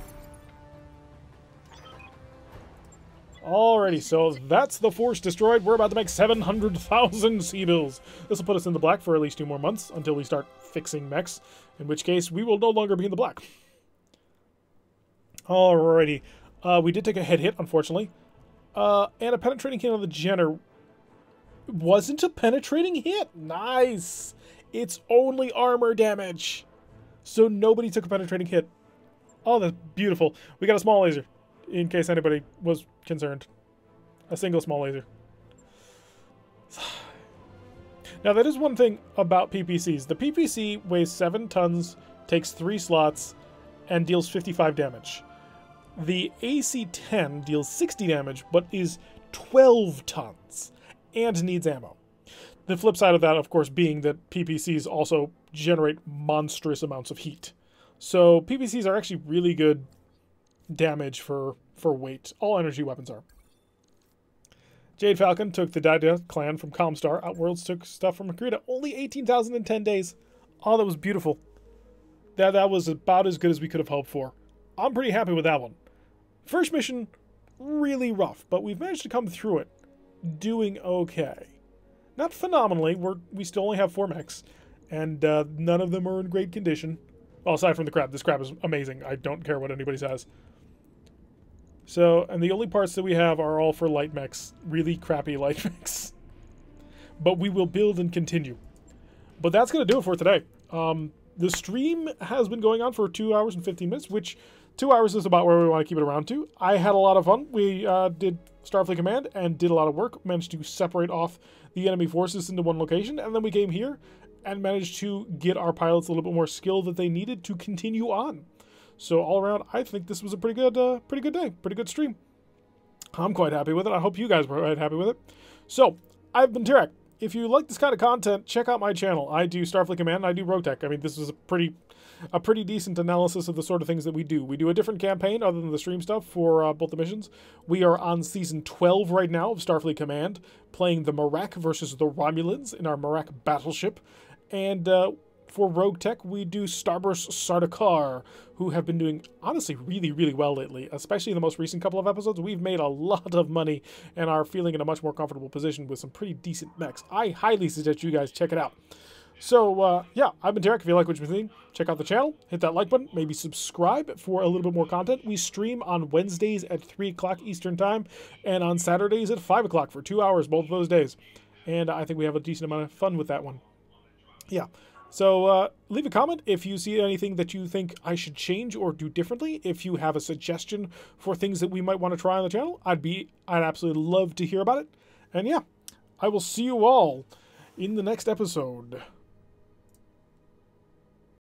Alrighty, so that's the force destroyed. We're about to make 700,000 C-bills. This will put us in the black for at least 2 more months until we start fixing mechs, in which case we will no longer be in the black. Alrighty. We did take a head hit, unfortunately. And a penetrating hit on the Jenner. Wasn't a penetrating hit. Nice. It's only armor damage. So nobody took a penetrating hit. Oh, that's beautiful. We got a small laser, in case anybody was concerned. A single small laser. Now, that is one thing about PPCs. The PPC weighs 7 tons, takes 3 slots, and deals 55 damage. The AC-10 deals 60 damage, but is 12 tons, and needs ammo. The flip side of that, of course, being that PPCs also generate monstrous amounts of heat. So PPCs are actually really good damage for weight. All energy weapons are. Jade Falcon took the Daida clan from Comstar. Outworlds took stuff from Makrita. Only 18,000 in 10 days. Oh, that was beautiful. That was about as good as we could have hoped for. I'm pretty happy with that one. First mission, really rough, but we've managed to come through it. Doing okay. Not phenomenally. We still only have 4 mechs, and none of them are in great condition. Well, aside from the crab. This crab is amazing. I don't care what anybody says. So, and the only parts that we have are all for light mechs. Really crappy light mechs. But we will build and continue. But that's going to do it for today. The stream has been going on for 2 hours and 15 minutes, which 2 hours is about where we want to keep it around to. I had a lot of fun. We did Starfleet Command and did a lot of work. Managed to separate off the enemy forces into one location. And then we came here and managed to get our pilots a little bit more skill that they needed to continue on. So all around, I think this was a pretty good day, pretty good stream. I'm quite happy with it. I hope you guys were quite happy with it. So I've been Tirek. If you like this kind of content, check out my channel. I do Starfleet Command and I do RogueTech. I mean, this is a pretty decent analysis of the sort of things that we do. We do a different campaign other than the stream stuff for both the missions. We are on season 12 right now of Starfleet Command, playing the Marak versus the Romulans in our Marak battleship. And for RogueTech, we do Starburst Sardaukar, who have been doing, honestly, really, really well lately. Especially in the most recent couple of episodes. We've made a lot of money and are feeling in a much more comfortable position with some pretty decent mechs. I highly suggest you guys check it out. So, yeah, I've been Derek. If you like what you've seen, check out the channel. Hit that like button. Maybe subscribe for a little bit more content. We stream on Wednesdays at 3 o'clock Eastern Time and on Saturdays at 5 o'clock for 2 hours, both of those days. And I think we have a decent amount of fun with that one. Yeah. So leave a comment if you see anything that you think I should change or do differently. If you have a suggestion for things that we might want to try on the channel, I'd absolutely love to hear about it. And yeah, I will see you all in the next episode.